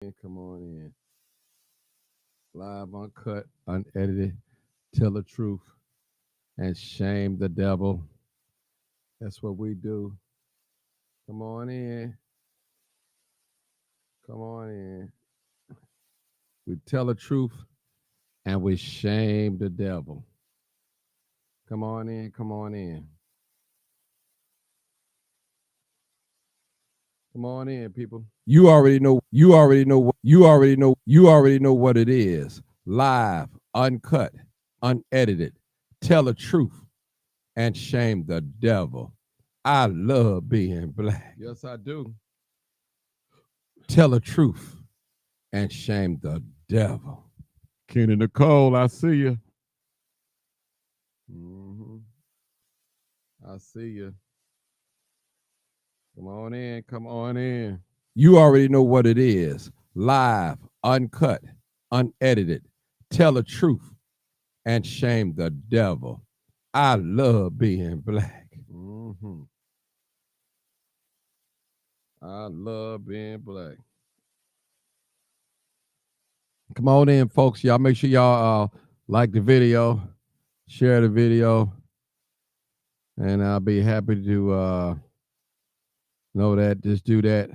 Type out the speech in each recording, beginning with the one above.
Come on in. Live, uncut, unedited. Tell the truth and shame the devil. That's what we do. Come on in. Come on in. We tell the truth and we shame the devil. Come on in. Come on in. Come on in, people. You already know. You already know. You already know. You already know what it is. Live, uncut, unedited. Tell the truth and shame the devil. I love being black. Yes, I do. Tell the truth and shame the devil. Kenny Nicole, I see you. I see you. Come on in. Come on in. You already know what it is. Live, uncut, unedited. Tell the truth and shame the devil. I love being black. I love being black. Come on in, folks. Y'all make sure y'all like the video, share the video, and I'll be happy to know that. Just do that.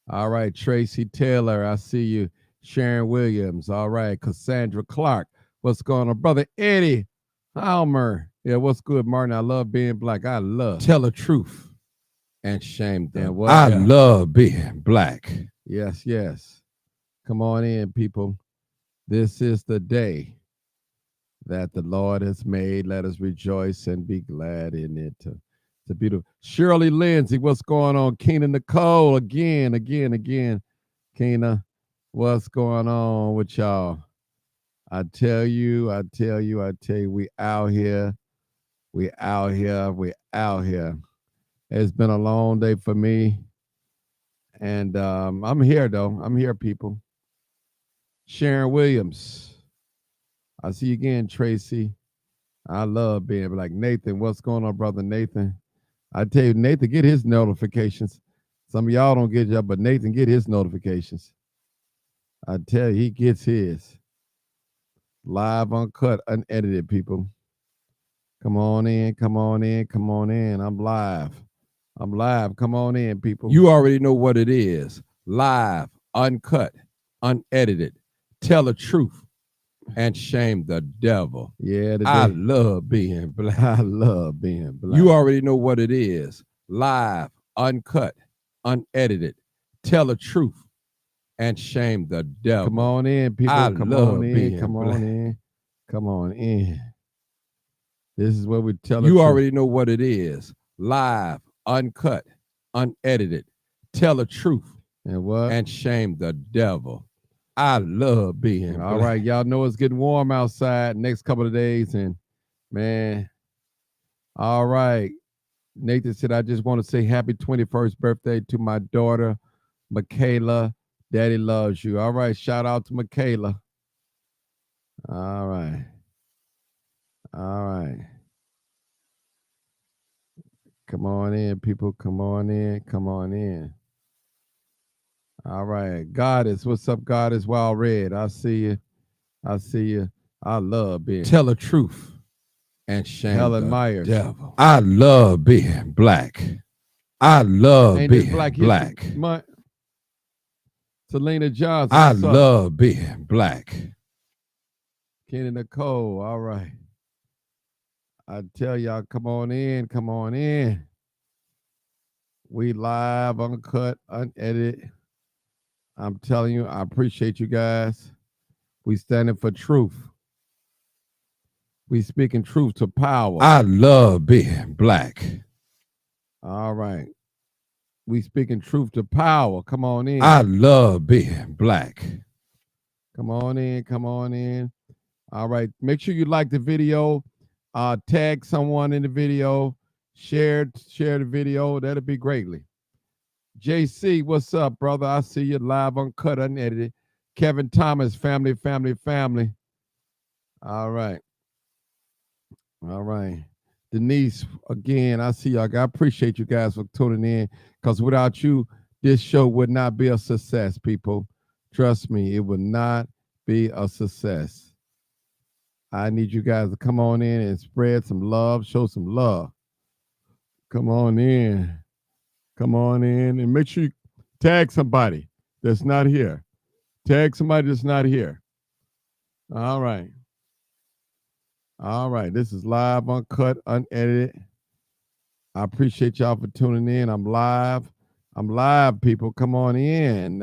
All right, Tracy Taylor, I see you. Sharon Williams. All right, Cassandra Clark. What's going on? Brother Eddie Halmer. Yeah, what's good, Martin? I love being black. I love. Tell the truth and shame them. I love being black. Yes, yes. Come on in, people. This is the day that the Lord has made. Let us rejoice and be glad in it. It's a beautiful. Shirley Lindsay, what's going on? Keena Nicole, again. Keena, what's going on with y'all? I tell you, we out here. It's been a long day for me. And I'm here, though. I'm here, people. Sharon Williams. I see you again, Tracy. I love being like Nathan. What's going on, brother Nathan? I tell you, Nathan, get his notifications. Some of y'all don't get it, but Nathan get his notifications. I tell you, he gets his. Live, uncut, unedited, people. Come on in. I'm live. Come on in, people. You already know what it is. Live, uncut, unedited. Tell the truth and shame the devil. Yeah, I love being black. You already know what it is. Live, uncut, unedited. Tell the truth and shame the devil. Come on in, people. Come on in. This is what we tell you. You already know what it is. Live, uncut, unedited. Tell the truth and what? And shame the devil. I love being black. All right, y'all know it's getting warm outside next couple of days, and man, all right. Nathan said, I just want to say happy 21st birthday to my daughter, Michaela. Daddy loves you. All right, shout out to Michaela. All right. Come on in, people. Come on in. All right. Goddess, what's up, Goddess? Wild Red, I see you. I love being. Tell the truth and shame Helen Myers. Devil. I love being black. I love being black. Selena Johnson. I love being black. Kenny Nicole. All right. I tell y'all, come on in. We live, uncut, unedited. I'm telling you, I appreciate you guys. We standing for truth. We speaking truth to power. I love being black. All right. We speaking truth to power. Come on in. I love being black. Come on in. All right. Make sure you like the video. Tag someone in the video. Share the video. That'll be greatly. JC, what's up, brother? I see you live, uncut, unedited. Kevin Thomas, family. All right. Denise, again, I see y'all. I appreciate you guys for tuning in, because without you, this show would not be a success, people. Trust me, it will not be a success. I need you guys to come on in and spread some love, show some love. Come on in. Come on in and make sure you tag somebody that's not here. Tag somebody that's not here. All right. All right. This is live, uncut, unedited. I appreciate y'all for tuning in. I'm live. I'm live, people. Come on in.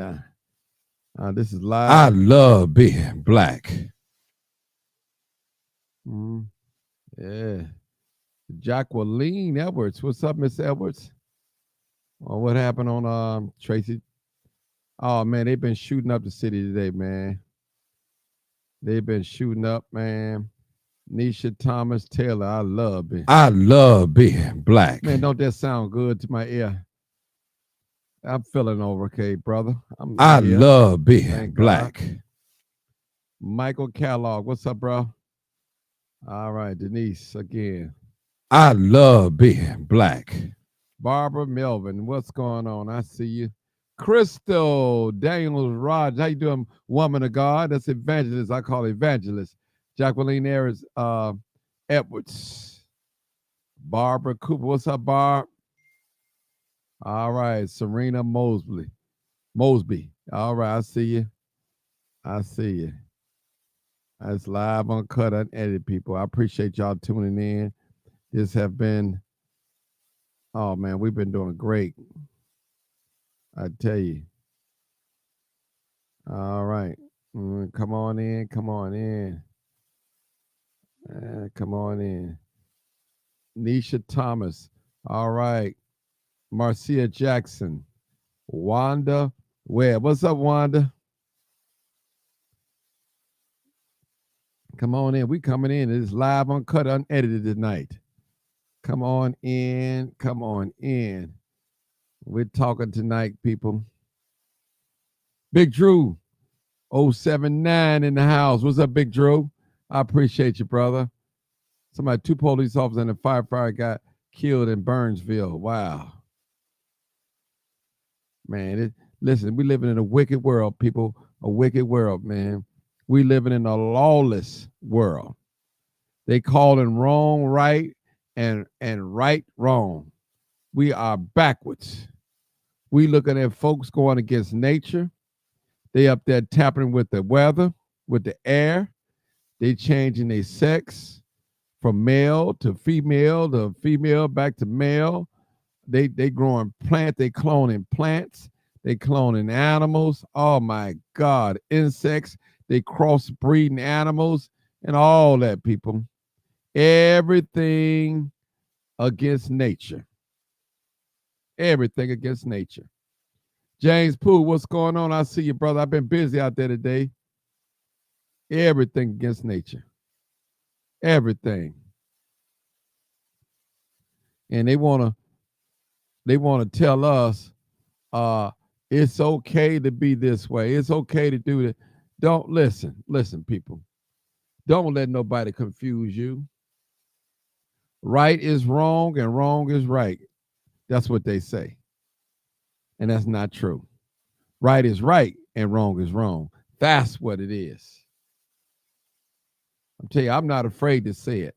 This is live. I love being black. Yeah. Jacqueline Edwards. What's up, Miss Edwards? Oh, what happened on Tracy? Oh man, they've been shooting up the city today, man. They've been shooting up, man. Nisha Thomas Taylor, I love it. I love being black. Man, don't that sound good to my ear? I'm feeling okay, brother. I love being black. God. Michael Kellogg, what's up, bro? All right, Denise again. I love being black. Barbara Melvin, what's going on? I see you. Crystal Daniels Rogers, how you doing, woman of God? That's evangelist. I call evangelist. Jacqueline Edwards. Barbara Cooper, what's up, Barb? All right, Serena Mosby. All right, I see you. I see you. That's live, uncut, unedited, people. I appreciate y'all tuning in. This have been, oh man, we've been doing great. I tell you. All right. Come on in. Come on in. Come on in. Nisha Thomas. All right. Marcia Jackson. Wanda Webb. What's up, Wanda? Come on in. We coming in. It's live, uncut, unedited tonight. Come on in. Come on in. We're talking tonight, people. Big Drew, 079 in the house. What's up, Big Drew? I appreciate you, brother. Two police officers and a firefighter got killed in Burnsville. Wow. Man, listen, we living in a wicked world, people. A wicked world, man. We living in a lawless world. They calling wrong right and right wrong. We are backwards. We looking at folks going against nature. They up there tapping with the weather, with the air. They changing their sex from male to female back to male. They growing they cloning plants. They cloning animals. Oh my God, insects. They crossbreeding animals and all that, people. Everything against nature. Everything against nature. James Poole, what's going on? I see you, brother. I've been busy out there today. Everything against nature. Everything. And they want to tell us it's okay to be this way. It's okay to do that. Don't listen, people. Don't let nobody confuse you. Right is wrong and wrong is right. That's what they say. And that's not true. Right is right and wrong is wrong. That's what it is. I'm telling you, I'm not afraid to say it.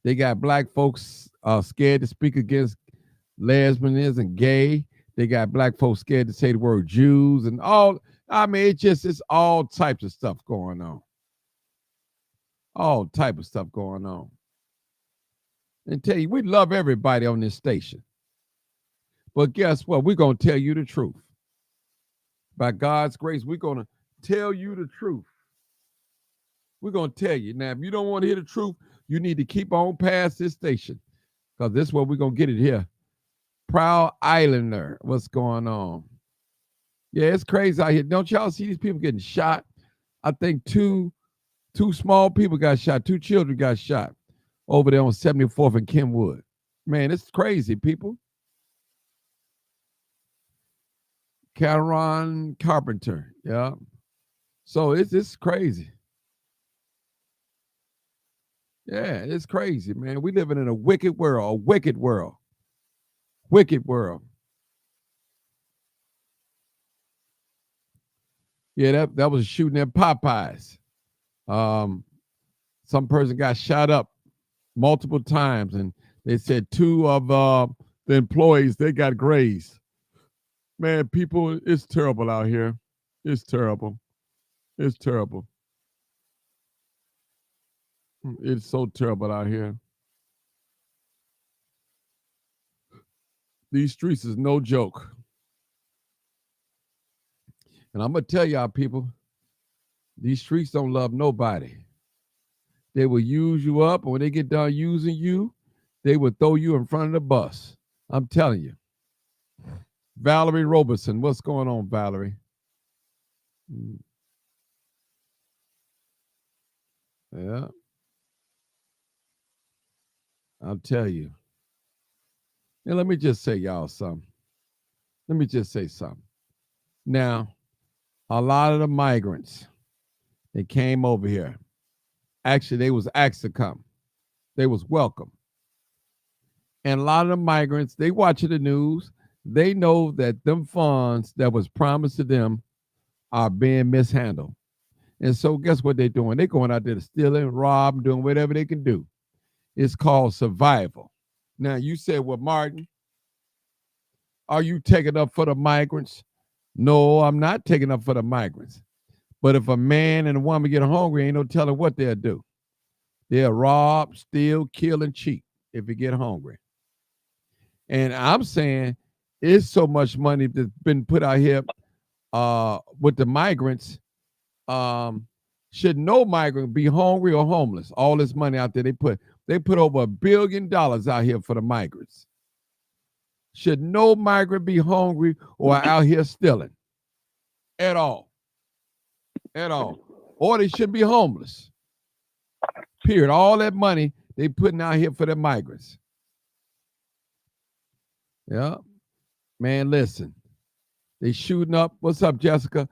They got black folks scared to speak against lesbianism and gay. They got black folks scared to say the word Jews and all. I mean, it's all types of stuff going on. All type of stuff going on. And tell you, we love everybody on this station. But guess what? We're going to tell you the truth. By God's grace, we're going to tell you the truth. We're going to tell you. Now, if you don't want to hear the truth, you need to keep on past this station because this is where we're going to get it here. Proud Islander, what's going on? Yeah, it's crazy out here. Don't y'all see these people getting shot? I think two small people got shot. 2 children got shot over there on 74th and Kenwood. Man, it's crazy, people. Caron Carpenter, yeah. So it's crazy. Yeah, it's crazy, man. We living in a wicked world, Wicked world. Yeah, that was shooting at Popeyes. Some person got shot up multiple times, and they said two of the employees, they got grazed. Man, people, it's terrible out here. It's terrible. It's terrible. It's so terrible out here. These streets is no joke. And I'm going to tell y'all, people, these streets don't love nobody. They will use you up, and when they get done using you, they will throw you in front of the bus. I'm telling you. Valerie Robertson, what's going on, Valerie? Yeah. I'll tell you. And let me just say y'all something. Let me just say something. Now, a lot of the migrants that came over here, actually, they was asked to come. They was welcome. And a lot of the migrants, they watch the news. They know that them funds that was promised to them are being mishandled. And so guess what they're doing? They're going out there to stealing, rob, doing whatever they can do. It's called survival. Now, you said, well, Martin, are you taking up for the migrants? No, I'm not taking up for the migrants. But if a man and a woman get hungry, ain't no telling what they'll do. They'll rob, steal, kill, and cheat if you get hungry. And I'm saying it's so much money that's been put out here with the migrants. Should no migrant be hungry or homeless? All this money out there they put over $1 billion out here for the migrants. Should no migrant be hungry or out here stealing at all? At all. Or they should be homeless. Period. All that money they putting out here for the migrants. Yeah. Man, listen. They shooting up. What's up, Jessica?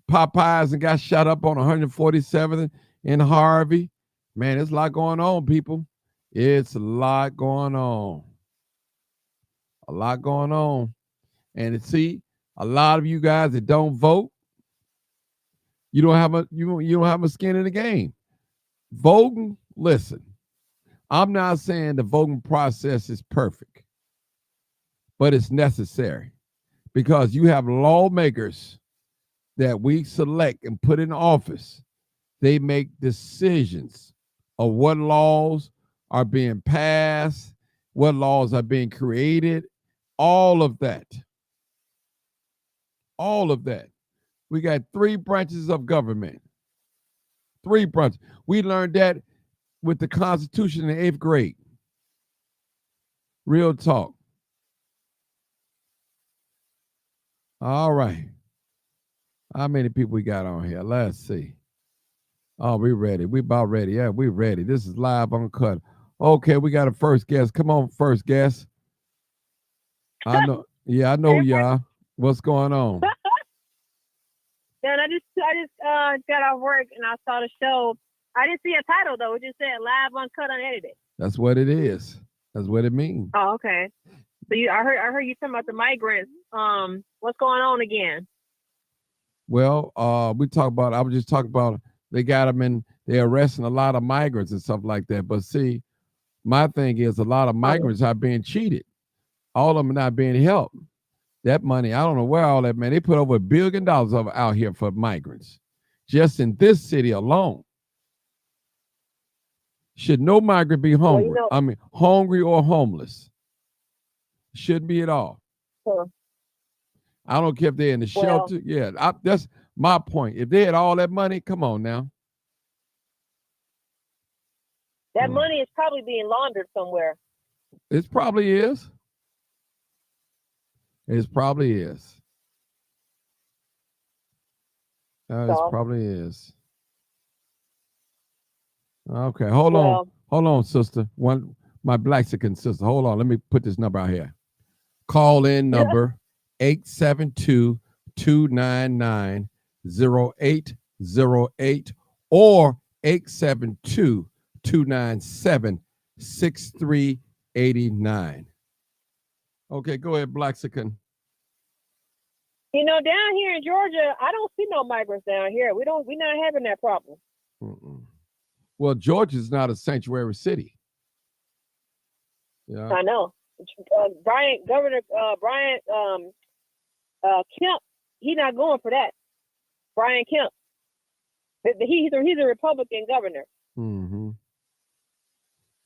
Popeyes and got shot up on 147th in Harvey. Man, there's a lot going on, people. It's a lot going on. A lot going on. And see, a lot of you guys that don't vote, you don't have a skin in the game. Voting, listen, I'm not saying the voting process is perfect, but it's necessary because you have lawmakers that we select and put in office. They make decisions of what laws are being passed, what laws are being created, all of that. All of that. We got 3 branches of government. 3 branches. We learned that with the Constitution in the 8th grade. Real talk. All right. How many people we got on here? Let's see. Oh, we ready. We about ready. Yeah, we ready. This is live uncut. Okay, we got a first guest. Come on, first guest. I know. Yeah, I know y'all. What's going on? And I just got off work and I saw the show. I didn't see a title though. It just said live, uncut, unedited. That's what it is. That's what it means. Oh, okay. So I heard you talking about the migrants. What's going on again? Well, I was just talking about they got them in, they're arresting a lot of migrants and stuff like that. But see, my thing is a lot of migrants are being cheated. All of them are not being helped. That money, I don't know where all that, man. They put over $1 billion out here for migrants, just in this city alone. Should no migrant be hungry? Well, I mean, hungry or homeless? Shouldn't be at all. Sure. I don't care if they're in the shelter. Yeah, that's my point. If they had all that money, come on now. That money is probably being laundered somewhere. It probably is. It probably is. It probably is. Okay, hold on, sister. My Blaxican sister. Hold on, let me put this number out here. Call in number 872-299-0808 or 872-297-6389. Okay, go ahead, Blaxican. You know, down here in Georgia, I don't see no migrants down here. We're not having that problem. Mm-mm. Well, Georgia's not a sanctuary city. Yeah. I know. Governor Brian Kemp, he's not going for that. Brian Kemp. He's a Republican governor. Mm-hmm.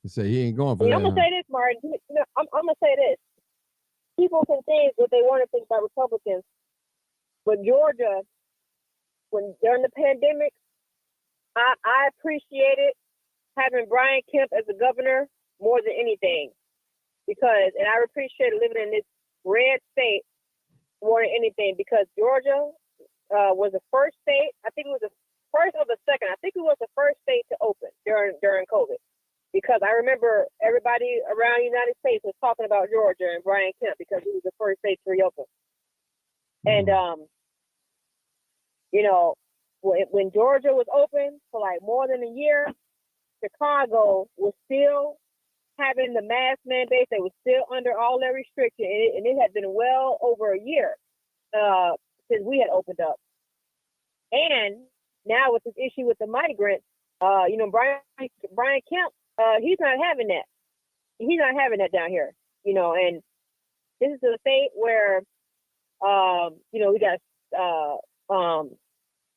They say he ain't going for that. I'm gonna say this, Martin. I'm gonna say this. People can think what they want to think about Republicans, but Georgia, when during the pandemic, I appreciated having Brian Kemp as a governor more than anything, because, and I appreciated living in this red state more than anything, because Georgia was the first state. I think it was the first or the second. I think it was the first state to open during COVID. Because I remember everybody around the United States was talking about Georgia and Brian Kemp because he was the first state to reopen. And, you know, when Georgia was open for like more than a year, Chicago was still having the mask mandate. They were still under all their restrictions. And it had been well over a year since we had opened up. And now with this issue with the migrants, you know, Brian Kemp, he's not having that. He's not having that down here, you know. And this is a state where, you know, we got,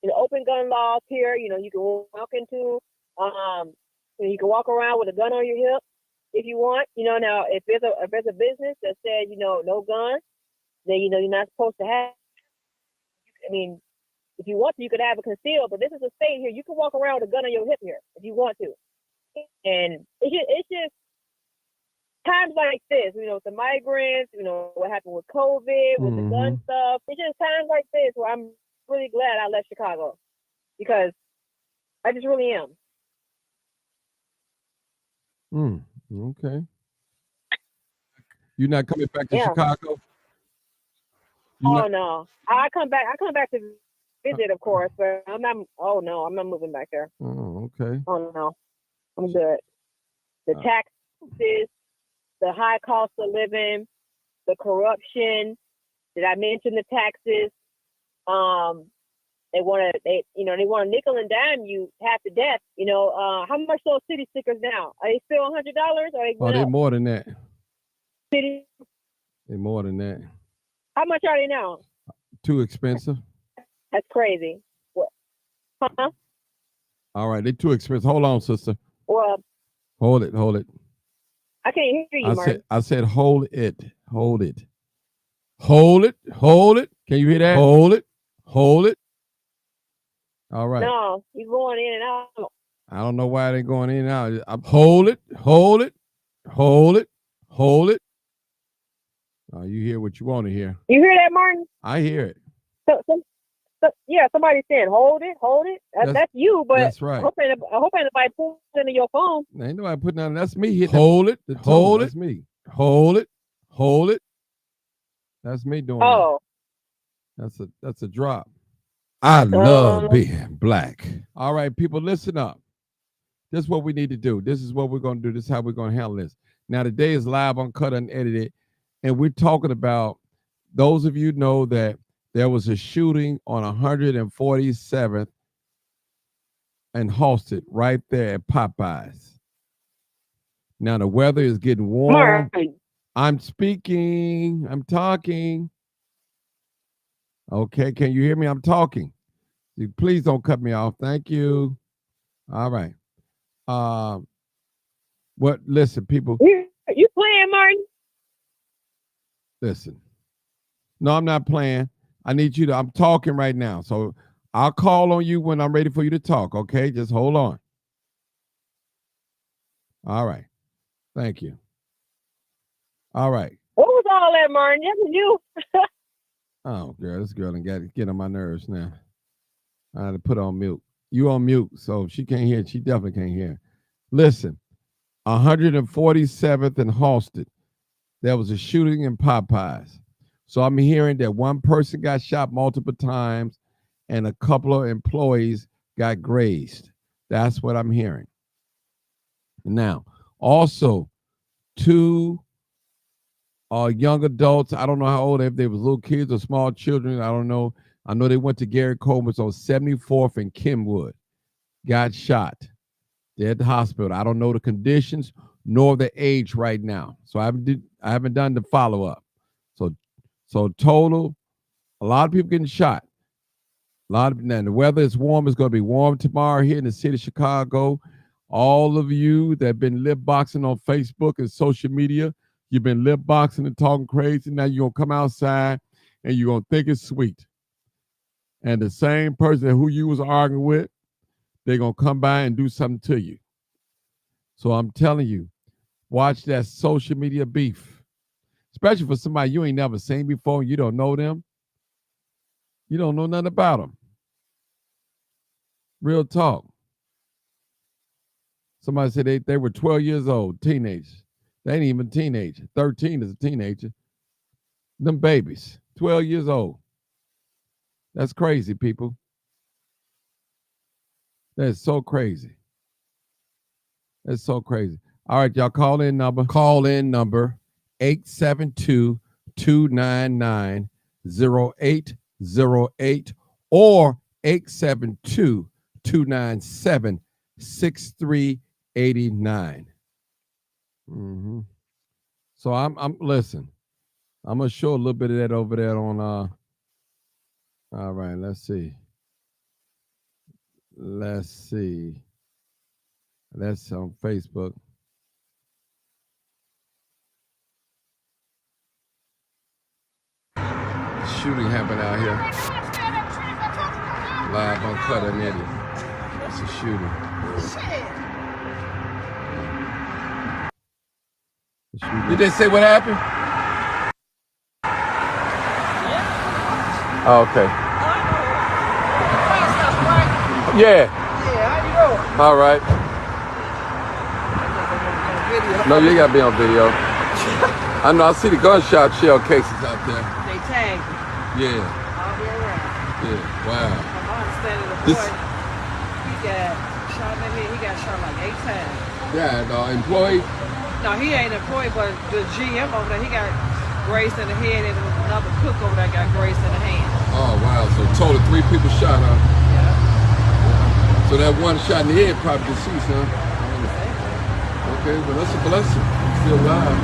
you know, open gun laws here. You know, you can walk into, you know, you can walk around with a gun on your hip if you want. You know, now if there's a business that says, you know, no guns, then, you know, you're not supposed to have. I mean, if you want to, you could have it concealed. But this is a state here. You can walk around with a gun on your hip here if you want to. And it's just times like this, you know, with the migrants, you know, what happened with COVID, with the gun stuff. It's just times like this where I'm really glad I left Chicago, because I just really am. Okay. You're not coming back to Chicago? No. I come back to visit, of course, but I'm not. Oh no, I'm not moving back there. Oh, okay. Oh no. I'm good. The taxes, the high cost of living, the corruption. Did I mention the taxes? They want to nickel and dime you half to death. You know, how much those city stickers now? Are they still $100? Or they're more than that. City? They're more than that. How much are they now? Too expensive. That's crazy. What? Huh? All right, they're too expensive. Hold on, sister. Well, hold it. I can't hear you, Martin. I said hold it. Hold it. Can you hear that? Hold it. All right. No, you're going in and out. I don't know why they're going in and out. Hold it. Oh, you hear what you want to hear. You hear that, Martin? I hear it. Yeah, somebody said, hold it. That's you, but that's right. I hope anybody pulls into your phone. Ain't nobody putting on. That's me hitting. Hold it. That's me. Hold it. That's me doing that. That's a drop. I love being black. All right, people, listen up. This is what we need to do. This is what we're going to do. This is how we're going to handle this. Now, today is live, uncut, unedited, and we're talking about, those of you know that there was a shooting on 147th and Halsted right there at Popeyes. Now, the weather is getting warm. I'm speaking. I'm talking. Okay, can you hear me? I'm talking. Please don't cut me off. Thank you. All right. Listen, people. You playing, Martin? Listen. No, I'm not playing. I need you to, I'm talking right now. So I'll call on you when I'm ready for you to talk, okay? Just hold on. All right. Thank you. All right. What was all that, Martin? That was you. Oh, girl, this girl done got to get on my nerves now. I had to put on mute. You on mute, so if she can't hear, she definitely can't hear. Listen, 147th and Halsted, there was a shooting in Popeyes. So I'm hearing that one person got shot multiple times and a couple of employees got grazed. That's what I'm hearing. Now, also, two young adults. I don't know how old, if they was little kids or small children. I don't know. I know they went to Gary Coleman's on 74th and Kenwood. Got shot. They're at the hospital. I don't know the conditions nor the age right now. So I haven't done the follow-up. So total, a lot of people getting shot. And the weather is warm. It's going to be warm tomorrow here in the city of Chicago. All of you that have been lip boxing on Facebook and social media, you've been lip boxing and talking crazy. Now you're going to come outside and you're going to think it's sweet. And the same person who you was arguing with, they're going to come by and do something to you. So I'm telling you, watch that social media beef, especially for somebody you ain't never seen before and you don't know them. You don't know nothing about them. Real talk. Somebody said they were 12 years old, teenagers. They ain't even teenagers. 13 is a teenager. Them babies, 12 years old. That's crazy, people. That's so crazy. That's so crazy. All right, y'all, call in number 872-299-0808 or 872-297-6389. So I'm listen. I'm gonna show a little bit of that over there on all right, let's see. That's on Facebook. Shooting happened out here. Live Uncut, Unedited. It's a shooting. Did they say what happened? Oh, okay. Yeah. How you doing? All right. No, you gotta be on video. I know. I see the gunshot shell cases out there. They tagged me. Yeah. All the way around. Yeah. Wow. From my understanding, the boy, he got shot in the head. He got shot like 8 times. Yeah, employee. No, he ain't employed, but the GM over there, he got grazed in the head, and another cook over there got grazed in the hand. Oh wow! So total 3 people shot, huh? Yeah. So that one shot in the head probably deceased, huh? Okay, well that's a blessing. Still alive.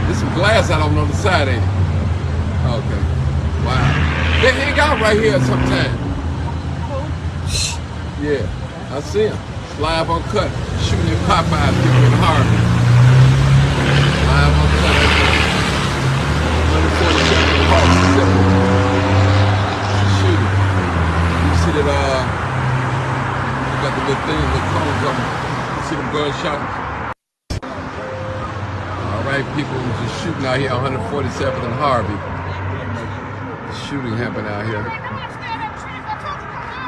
There's some glass out on the other side, ain't it? Okay. Wow. They hang out right here sometime. Yeah, I see him. Live Uncut, shooting at Popeyes, people in Harvey. Live Uncut. 147 Park, Pacific. Shooting. You see that, you got the little thing, the cones on them. You see them gunshots? All right, people, just shooting out here on 147th and Harvey. The shooting happened out here.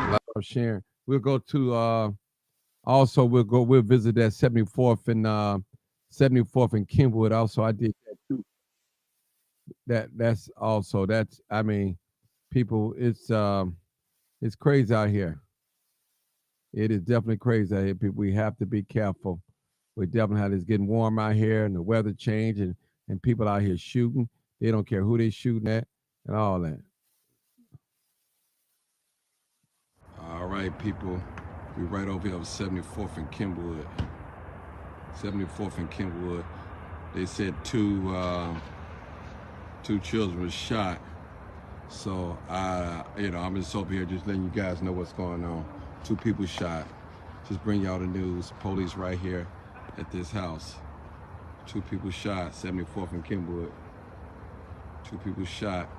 Live sharing. We'll go to, also, we'll visit that 74th and Kenwood. Also, I did that too. I mean, people, it's crazy out here. It is definitely crazy out here, people. We have to be careful. We definitely have this getting warm out here and the weather change and people out here shooting. They don't care who they're shooting at and all that. All right, people. We're right over here on 74th and Kenwood. 74th and Kenwood. They said two children were shot. So I'm just over here just letting you guys know what's going on. 2 people shot. Just bring y'all the news. Police right here at this house. 2 people shot. 74th and Kenwood. 2 people shot.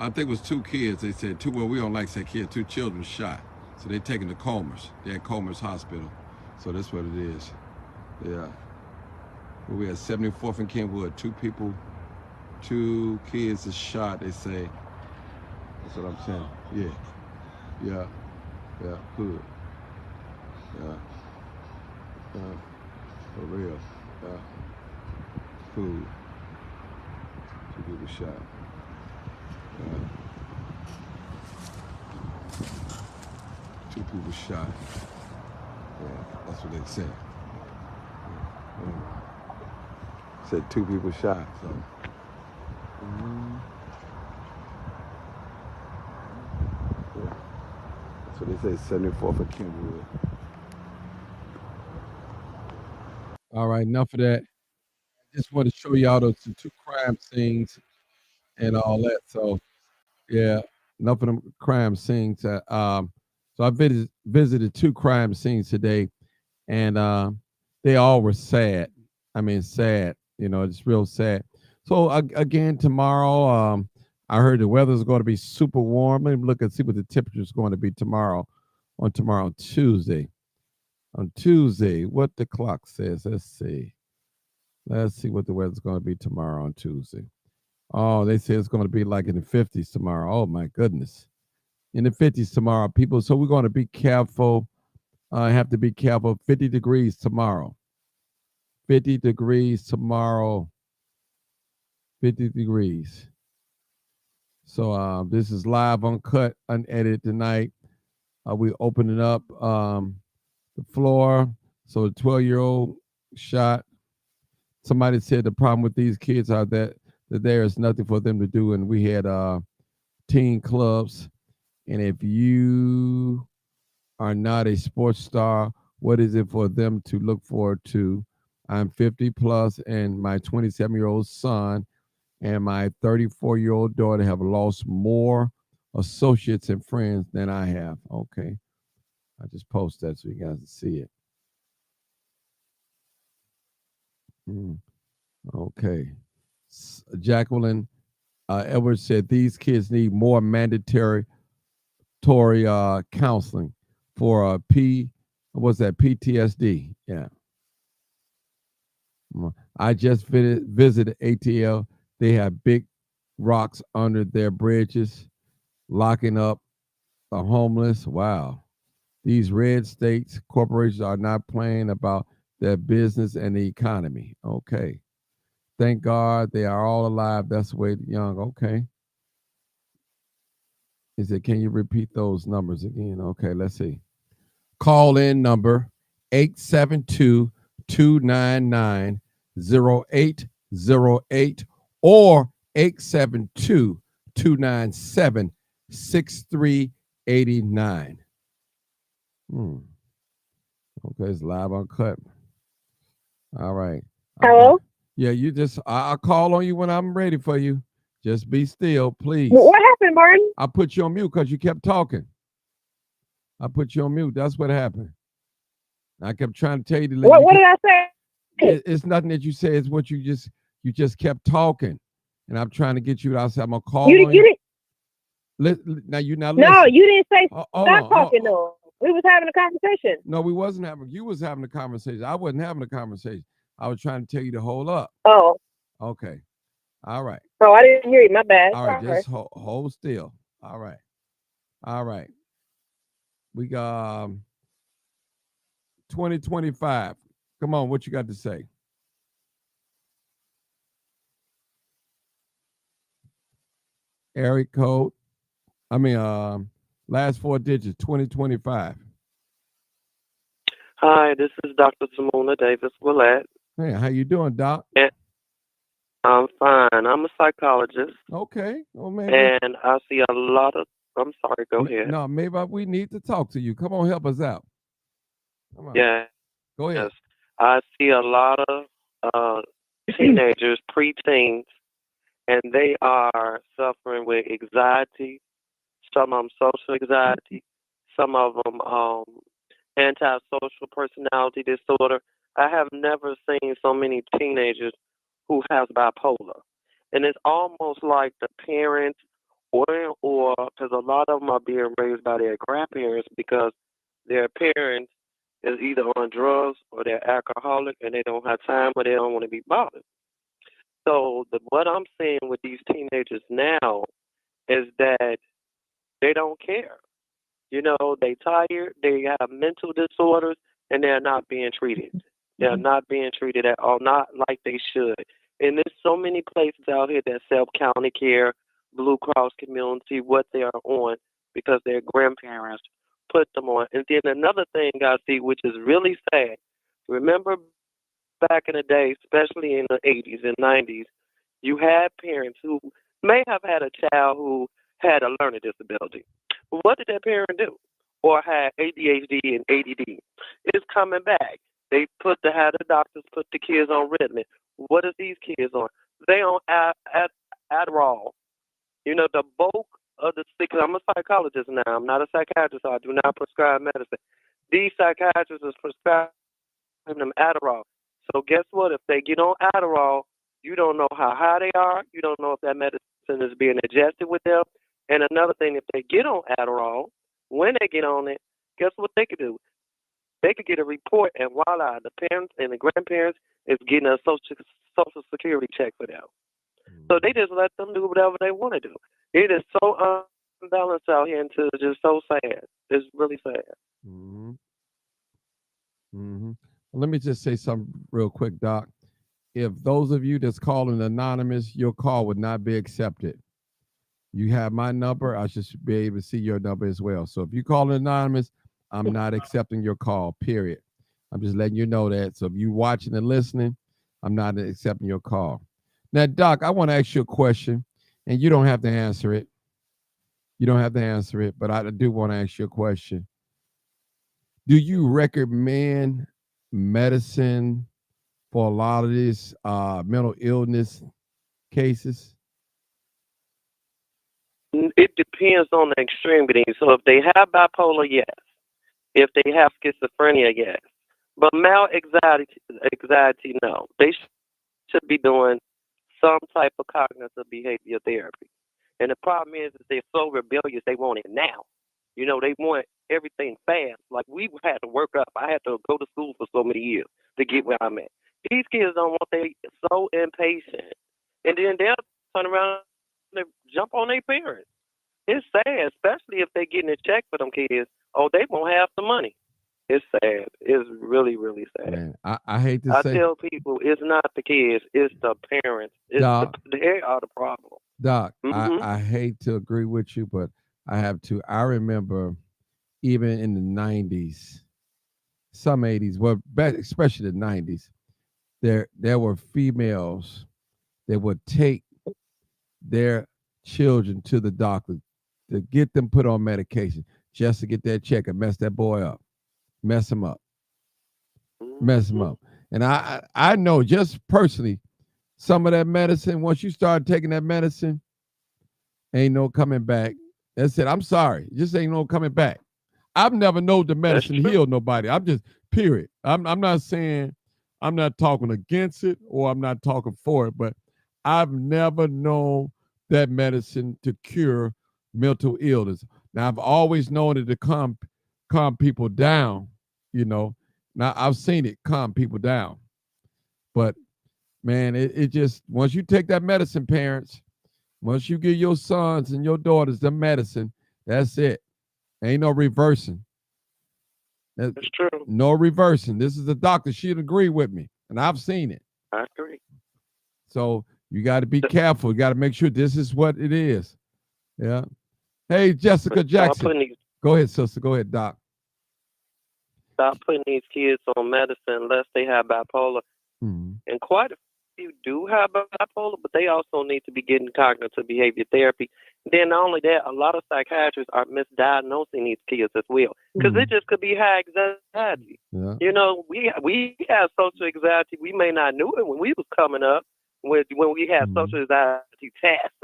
I think it was 2 kids. They said 2. Well, we don't like to say kids. 2 children shot. So they're taken to Comer's. They're at Comer's Hospital. So that's what it is. Yeah. We had 74th and Kenwood. 2 people, 2 kids is shot, they say. That's what I'm saying. Yeah. Yeah. Yeah. Good. Yeah. For real. Yeah. Food. 2 people shot. Yeah. 2 people shot. Yeah, that's what they said. Yeah. Said 2 people shot. So. Mhm. Yeah. That's what they say. 74th of Kenwood. All right, enough of that. Just want to show y'all those 2 crime scenes and all that. So yeah, enough of them crime scenes. So I visited 2 crime scenes today, and they all were sad. I mean, sad. You know, it's real sad. So again, tomorrow, I heard the weather's going to be super warm. Let me look and see what the temperature is going to be tomorrow. On tomorrow, Tuesday. On Tuesday, what the clock says. Let's see. Let's see what the weather's going to be tomorrow on Tuesday. Oh, they say it's going to be like in the 50s tomorrow. Oh my goodness, in the 50s tomorrow, people. So we're going to be careful. Have to be careful. 50 degrees tomorrow. 50 degrees tomorrow. 50 degrees. So this is live, uncut, unedited tonight. We opening up the floor. So the 12-year-old shot. Somebody said the problem with these kids are that there is nothing for them to do, and we had teen clubs. And if you are not a sports star, what is it for them to look forward to? I'm 50 plus, and my 27-year-old son and my 34-year-old daughter have lost more associates and friends than I have. Okay. I just post that so you guys can see it. Okay. Jacqueline Edwards said these kids need more mandatory counseling for what's that, PTSD. Yeah. I just visited ATL. They have big rocks under their bridges, locking up the homeless. Wow. These red states corporations are not playing about their business and the economy. Okay. Thank God they are all alive. That's the way young. Okay. He said, can you repeat those numbers again? Okay, let's see. Call in number 872-299-0808 or 872-297-6389. Okay, it's live uncut. All right. Hello? Yeah, I'll call on you when I'm ready for you. Just be still, please. What happened, Martin? I put you on mute because you kept talking. I put you on mute. That's what happened. I kept trying to tell you to let What did I say? It's nothing that you say. It's what you just kept talking, and I'm trying to get you. I said I'm gonna call on you. Now you now listen. No, you didn't say stop talking though. We was having a conversation. No, we wasn't having. You was having a conversation. I wasn't having a conversation. I was trying to tell you to hold up. Oh. Okay. All right. Oh, I didn't hear you. My bad. All right, just hold still. All right. All right. We got 2025. Come on, what you got to say? Area code. Last 4 digits, 2025. Hi, this is Dr. Simona Davis Willett. Hey, how you doing, Doc? And I'm fine. I'm a psychologist. Okay. Well, maybe. And I see a lot of. I'm sorry. Go ahead. No, maybe we need to talk to you. Come on, help us out. Come on. Yeah. Go ahead. Yes. I see a lot of teenagers, preteens, and they are suffering with anxiety. Some of them social anxiety. Some of them antisocial personality disorder. I have never seen so many teenagers who have bipolar. And it's almost like the parents or because a lot of them are being raised by their grandparents because their parents is either on drugs or they're alcoholic and they don't have time or they don't want to be bothered. So what I'm seeing with these teenagers now is that they don't care. You know, they tired, they have mental disorders, and they're not being treated. They're not being treated at all, not like they should. And there's so many places out here that sell county care, Blue Cross community, what they are on because their grandparents put them on. And then another thing I see, which is really sad, remember back in the day, especially in the 80s and 90s, you had parents who may have had a child who had a learning disability. What did that parent do? Or had ADHD and ADD? It's coming back. They had the doctors put the kids on Ritalin. What is these kids on? They on Adderall. You know, the bulk of the sick. I'm a psychologist now. I'm not a psychiatrist. So I do not prescribe medicine. These psychiatrists is prescribing them Adderall. So guess what? If they get on Adderall, you don't know how high they are. You don't know if that medicine is being ingested with them. And another thing, if they get on Adderall, when they get on it, guess what they could do? They could get a report, and voila, the parents and the grandparents is getting a social security check for them. So they just let them do whatever they want to do. It is so unbalanced out here, and it's just so sad. It's really sad. Mm-hmm. Mm-hmm. Well, let me just say something real quick, Doc. If those of you that's calling anonymous, your call would not be accepted. You have my number. I should be able to see your number as well. So if you call anonymous, I'm not accepting your call, period. I'm just letting you know that. So if you watching and listening, I'm not accepting your call. Now, Doc, I want to ask you a question, and you don't have to answer it. You don't have to answer it, but I do want to ask you a question. Do you recommend medicine for a lot of these mental illness cases? It depends on the extremity. So if they have bipolar, yes. If they have schizophrenia, yes. But mild anxiety, no. They should be doing some type of cognitive behavior therapy. And the problem is they're so rebellious, they want it now. You know, they want everything fast. Like we had to work up. I had to go to school for so many years to get where I'm at. These kids don't want, they so impatient. And then they'll turn around and jump on their parents. It's sad, especially if they're getting a check for them kids. Oh, they won't have the money. It's sad. It's really, really sad. Man, I hate to say. I tell people it's not the kids, it's the parents. They are the problem. Doc, I hate to agree with you, but I have to. I remember even in the 90s, some 80s, well, especially the 90s, there were females that would take their children to the doctor to get them put on medication just to get that check and mess that boy up, mess him up. And I know just personally, some of that medicine, once you start taking that medicine, ain't no coming back. That's it. I'm sorry. Just ain't no coming back. I've never known the medicine healed nobody. I'm just, period. I'm not saying, I'm not talking against it or I'm not talking for it, but I've never known that medicine to cure mental illness. Now, I've always known it to calm people down, you know. Now, I've seen it calm people down. But, man, it just, once you take that medicine, parents, once you give your sons and your daughters the medicine, that's it. Ain't no reversing. That's true. No reversing. This is a doctor. She'd agree with me, and I've seen it. I agree. So you got to be careful. You got to make sure this is what it is. Yeah. Hey, Jessica Jackson. Go ahead, sister. Go ahead, Doc. Stop putting these kids on medicine unless they have bipolar. Mm-hmm. And quite a few do have bipolar, but they also need to be getting cognitive behavior therapy. Then not only that, a lot of psychiatrists are misdiagnosing these kids as well, because it just could be high anxiety. Yeah. You know, we have social anxiety. We may not knew it when we was coming up, when we had social anxiety tests.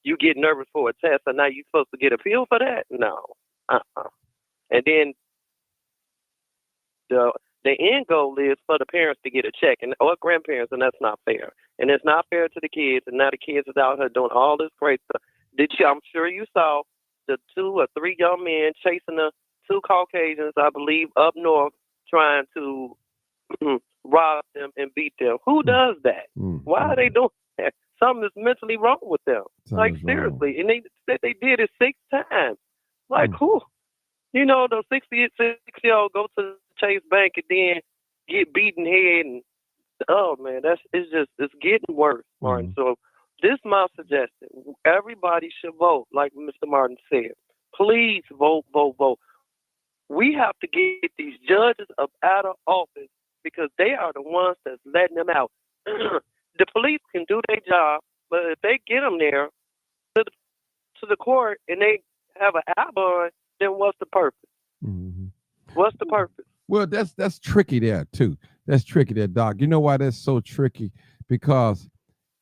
You get nervous for a test, and now you're supposed to get a pill for that? No. And then the end goal is for the parents to get a check or grandparents, and that's not fair. And it's not fair to the kids. And now the kids is out here doing all this crazy stuff. I'm sure you saw the 2 or 3 young men chasing the 2 Caucasians, I believe, up north, trying to rob them and beat them. Who does that? Why are they doing that? Something is mentally wrong with them. Seriously. Wrong. And they said they did it 6 times. Who? You know, the 66-year-old go to Chase Bank and then get beaten head, and oh man, it's getting worse, Martin. So this is my suggestion. Everybody should vote, like Mr. Martin said. Please vote. We have to get these judges up out of office because they are the ones that's letting them out. The police can do their job, but if they get them there to the court and they have an album, then what's the purpose? Mm-hmm. What's the purpose? Well, that's tricky there too. That's tricky there, Doc. You know why that's so tricky? Because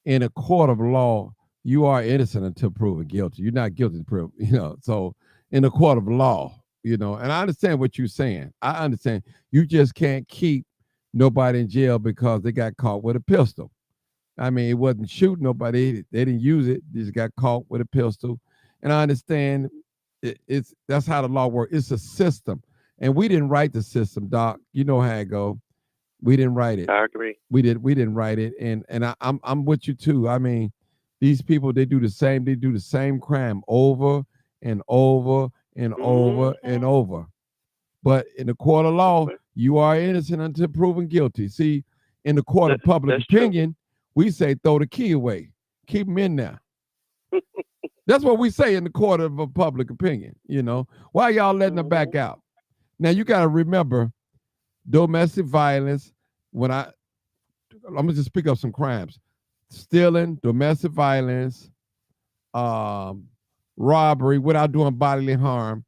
in a court of law, you are innocent until proven guilty. You're not guilty to prove, So in a court of law, and I understand what you're saying. I understand. You just can't keep nobody in jail because they got caught with a pistol. I mean, it wasn't shooting nobody. They didn't use it. They just got caught with a pistol. And I understand that's how the law works. It's a system. And we didn't write the system, Doc. You know how it go. We didn't write it. I agree. We didn't write it. And I'm with you too. I mean, these people, they do the same crime over and over and over and over. But in the court of law, you are innocent until proven guilty. See, in the court of public opinion, we say throw the key away. Keep them in there. That's what we say in the court of public opinion, Why y'all letting them back out? Now, you got to remember, domestic violence, I'm going to just pick up some crimes. Stealing, domestic violence, robbery without doing bodily harm,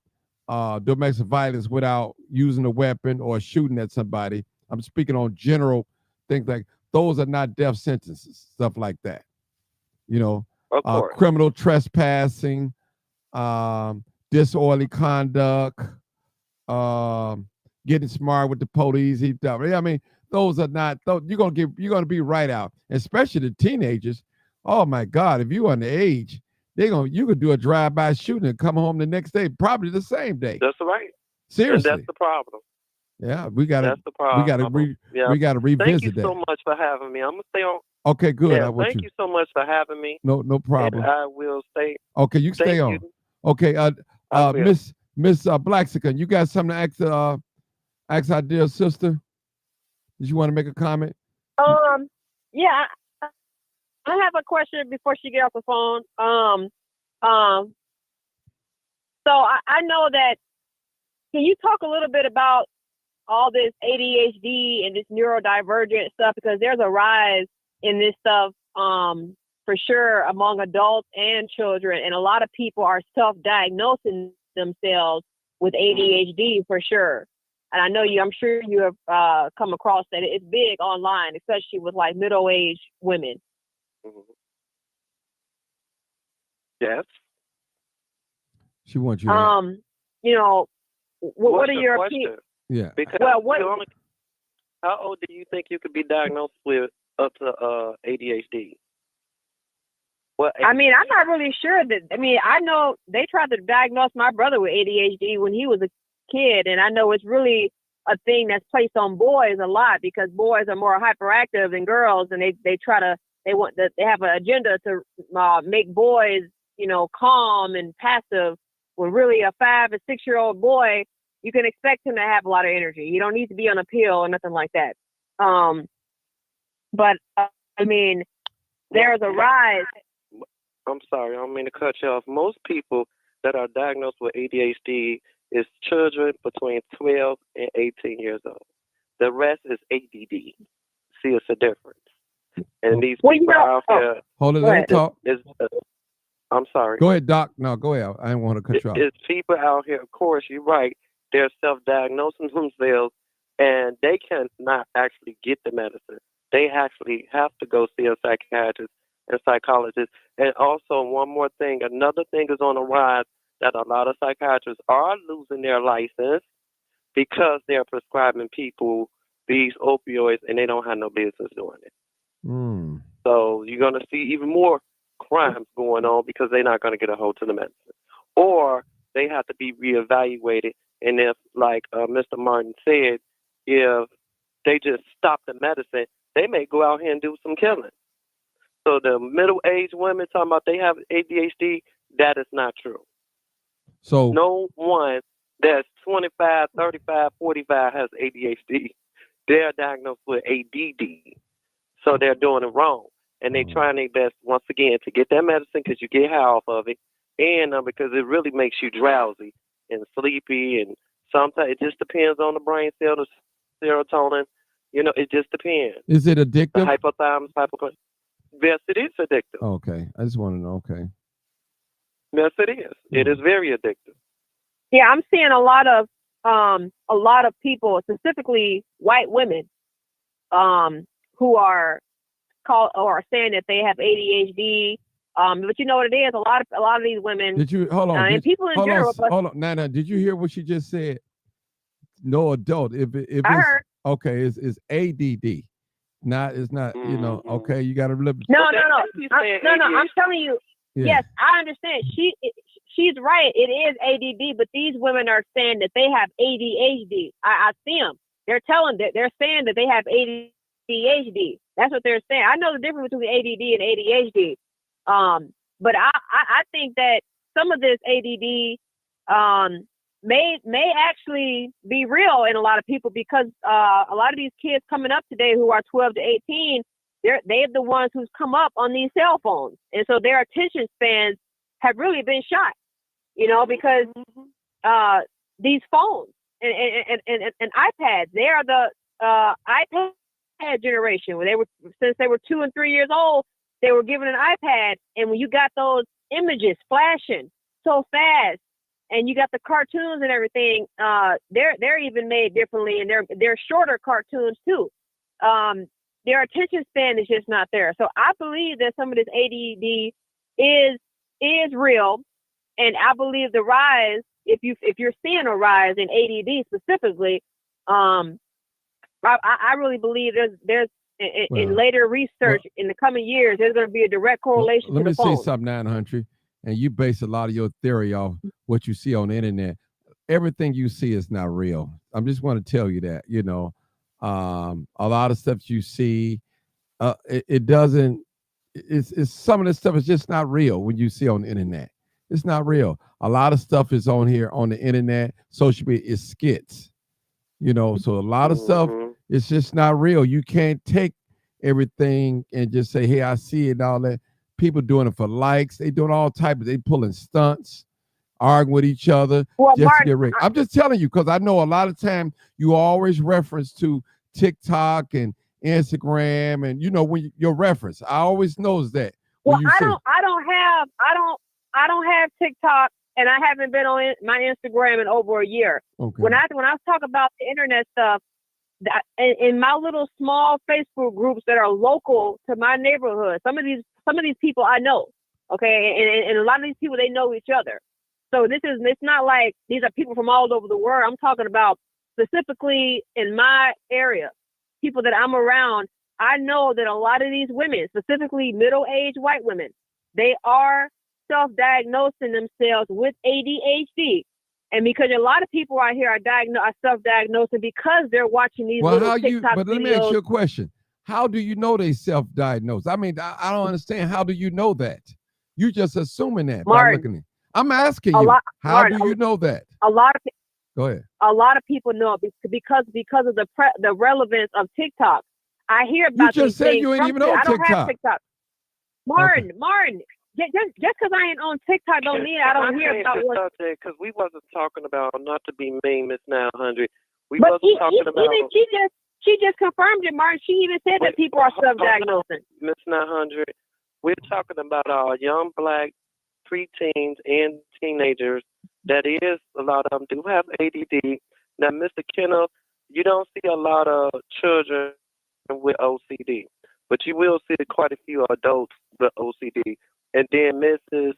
domestic violence without using a weapon or shooting at somebody. I'm speaking on general things like those are not death sentences, stuff like that. Criminal trespassing, disorderly conduct, getting smart with the police. I mean, those are not. You're gonna be right out, especially the teenagers. Oh my God, if you're underage, you could do a drive-by shooting and come home the next day, probably the same day. That's right. Seriously, and that's the problem. Yeah, we got to. That's the problem. We got to revisit that. Thank you so much for having me. I'm gonna stay on. Okay, good. Yeah, thank you so much for having me. No problem. And I will stay. Okay, you stay on. Okay, Miss Blaxican, you got something to ask our dear sister? Did you want to make a comment? Yeah, I have a question before she gets off the phone. So I know that. Can you talk a little bit about all this ADHD and this neurodivergent stuff? Because there's a rise in this stuff, for sure, among adults and children, and a lot of people are self-diagnosing themselves with ADHD for sure. And I know I'm sure you have come across that. It's big online, especially with like middle-aged women. Mm-hmm. Yes. She wants you. What are your opinions? Yeah. Because how old do you think you could be diagnosed with up to ADHD? I mean, I'm not really sure I know they tried to diagnose my brother with ADHD when he was a kid, and I know it's really a thing that's placed on boys a lot because boys are more hyperactive than girls, and they have an agenda to make boys, calm and passive. When really a 5 or 6 year old boy, you can expect him to have a lot of energy. You don't need to be on a pill or nothing like that. But I mean, there's a rise. I'm sorry, I don't mean to cut you off. Most people that are diagnosed with ADHD is children between 12 and 18 years old. The rest is ADD. See, it's a difference. And these people out here. Hold it, let me talk. I'm sorry. Go ahead, Doc. No, go ahead. I didn't want to cut you off. It's people out here, of course, you're right. They're self-diagnosing themselves, and they cannot actually get the medicine. They actually have to go see a psychiatrist and psychologist. And also, one more thing, another thing is on the rise that a lot of psychiatrists are losing their license because they're prescribing people these opioids, and they don't have no business doing it. So you're going to see even more crimes going on because they're not going to get a hold to the medicine, or they have to be reevaluated. And if, like Mr. Martin said, if they just stop the medicine, they may go out here and do some killing. So the middle-aged women talking about they have ADHD, that is not true. So no one that's 25, 35, 45 has ADHD. They're diagnosed with ADD. So they're doing it wrong. And they're trying their best, once again, to get that medicine because you get high off of it, and because it really makes you drowsy and sleepy. And sometimes it just depends on the brain cell, the serotonin, It just depends. Is it The addictive? hypothalamus, hypothalamus. Yes, it is addictive. Okay, I just want to know. Okay. Yes, it is. It is very addictive. Yeah, I'm seeing a lot of people, specifically white women, who are called or are saying that they have ADHD. But you know what it is? A lot of these women, Did you hold on? and people in hold general. on, But hold on. Nana, did you hear what she just said? No adult. If I it's heard. okay, it's ADD. It's not. Mhm. Okay, you got to live. No. you saying I'm ADHD. telling you. Yeah. Yes, I understand. She's right. It is ADD, but these women are saying that they have ADHD. I see them. They're saying that they have ADHD. That's what they're saying. I know the difference between ADD and ADHD. But I think that some of this ADD may actually be real in a lot of people, because a lot of these kids coming up today who are 12 to 18, they're the ones who's come up on these cell phones, and so their attention spans have really been shot. Because these phones and iPads, they are the iPad generation. Where since they were 2 and 3 years old, they were given an iPad, and when you got those images flashing so fast, and you got the cartoons and everything, they're even made differently, and they're shorter cartoons too. Their attention span is just not there. So I believe that some of this ADD is real, and I believe the rise, if you're seeing a rise in ADD specifically, I really believe there's in later research in the coming years, there's going to be a direct correlation Let to me the phone. say something, 900, and you base a lot of your theory off what you see on the internet. Everything you see is not real. I just want to tell you that. A lot of stuff you see, it doesn't. It's some of this stuff is just not real when you see on the internet. It's not real. A lot of stuff is on here on the internet, social media is skits. So a lot of stuff it's just not real. You can't take everything and just say, "Hey, I see it," and all that. People doing it for likes. They doing all types. They pulling stunts, arguing with each other just Martin, to get rich. I'm just telling you because I know a lot of time you always reference to TikTok and Instagram, and when your reference. I always knows that. Well, I don't have TikTok, and I haven't been on my Instagram in over a year. Okay. When I talk about the internet stuff, in my little small Facebook groups that are local to my neighborhood, some of these people I know, okay, and a lot of these people, they know each other. So it's not like these are people from all over the world. I'm talking about specifically in my area, people that I'm around. I know that a lot of these women, specifically middle-aged white women, they are self-diagnosing themselves with ADHD. And because a lot of people out here are self-diagnosing because they're watching these little TikTok but let me videos. ask you a question. How do you know they self-diagnose? I mean, I don't understand. How do you know that? You just assuming that by looking at it. I'm asking you, how do you know that? Go ahead. A lot of people know it because of the relevance of TikTok. I hear about you just these said things you ain't even on I don't TikTok. have TikTok. Martin, just because I ain't on TikTok don't mean I don't hear about what. Because we wasn't talking about, not to be mean, Miss 900. We But wasn't talking about. Even she just confirmed it, Martin. She even said that people are self-diagnosing. Miss 900, we're talking about our young black preteens and teenagers. That is, a lot of them do have ADD. Now, Mr. Kenneth, you don't see a lot of children with OCD, but you will see quite a few adults with OCD. And then Mrs.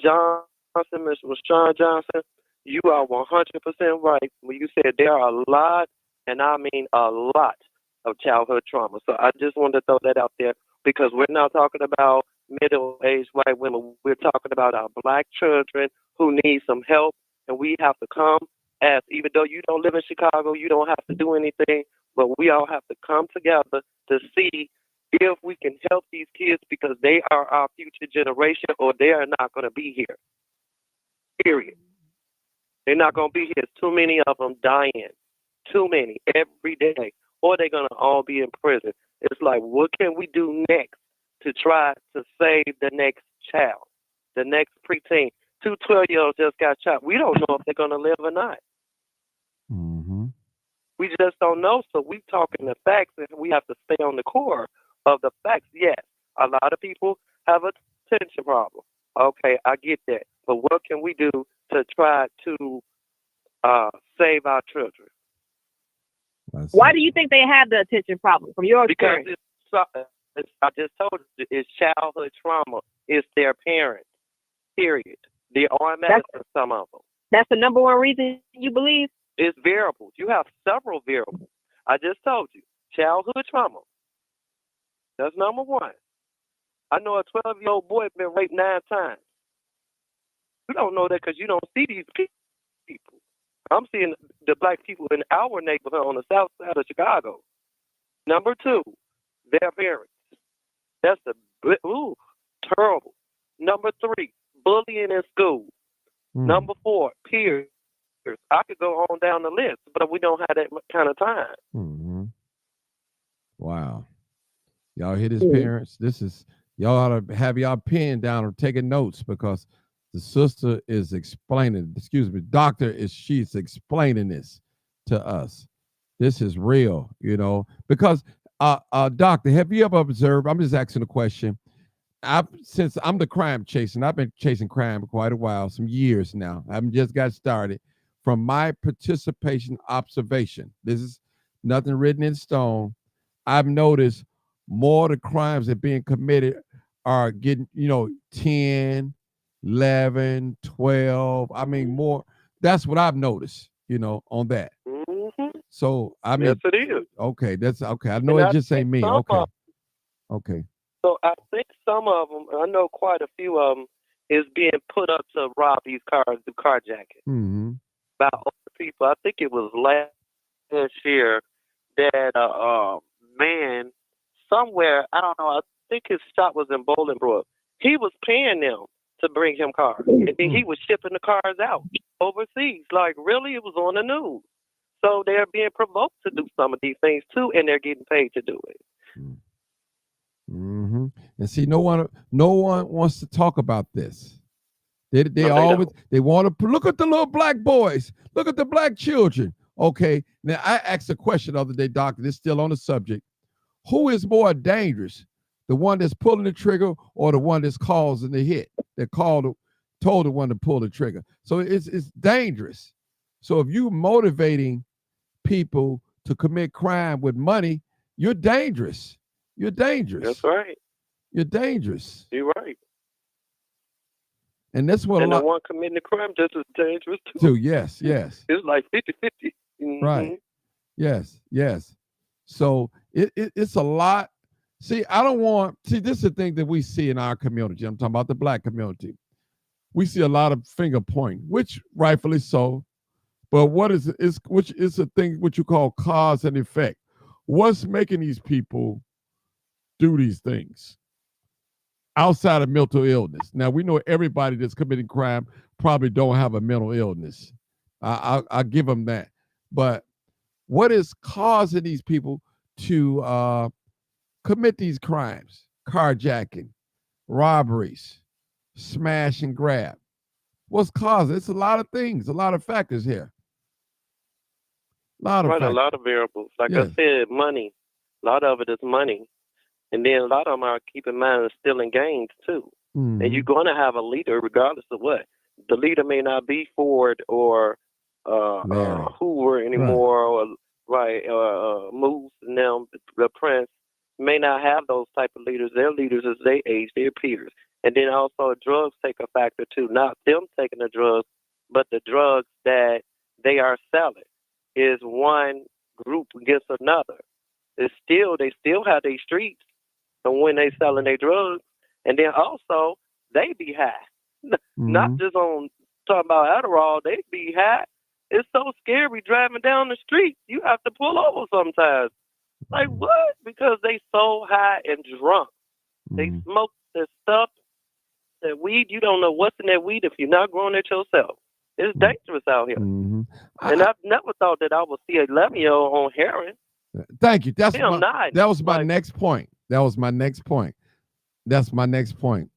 Johnson, Miss Rashawn Johnson, you are 100% right when you said there are a lot, and I mean a lot, of childhood trauma. So I just wanted to throw that out there because we're not talking about middle-aged white women. We're talking about our black children who need some help, and we have to come as, even though you don't live in Chicago, you don't have to do anything, but we all have to come together to see if we can help these kids because they are our future generation or they are not going to be here. Period. They're not going to be here. There's too many of them dying. Too many every day. Or they're going to all be in prison. It's like, what can we do next to try to save the next child, the next preteen? 2 12-year-olds just got shot. We don't know if they're going to live or not. Mm-hmm. We just don't know, so we talking the facts, and we have to stay on the core of the facts. Yes, a lot of people have a attention problem. Okay, I get that. But what can we do to try to save our children? Why do you think they have the attention problem from your Because experience? I just told you, it's childhood trauma. It's their parents, period. They are medicine, some of them. That's the number one reason you believe? It's variables. You have several variables. I just told you, childhood trauma. That's number one. I know a 12-year-old boy been raped 9 times. You don't know that because you don't see these people. I'm seeing the black people in our neighborhood on the south side of Chicago. Number 2, their parents. That's terrible. Number 3, bullying in school. Number 4, peers. I could go on down the list, but we don't have that kind of time. Mm-hmm. Wow. Y'all hear this, parents? This is, y'all ought to have y'all pen down or taking notes, because the sister is explaining, she's explaining this to us. This is real, because doctor, have you ever observed, I'm just asking a question. Since I'm the crime chaser, and I've been chasing crime for quite a while, some years now. I haven't just got started. From my participation observation, this is nothing written in stone. I've noticed more of the crimes that are being committed are getting, 10, 11, 12. I mean, more. That's what I've noticed, on that. Mm-hmm. So, I mean. Yes, it is. Okay, that's okay. I know it just ain't me. Okay. So I think some of them, I know quite a few of them, is being put up to rob these cars, do carjacking. Mm-hmm. By older people. I think it was last year that man somewhere, I don't know, I think his shop was in Bolingbrook. He was paying them to bring him cars. And then he was shipping the cars out overseas. Like, really? It was on the news. So they're being provoked to do some of these things too, and they're getting paid to do it. Mm-hmm. And see, no one wants to talk about this. They always want to look at the little black boys, look at the black children. Okay, now I asked a question the other day, doctor. This is still on the subject. Who is more dangerous, the one that's pulling the trigger or the one that's causing the hit? That told the one to pull the trigger. So it's dangerous. So if you motivating people to commit crime with money, you're dangerous. You're dangerous. That's right. You're dangerous. You're right. And that's what the one committing the crime just as dangerous too. Yes. It's like 50-50. Mm-hmm. Right. Yes. So it's a lot. See, this is the thing that we see in our community. I'm talking about the black community. We see a lot of finger pointing, which rightfully so. But which is a thing what you call cause and effect. What's making these people do these things outside of mental illness? Now, we know everybody that's committing crime probably don't have a mental illness. I'll give them that. But what is causing these people to commit these crimes? Carjacking, robberies, smash and grab. What's causing? It's a lot of things, a lot of factors here. A lot of variables. Like I said, money. A lot of it is money. And then a lot of them are, keep in mind, stealing gains too. Mm-hmm. And you're going to have a leader regardless of what. The leader may not be Ford or Hoover anymore, or Moose and them, the Prince. May not have those type of leaders. Their leaders is their age, their peers. And then also drugs take a factor too. Not them taking the drugs, but the drugs that they are selling. Is one group against another. They still have their streets, and when they selling their drugs, and then also they be high, not just on talking about Adderall. They be high. It's so scary driving down the street. You have to pull over sometimes. Like what? Because they so high and drunk. They smoke this stuff, that weed. You don't know what's in that weed if you're not growing it yourself. It's dangerous out here. Mm-hmm. And I've never thought that I would see an 11-year-old on heroin. Thank you. That was my next point. That's my next point.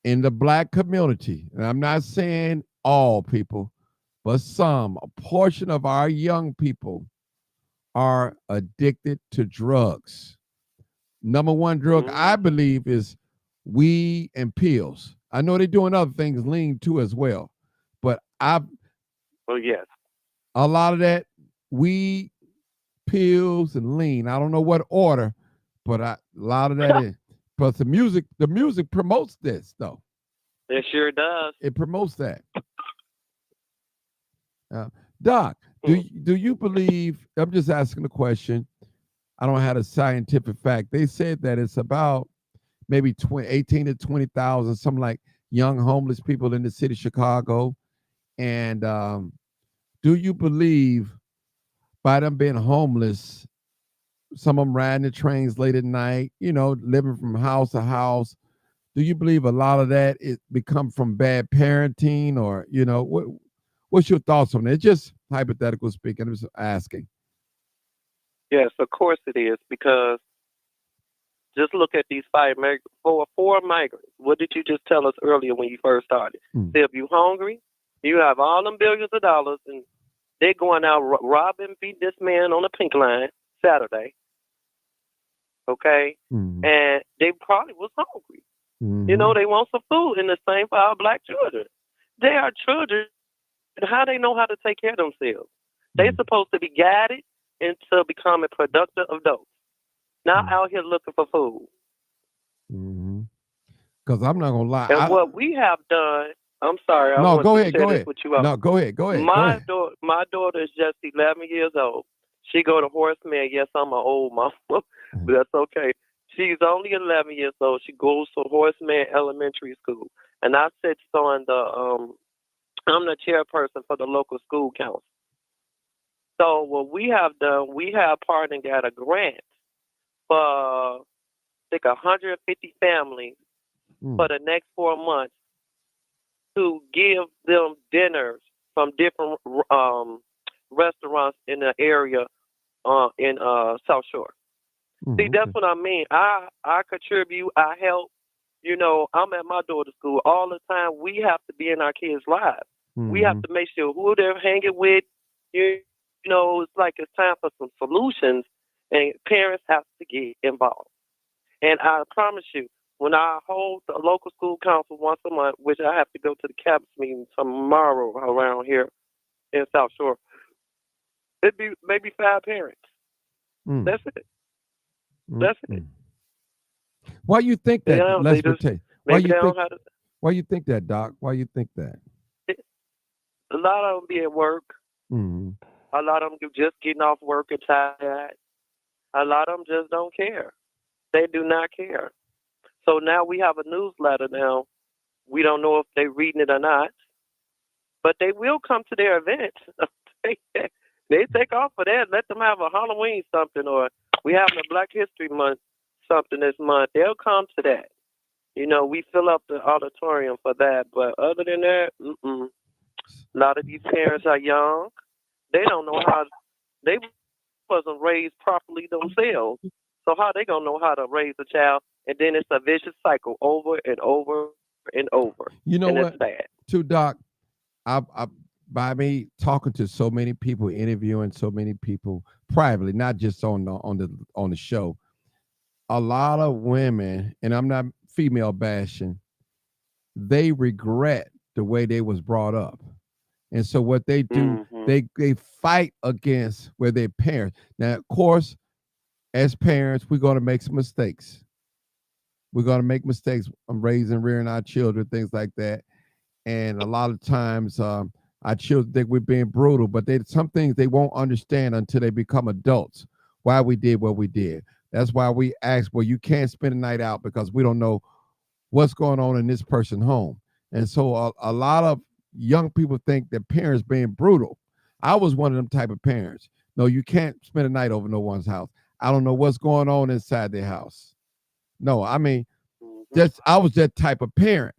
In the black community, and I'm not saying all people, but a portion of our young people are addicted to drugs. Number one drug, I believe, is weed and pills. I know they're doing other things, lean too, as well. But yes. a lot of that weed, pills, and lean. I don't know what order, but a lot of that is. But the music promotes this, though. It sure does. It promotes that. Doc, do you believe? I'm just asking the question. I don't have a scientific fact. They said that it's about maybe 18 to 20,000, something like young homeless people in the city of Chicago. And do you believe by them being homeless, some of them riding the trains late at night, living from house to house, do you believe a lot of that it become from bad parenting, or what's your thoughts on it? Just hypothetical speaking, I'm just asking. Yes, of course it is, because just look at these four migrants. What did you just tell us earlier when you first started? Say if you're hungry, you have all them billions of dollars, and they're going out robbing, beat this man on the pink line Saturday. Okay? And they probably was hungry. They want some food, and the same for our black children. They are children, and how they know how to take care of themselves? They're supposed to be guided into becoming productive adults, not out here looking for food. Because I'm not gonna lie. And what we have done, I'm sorry. No, go ahead. No, go ahead. My daughter is just 11 years old. She go to Horseman. Yes, I'm an old mama, but that's okay. She's only 11 years old. She goes to Horseman Elementary School, and I sit on I'm the chairperson for the local school council. So what we have done, we have partnered and got a grant for I think 150 families for the next 4 months to give them dinners from different restaurants in the area in South Shore. See, that's what I mean. I contribute, I help. I'm at my daughter's school all the time. We have to be in our kids' lives. We have to make sure who they're hanging with. It's like it's time for some solutions, and parents have to get involved. And I promise you, when I hold the local school council once a month, which I have to go to the cabinet meeting tomorrow around here in South Shore, it'd be maybe 5 parents. That's it. That's it. Why you think that? Why you think that, Doc? Why you think that? A lot of them be at work. A lot of them just getting off work and tired. A lot of them just don't care. They do not care. So now we have a newsletter now. We don't know if they're reading it or not, but they will come to their events. They take off for that. Let them have a Halloween something, or we have a Black History Month something this month. They'll come to that. We fill up the auditorium for that. But other than that, a lot of these parents are young. They don't know how. They wasn't raised properly themselves. So how they gonna know how to raise a child? And then it's a vicious cycle over and over and over. You know and what? It's bad. To Doc, I by me talking to so many people, interviewing so many people privately, not just on the show, a lot of women, and I'm not female bashing, they regret the way they was brought up. And so what they do, they fight against where their parents. Now, of course, as parents, we're going to make some mistakes. We're going to make mistakes on raising, rearing our children, things like that. And a lot of times, our children think we're being brutal, but some things they won't understand until they become adults, why we did what we did. That's why we ask, well, you can't spend a night out because we don't know what's going on in this person's home. And so a lot of young people think that parents being brutal. I was one of them type of parents. No, you can't spend a night over no one's house. I don't know what's going on inside their house. No, I mean, I was that type of parent,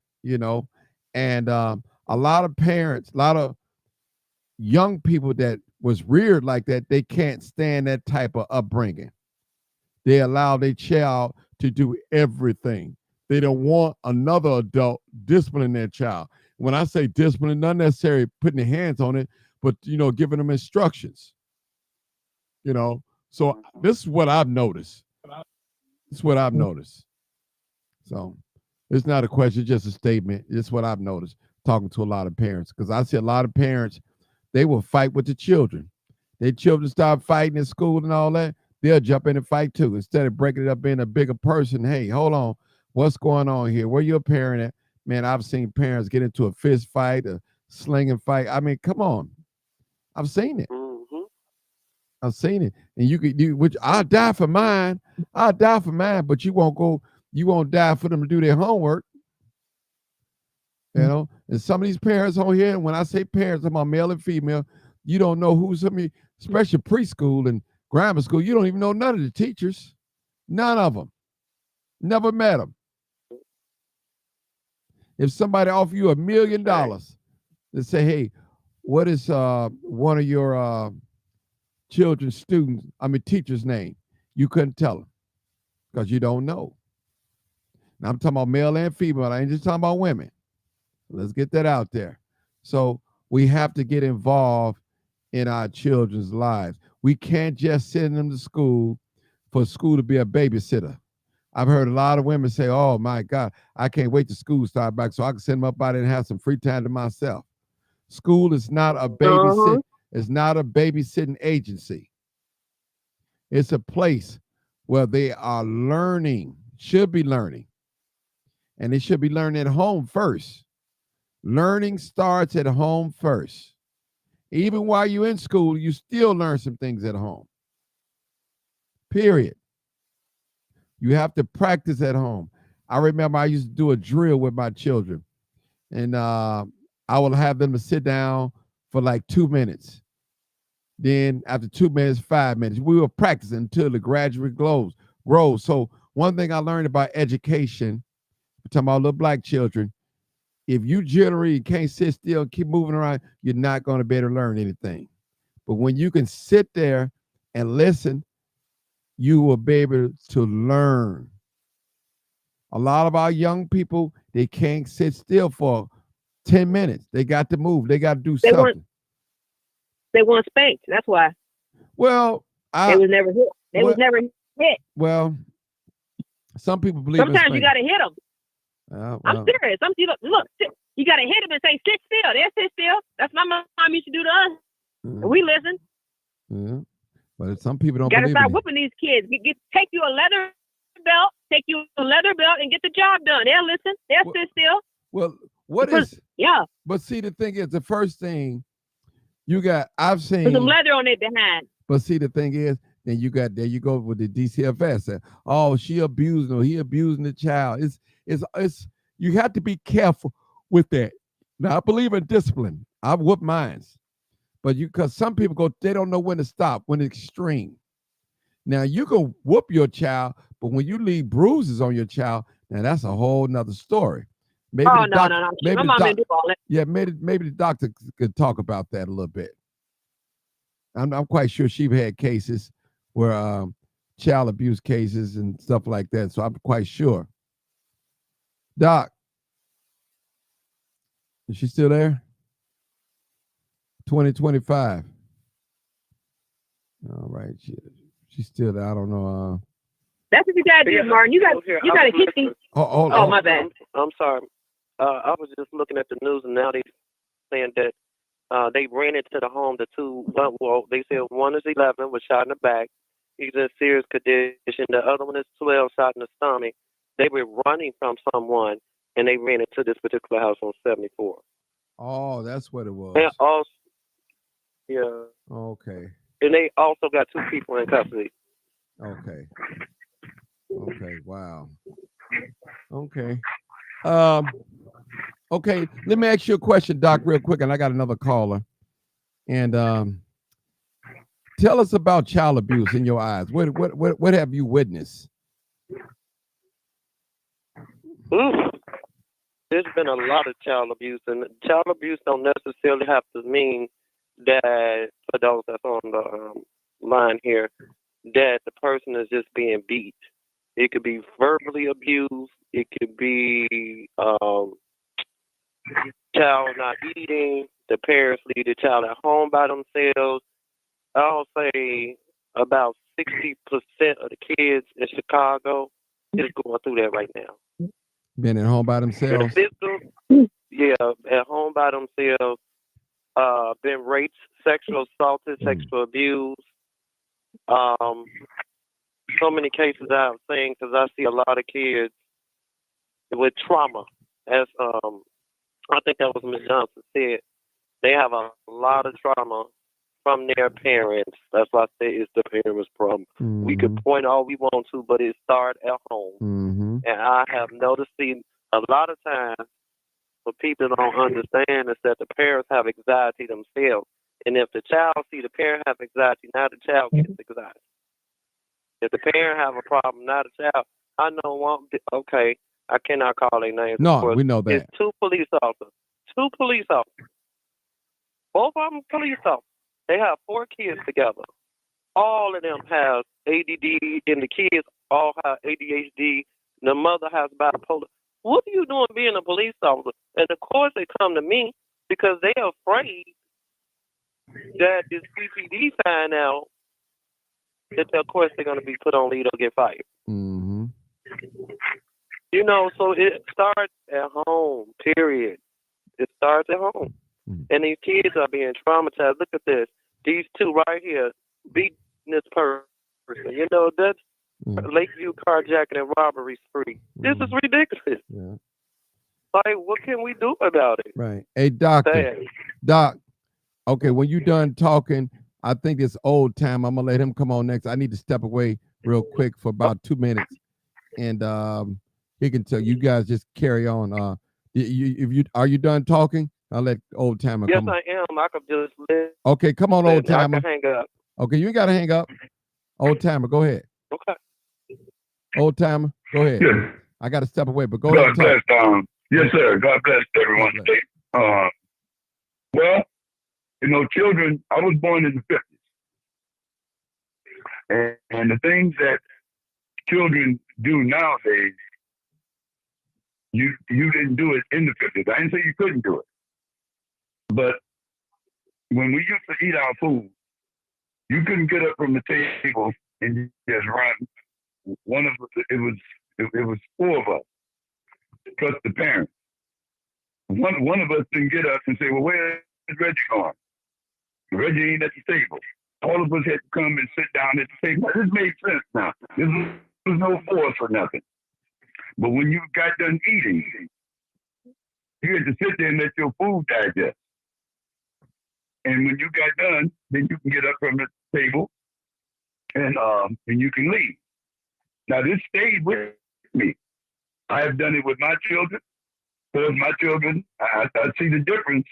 and a lot of parents, a lot of young people that was reared like that, they can't stand that type of upbringing. They allow their child to do everything. They don't want another adult disciplining their child. When I say discipline, not necessarily putting their hands on it, but giving them instructions. You know, so this is what I've noticed. This is what I've noticed. So it's not a question, just a statement. It's what I've noticed talking to a lot of parents, because I see a lot of parents, they will fight with the children. Their children start fighting in school and all that, they'll jump in and fight too. Instead of breaking it up being a bigger person, hey, hold on, what's going on here? Where you a parent at? Man, I've seen parents get into a fist fight, a slinging fight. I mean, come on. I've seen it. Mm-hmm. I've seen it. And you could do, which I'll die for mine. I'll die for mine, but you won't die for them to do their homework. You know, and some of these parents on here, and when I say parents, I'm on male and female, you don't know who's some of you, especially preschool and grammar school, you don't even know none of the teachers. None of them. Never met them. If somebody offer you $1 million to say, hey, what is one of your children's teacher's name? You couldn't tell them because you don't know. Now I'm talking about male and female. I ain't just talking about women. Let's get that out there. So we have to get involved in our children's lives. We can't just send them to school for school to be a babysitter. I've heard a lot of women say, oh my God, I can't wait till school start back so I can send them up out there and have some free time to myself. School is not a babysit. It's not a babysitting agency. It's a place where they are learning, should be learning. And they should be learning at home first. Learning starts at home first. Even while you're in school, you still learn some things at home. Period. You have to practice at home. I remember I used to do a drill with my children, and I would have them to sit down for like 2 minutes. Then after 2 minutes, 5 minutes, we were practicing until the graduate grows. So one thing I learned about education, we're talking about little black children, if you generally can't sit still and keep moving around, you're not going to be able to learn anything. But when you can sit there and listen, you will be able to learn. A lot of our young people, they can't sit still for 10 minutes. They got to move. They got to do something. They want spanked. That's why. Well, they was never hit. They was never hit. Well, some people believe sometimes you got to hit them. Well, I'm serious. Look, you got to hit them and say, sit still. They'll sit still. That's my mom used to do to us. And we listen. Yeah. But some people don't believe it. You got to start it. whooping these kids. Take you a leather belt, and get the job done. They'll listen. They'll sit still. Well, yeah. But see, the thing is, the first thing I've seen. There's some leather on it behind. But see, the thing is, then there you go with the DCFS. Oh, she abusing or he abusing the child. It's you have to be careful with that. Now, I believe in discipline. I whoop mines. But because some people they don't know when to stop, when it's extreme. Now, you can whoop your child, but when you leave bruises on your child, now that's a whole nother story. Maybe no. Maybe my mom didn't do all that. Yeah, maybe the doctor could talk about that a little bit. I'm quite sure she had cases where child abuse cases and stuff like that. So I'm quite sure. Doc, is she still there? 2025. All right, she's still there. I don't know. That's what you gotta do, Martin. You gotta hit these. Oh, my bad. I'm sorry. I was just looking at the news, and now they saying that they ran into the home. They said one is 11, was shot in the back. He's in serious condition. The other one is 12, shot in the stomach. They were running from someone, and they ran into this particular house on 74. Oh, that's what it was. And also, yeah. Okay. And they also got 2 people in custody. Okay. Wow. Okay. Okay. Let me ask you a question, Doc, real quick, and I got another caller. And tell us about child abuse in your eyes. What have you witnessed? There's been a lot of child abuse, and child abuse don't necessarily have to mean that, for those that's on the line here, that the person is just being beat. It could be verbally abused. It could be child not eating. The parents leave the child at home by themselves. I'll say about 60% of the kids in Chicago is going through that right now. Being at home by themselves. Yeah, at home by themselves, been raped, sexual assaulted, sexual abused. So many cases I've seen because I see a lot of kids with trauma. As I think that was Ms. Johnson said, they have a lot of trauma from their parents. That's why I say it's the parents' problem. Mm-hmm. We could point all we want to, but it starts at home. Mm-hmm. And I have noticed a lot of times what people don't understand is that the parents have anxiety themselves. And if the child see the parent have anxiety, now the child gets anxiety. If the parent have a problem, now the child, I know one, okay, I cannot call their names. No, we know that. It's two police officers. Both of them police officers. They have 4 kids together. All of them have ADD, and the kids all have ADHD. The mother has bipolar. What are you doing being a police officer? And of course they come to me because they're afraid that this CPD find out that of course they're going to be put on leave or get fired. Mm-hmm. You know, so it starts at home, period. It starts at home. Mm-hmm. And these kids are being traumatized. Look at this. These two right here beating this person. You know, that's Lakeview carjacking and robbery spree. This is ridiculous. Yeah. Like, what can we do about it? Right. Hey, doctor. Doc, okay, when you done talking, I think it's old time. I'm going to let him come on next. I need to step away real quick for about 2 minutes. And he can tell you guys just carry on. Are you done talking? I'll let old timer come on. Yes, I am. I could just listen. Okay, come on, old timer. I can hang up. Okay, you ain't got to hang up. Old timer, go ahead. Okay. Old timer, go ahead. Yes. I got to step away, but go ahead. God bless. Yes, sir. God bless everyone God bless. today. Well, you know, children, I was born in the 50s. And the things that children do nowadays, you didn't do it in the 50s. I didn't say you couldn't do it. But when we used to eat our food, you couldn't get up from the table and just run. One of us, it was 4 of us, plus the parents. One of us didn't get up and say, well, where is Reggie going? Reggie ain't at the table. All of us had to come and sit down at the table. This made sense now. There was no force or nothing. But when you got done eating, you had to sit there and let your food digest. And when you got done, then you can get up from the table and you can leave. Now this stayed with me. I have done it with my children. Because my children, I see the difference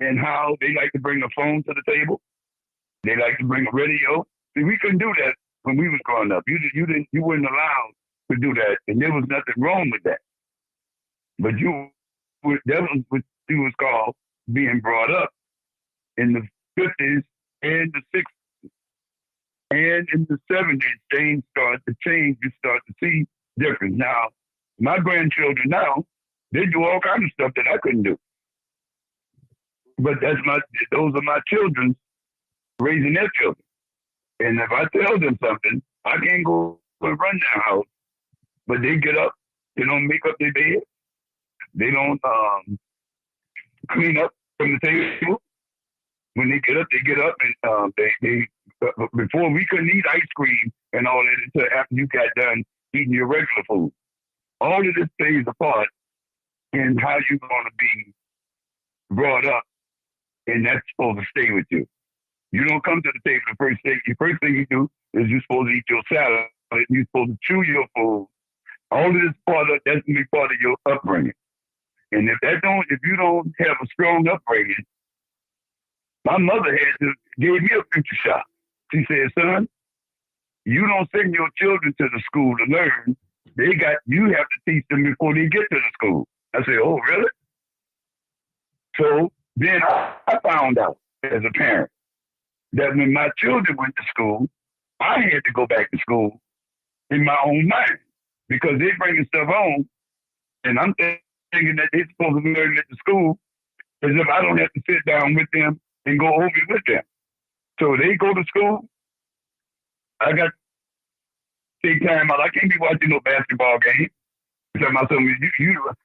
in how they like to bring a phone to the table. They like to bring a radio. See, we couldn't do that when we was growing up. You weren't allowed to do that, and there was nothing wrong with that. But that was what you was called being brought up in the 50s and the 60s. And in the 70s, things start to change. You start to see difference. Now, my grandchildren now, they do all kinds of stuff that I couldn't do. But those are my children raising their children. And if I tell them something, I can't go and run their house. But they get up, they don't make up their bed, they don't clean up from the table. When they get up and they before we couldn't eat ice cream and all that until after you got done eating your regular food. All of this plays a part in how you're going to be brought up, and that's supposed to stay with you. You don't come to the table the first thing you do is you're supposed to eat your salad. You're supposed to chew your food. All of this that's gonna be part of your upbringing. And if you don't have a strong upbringing, my mother gave me a future shot. She said, son, you don't send your children to the school to learn. You have to teach them before they get to the school. I said, oh, really? So then I found out as a parent that when my children went to school, I had to go back to school in my own mind because they're bringing stuff home, and I'm thinking that they're supposed to be learning at the school as if I don't have to sit down with them and go over it with them. So they go to school, I got take time out. I can't be watching no basketball game. Tell my son,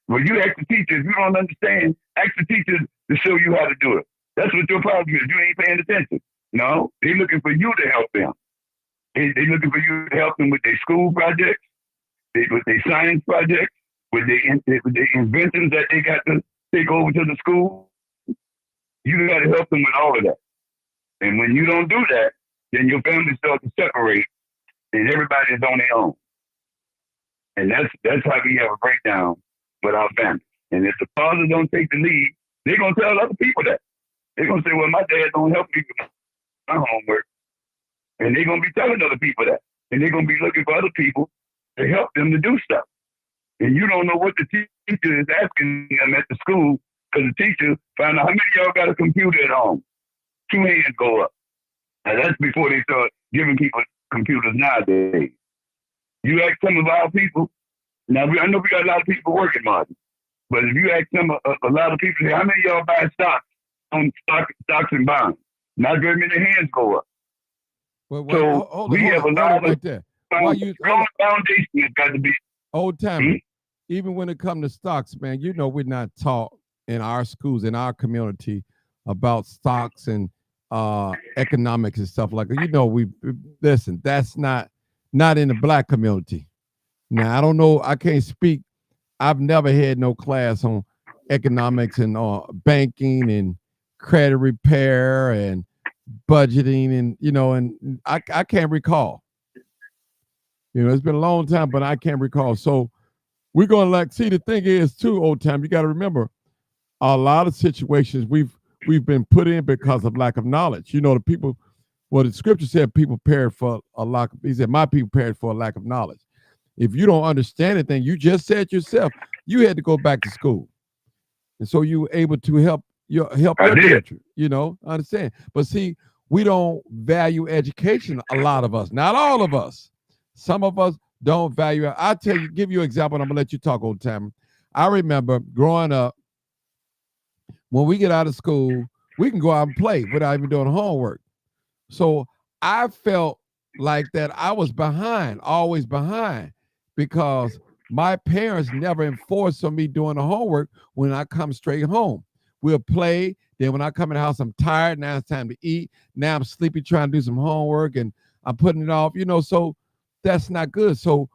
when you ask the teachers, you don't understand. Ask the teachers to show you how to do it. That's what your problem is. You ain't paying attention. No, they looking for you to help them. They looking for you to help them with their school projects, with their science projects, with their inventions that they got to take over to the school. You got to help them with all of that. And when you don't do that, then your family starts to separate, and everybody is on their own. And that's how we have a breakdown with our family. And if the fathers don't take the lead, they're gonna tell other people that. They're gonna say, "Well, my dad don't help me with my homework," and they're gonna be telling other people that, and they're gonna be looking for other people to help them to do stuff. And you don't know what the teacher is asking them at the school, because the teacher found out how many of y'all got a computer at home. 2 hands go up. And that's before they start giving people computers nowadays. You ask some of our people, now I know we got a lot of people working, Martin, but if you ask them, a lot of people say, how many of y'all buy stocks on stocks and bonds? Not very many hands go up. Well, So hold we have a lot right of there. foundation has got to be. Old timer, even when it comes to stocks, man, you know we're not taught in our schools, in our community, about stocks and economics and stuff like that. You know, listen, that's not in the Black community. Now, I don't know, I can't speak. I've never had no class on economics and banking and credit repair and budgeting, and and I can't recall. It's been a long time, but I can't recall. So we're gonna see, the thing is too, old time, you got to remember a lot of situations we've been put in because of lack of knowledge. The people, well, the scripture said people perish for a lack. He said, my people perish for a lack of knowledge. If you don't understand anything, you just said yourself, you had to go back to school. And so you were able to help your children, understand. But see, we don't value education, a lot of us, not all of us. Some of us don't value it. I'll give you an example, and I'm gonna let you talk, old timer. I remember growing up, when we get out of school, we can go out and play without even doing homework. So I felt like that I was behind, always behind, because my parents never enforced on me doing the homework when I come straight home. We'll play. Then when I come in the house, I'm tired. Now it's time to eat. Now I'm sleepy trying to do some homework, and I'm putting it off, so that's not good. So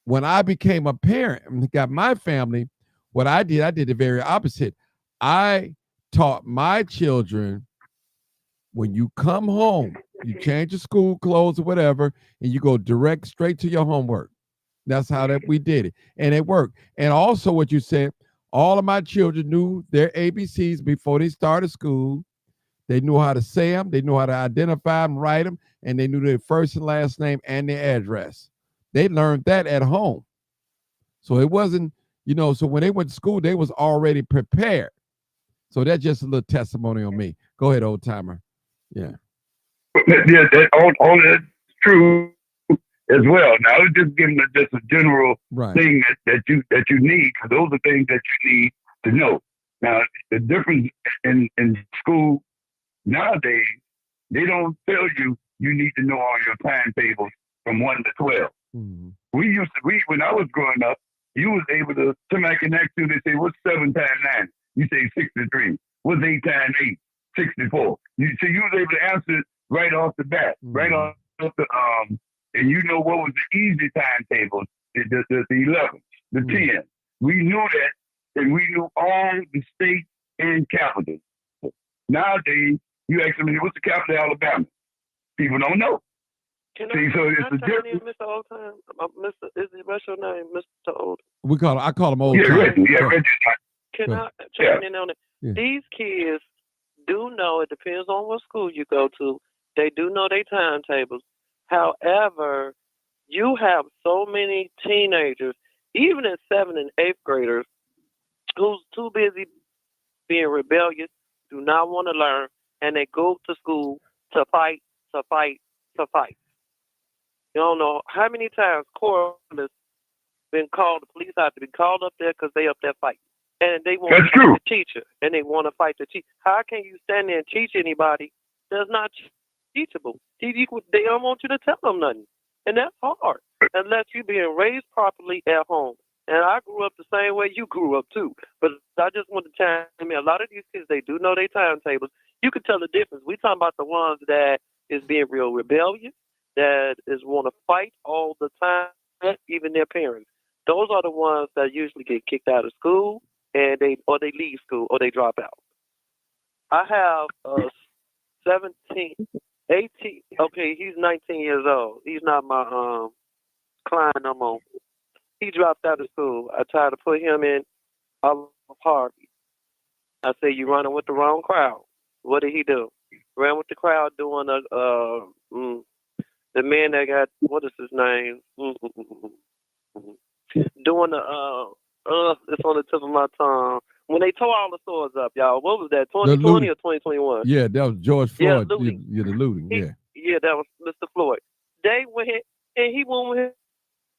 when I became a parent and got my family, what I did the very opposite. I taught my children, when you come home, you change your school clothes or whatever, and you go straight to your homework. That's how we did it. And it worked. And also what you said, all of my children knew their ABCs before they started school. They knew how to say them. They knew how to identify them, write them, and they knew their first and last name and their address. They learned that at home. So it wasn't, so when they went to school, they was already prepared. So that's just a little testimony on me. Go ahead, old timer. Yeah. Yeah, all that's true as well. Now, I was just giving just a general thing that you need, because those are things that you need to know. Now, the difference in school nowadays, they don't tell you need to know all your timetables from 1 to 12. Mm-hmm. When I was growing up, you was able to, somebody can ask you, they say, what's 7 times 9? You say 63. What's 8 times 8? 64. So you was able to answer it right off the bat, right off the and you know what was the easy timetable, the 11, the 10. We knew that, and we knew all the state and capitals. Nowadays, you ask them, what's the capital of Alabama? People don't know. So it's a difference. Mr. Oldtime, what's your name, Mr. Old? I call him Old Time. Reggie. Can I chime in on it? Yeah. These kids do know, it depends on what school you go to, they do know their timetables. However, you have so many teenagers, even in 7th and 8th graders, who's too busy being rebellious, do not want to learn, and they go to school to fight. You don't know how many times court has been called, the police have to be called up there because they up there fighting. And they want to fight the teacher, and they want to fight the teacher. How can you stand there and teach anybody that's not teachable. They don't want you to tell them nothing. And that's hard unless you're being raised properly at home. And I grew up the same way you grew up too. But I just want to chime in. A lot of these kids, they do know their timetables. You can tell the difference. We talking about the ones that is being real rebellious, that is want to fight all the time, even their parents. Those are the ones that usually get kicked out of school, and they leave school or they drop out. I have 17, 18. Okay, he's 19 years old. He's not my client no more. He dropped out of school. I tried to put him in a party. I said, "You running with the wrong crowd." What did he do? Ran with the crowd doing the man that got, what is his name? Doing the it's on the tip of my tongue. When they tore all the stores up, y'all, what was that? 2020 or 2021? Yeah, that was George Floyd. Yeah, looting. Yeah, the looting. Yeah, that was Mr. Floyd. They went and he went with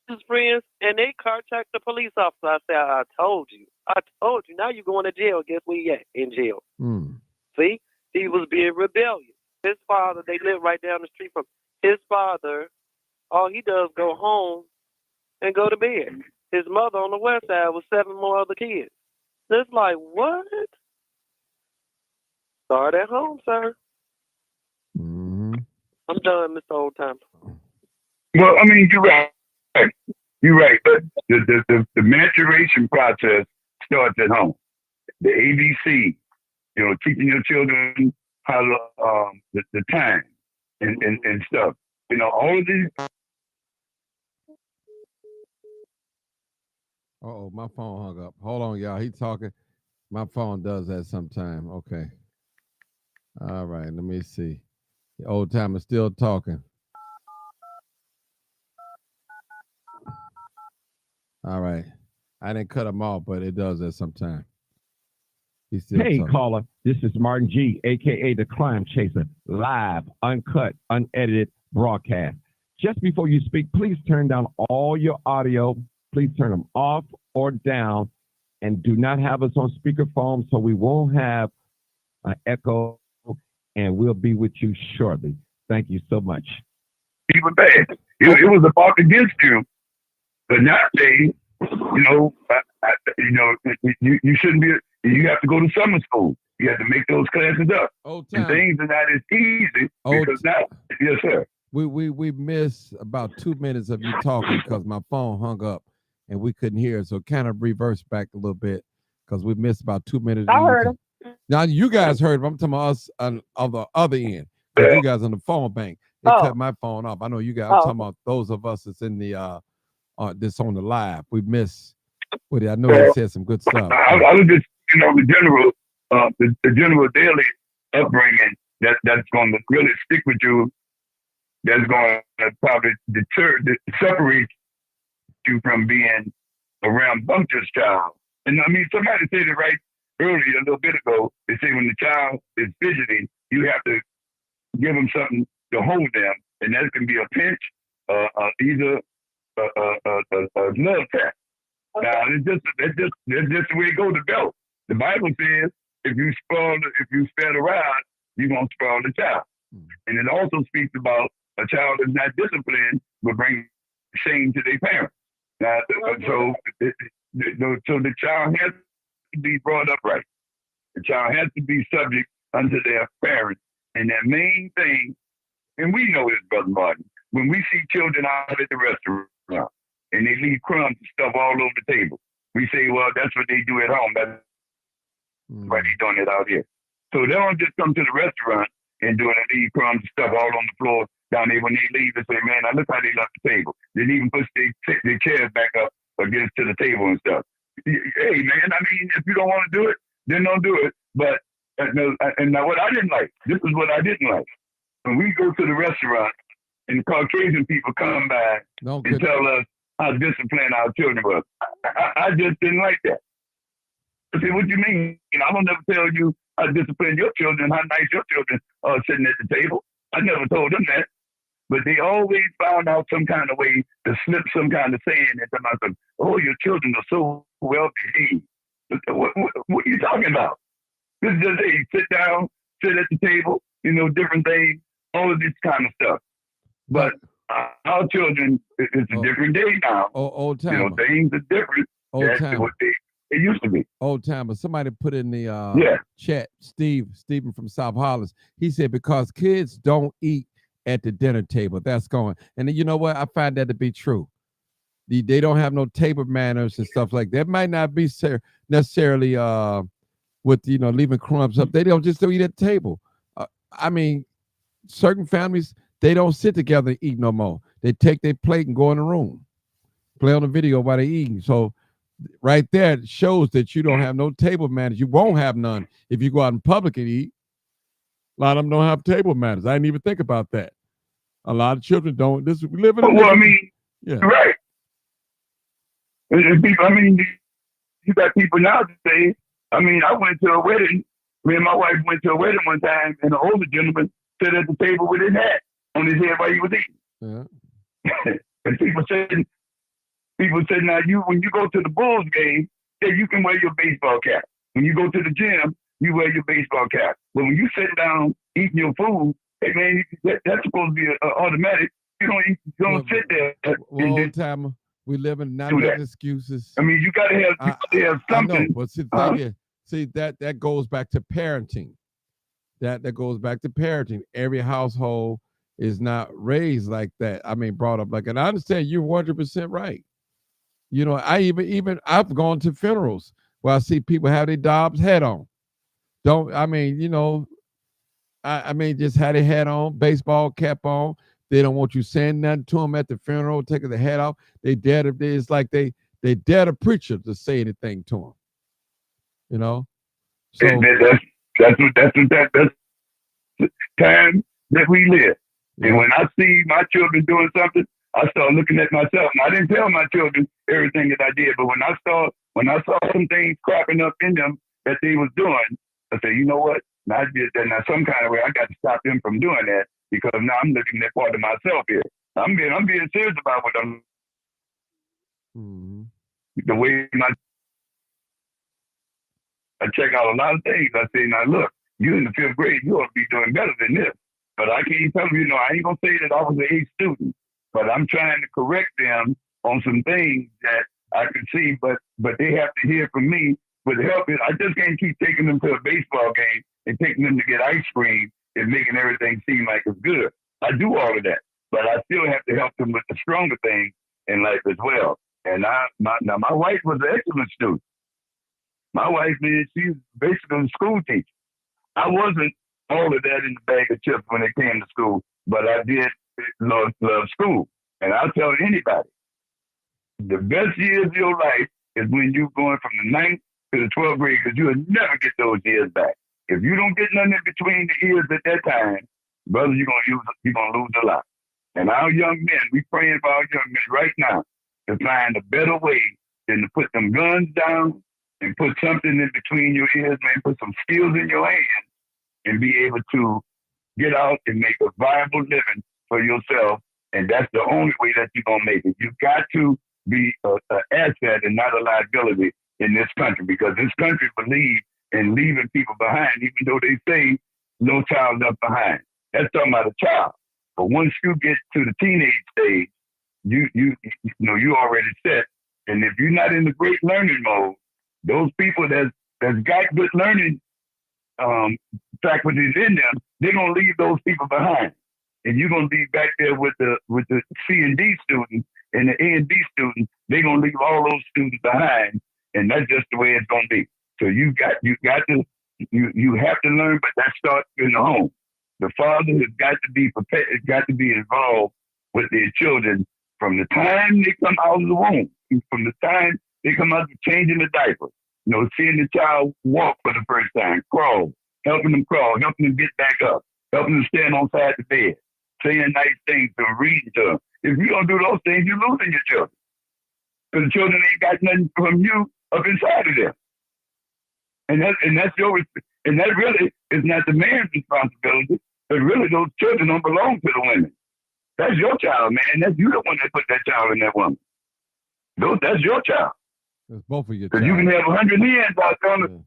his friends, and they carjacked the police officer. I said, I told you. Now you're going to jail. Guess where you at? In jail. See? He was being rebellious. His father, they live right down the street from his father. All he does go home and go to bed. His mother on the west side with 7 more other kids. It's like, what? Start at home, sir. Mm-hmm. I'm done, Mr. Old Time. Well, I mean, you're right. You're right. But the maturation process starts at home. The ABC, teaching your children how to the time and stuff. All of these. Uh-oh, my phone hung up. Hold on, y'all. He talking. My phone does that sometime. Okay. All right, let me see. The old timer still talking. All right. I didn't cut him off, but it does that sometime. He's still Hey, talking. caller. This is Martin G, a.k.a. the Crime Chaser, live, uncut, unedited broadcast. Just before you speak, please turn down all your audio. Please turn them off or down, and do not have us on speakerphone so we won't have an echo, and we'll be with you shortly. Thank you so much. Even bad. It was about against you, but nowadays, you shouldn't be. You have to go to summer school. You have to make those classes up, and things are not as easy because now, yes, sir. We missed about 2 minutes of you talking because my phone hung up and we couldn't hear it. So kind of reverse back a little bit because we missed about 2 minutes. I heard him. Now you guys heard him. I'm talking about us on the other end. Because you guys on the phone bank. It cut my phone off. I know you guys. I'm talking about those of us that's in the this on the live. We missed what I know he said some good stuff. I was just the general daily upbringing that's going to really stick with you. That's going to probably separate you from being around bumptious child. And I mean, somebody said it right earlier a little bit ago. They say when the child is fidgeting, you have to give them something to hold them, and that can be a pinch, either a love tap. Now it's just the way it goes to belt. The Bible says if you spare the rod, you're gonna spoil the child. And it also speaks about a child that's not disciplined will bring shame to their parents. Now, so the child has to be brought up right. The child has to be subject unto their parents. And that main thing, and we know this, Brother Martin, when we see children out at the restaurant and they leave crumbs and stuff all over the table, we say, well, that's what they do at home. That's why they're doing it out here. So they don't just come to the restaurant and leave crumbs and stuff all on the floor down there when they leave and say, man, I look how they left the table. They didn't even push their chairs back up against to the table and stuff. Hey, man, I mean, if you don't want to do it, then don't do it. But and now what I didn't like, this is what I didn't like. When we go to the restaurant and the Caucasian people come by and tell us how disciplined our children were, I just didn't like that. I said, what do you mean? I don't never tell you how disciplined your children, how nice your children are sitting at the table. I never told them that. But they always found out some kind of way to slip some kind of saying into my son. Oh, your children are so well behaved. What are you talking about? This is just, hey, sit down, sit at the table, different things. all of this kind of stuff. But our children, it's a different day now. Old You know, timer. things are different Old than timer. what it used to be. Old timer. Somebody put in the chat, Stephen from South Hollis. He said, because kids don't eat at the dinner table. That's going. And you know what? I find that to be true. They don't have no table manners and stuff like that. Might not be necessarily with, you know, leaving crumbs up. They don't eat at the table. I mean, certain families, they don't sit together and eat no more. They take their plate and go in the room, play on the video while they're eating. So right there, it shows that you don't have no table manners. You won't have none if you go out in public and eat. A lot of them don't have table manners. I didn't even think about that. A lot of children don't. We live in a Well, I mean, yeah. Right. And people, I mean, you got people nowadays. I mean, I went to a wedding. Me and my wife went to a wedding one time, and an older gentleman sat at the table with his hat on his head while he was eating. Yeah. And people said, now when you go to the Bulls game, yeah, you can wear your baseball cap. When you go to the gym, you wear your baseball cap. But when you sit down eating your food, hey man, that's supposed to be automatic. You don't sit there. Old timer, we live in not making excuses. I mean, you gotta have something. I know, but see, the thing is, that goes back to parenting. That goes back to parenting. Every household is not raised like that. I mean, brought up like, and I understand you're 100% right. You know, I've gone to funerals where I see people have their Dobbs hat on. I mean, just had their hat on, baseball cap on. They don't want you saying nothing to them at the funeral, taking the hat off. It's like they dare the preacher to say anything to them. You know, so that's the time that we live. Yeah. And when I see my children doing something, I start looking at myself. And I didn't tell my children everything that I did, but when I saw some things cropping up in them that they was doing, I said, you know what? Now I did that. Now some kind of way I got to stop them from doing that, because now I'm looking at part of myself here. I'm being serious about what I'm. Mm-hmm. The way I check out a lot of things. I say, now look, you in the 5th grade, you ought to be doing better than this. But I can't tell them, I ain't gonna say that I was an A student, but I'm trying to correct them on some things that I can see, but they have to hear from me with help. I just can't keep taking them to a baseball game and taking them to get ice cream and making everything seem like it's good. I do all of that, but I still have to help them with the stronger things in life as well. And my wife was an excellent student. My wife, man, she's basically a school teacher. I wasn't all of that in the bag of chips when it came to school, but I did love school. And I'll tell anybody, the best years of your life is when you're going from the 9th to the 12th grade, because you'll never get those years back. If you don't get nothing in between the ears at that time, brother, you're gonna lose a lot. And our young men, we praying for our young men right now to find a better way than to put them guns down and put something in between your ears, man, put some skills in your hands and be able to get out and make a viable living for yourself. And that's the only way that you're going to make it. You've got to be an asset and not a liability in this country, because this country believes in leaving people behind, even though they say no child left behind. That's talking about a child. But once you get to the teenage stage, you already set. And if you're not in the great learning mode, those people that's got good learning faculties in them, they're gonna leave those people behind, and you're gonna be back there with the C and D students and the A and B students. They're gonna leave all those students behind, and that's just the way it's gonna be. So you have to learn, but that starts in the home. The father has got to be prepared, has got to be involved with their children from the time they come out of the womb, from the time they come out of changing the diaper. Seeing the child walk for the first time, crawl, helping them get back up, helping them stand on side the bed, saying nice things to them, reading to them. If you don't do those things, you're losing your children. Because the children ain't got nothing from you up inside of them. And that really is not the man's responsibility, but really those children don't belong to the women. That's your child, man. That's you the one that put that child in that woman. That's your child. It's both of you. Because you can have 100 hens out on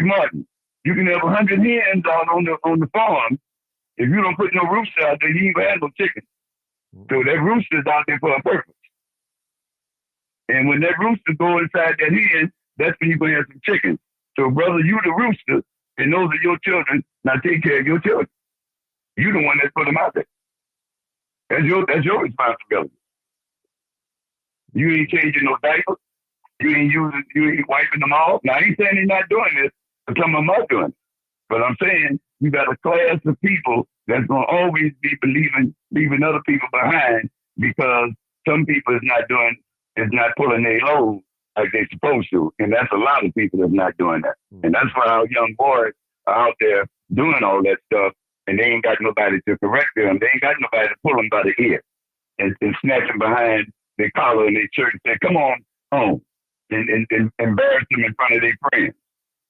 Martin. You can have 100 hens out on the farm, If you don't put no rooster out there, you ain't gonna have no chicken. So that rooster's out there for a purpose. And when that rooster go inside that hen, that's when you're gonna have some chicken. So brother, you the rooster, and those are your children. Now take care of your children. You the one that put them out there. That's your responsibility. You ain't changing no diapers. You ain't wiping them off. Now I ain't saying they're not doing this, but some of them are doing it. But I'm saying you got a class of people that's gonna always be leaving other people behind because some people is not pulling their load like they're supposed to. And that's a lot of people that's not doing that. And that's why our young boys are out there doing all that stuff and they ain't got nobody to correct them. They ain't got nobody to pull them by the ear and snatch them behind their collar in their church and say, come on home and embarrass them in front of their friends.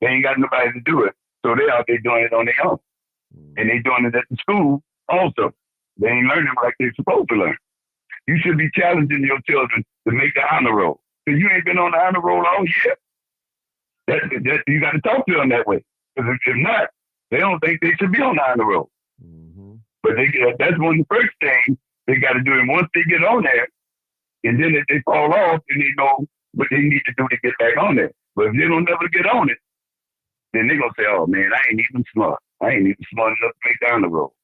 They ain't got nobody to do it. So they out there doing it on their own. And they doing it at the school also. They ain't learning like they're supposed to learn. You should be challenging your children to make the honor roll. Because you ain't been on the honor roll all year. That you got to talk to them that way. Because if not, they don't think they should be on the honor roll. Mm-hmm. But that's one of the first things they got to do. And once they get on there, and then if they fall off, then they know what they need to do to get back on there. But if they don't never get on it, then they're going to say, oh, man, I ain't even smart. I ain't even smart enough to make the honor roll.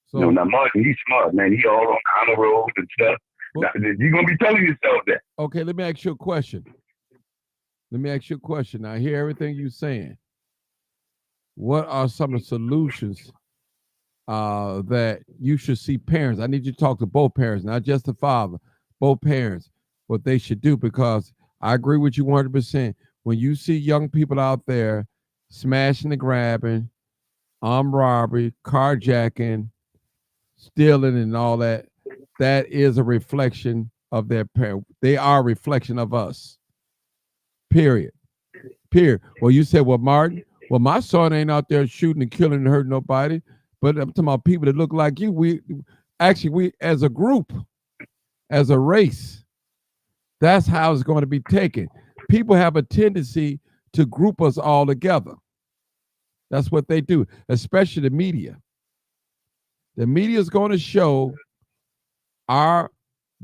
So, now Martin, he's smart, man. He all on the honor roll and stuff. Well, now, you're going to be telling yourself that. Okay, let me ask you a question. I hear everything you're saying. What are some of the solutions that you should see parents? I need you to talk to both parents, not just the father, both parents, what they should do, because I agree with you 100%. When you see young people out there smashing and grabbing, armed robbery, carjacking, stealing, and all that, that is a reflection of their parents. They are a reflection of us. Period. Well, you said, well, Martin, well, my son ain't out there shooting and killing and hurting nobody. But I'm talking about people that look like you. We as a group, as a race, that's how it's going to be taken. People have a tendency to group us all together. That's what they do, especially the media. The media is going to show our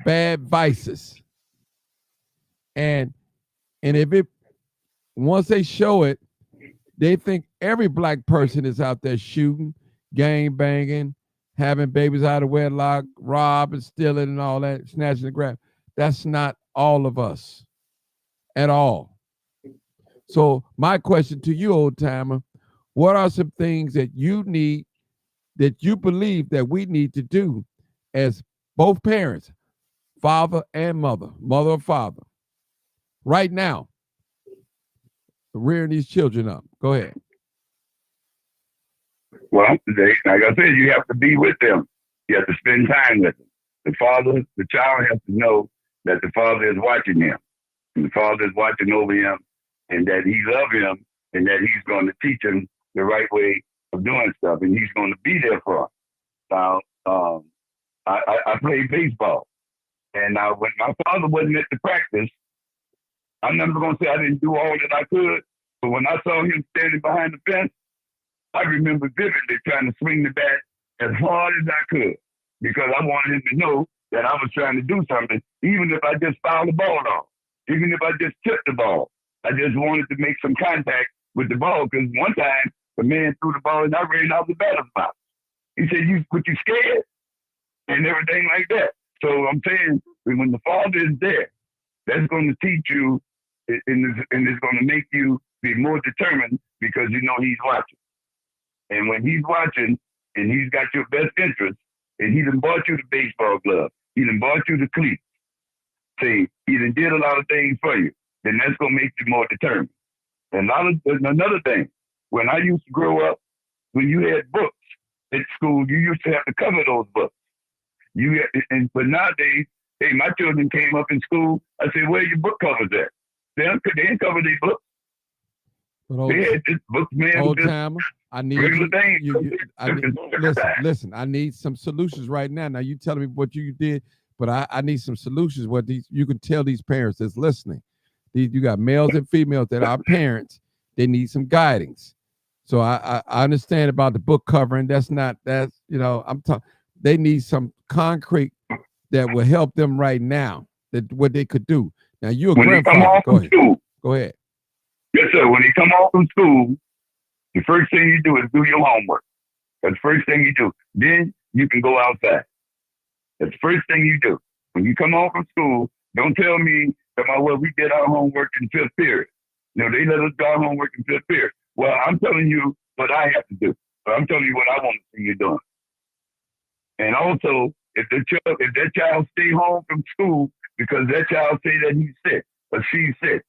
bad vices. And if it, once they show it, they think every black person is out there shooting, gang banging, having babies out of wedlock, robbing, stealing, and all that, snatching and grabbing. That's not all of us at all. So my question to you, old timer, what are some things that you need, that you believe that we need to do as both parents, father and mother or father, right now, rearing these children up? Go ahead. Well, like I said, you have to be with them. You have to spend time with them. The child has to know that the father is watching him. And the father is watching over him, and that he loves him, and that he's going to teach him the right way of doing stuff, and he's going to be there for him. Now, I played baseball, and when my father wasn't at the practice, I'm never going to say I didn't do all that I could, but when I saw him standing behind the fence, I remember vividly trying to swing the bat as hard as I could, because I wanted him to know that I was trying to do something, even if I just fouled the ball off, even if I just tipped the ball. I just wanted to make some contact with the ball, because one time the man threw the ball and I ran out the batter's box. He said, you scared? And everything like that. So I'm saying, when the father is there, that's going to teach you, and it's going to make you be more determined, because you know he's watching. And when he's watching and he's got your best interest, and he done bought you the baseball glove, he done bought you the cleats, say, he done did a lot of things for you, then that's going to make you more determined. And another thing, when I used to grow up, when you had books at school, you used to have to cover those books. But nowadays, hey, my children came up in school, I said, where are your book covers at? They didn't cover their books. They had this book, man. Old timer, I need you. Listen, I need some solutions right now. Now you telling me what you did, but I need some solutions. What you can tell these parents that's listening. You got males and females that are parents. They need some guidance. So I understand about the book covering. That's I'm talking. They need some concrete that will help them right now. That what they could do. Now you're a When he come grandfather. home from school, Go ahead. yes, sir. When he come home from school, the first thing you do is do your homework. That's the first thing you do. Then you can go outside. That's the first thing you do. When you come home from school, don't tell me about, well, we did our homework in fifth period. No, they let us do our homework in fifth period. Well, I'm telling you what I have to do. But I'm telling you what I want to see you doing. And also, if that child stay home from school because that child say that he's sick or she's sick,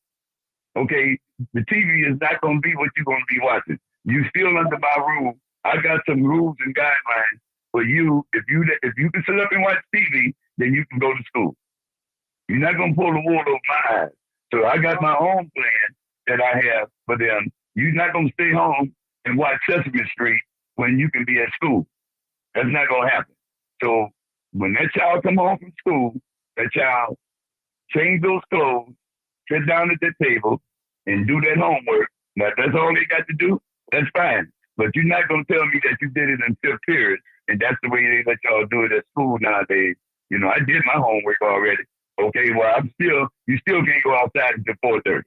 okay, the TV is not going to be what you're going to be watching. You still under my rule. I got some rules and guidelines for you. If you can sit up and watch TV, then you can go to school. You're not going to pull the wool over my eyes. So I got my own plan that I have for them. You're not going to stay home and watch Sesame Street when you can be at school. That's not going to happen. So when that child come home from school, that child change those clothes, sit down at the table, and do that homework. Now, if that's all they got to do, that's fine. But you're not going to tell me that you did it in fifth period, and that's the way they let y'all do it at school nowadays. You know, I did my homework already. Okay, well, you still can't go outside until 4:30.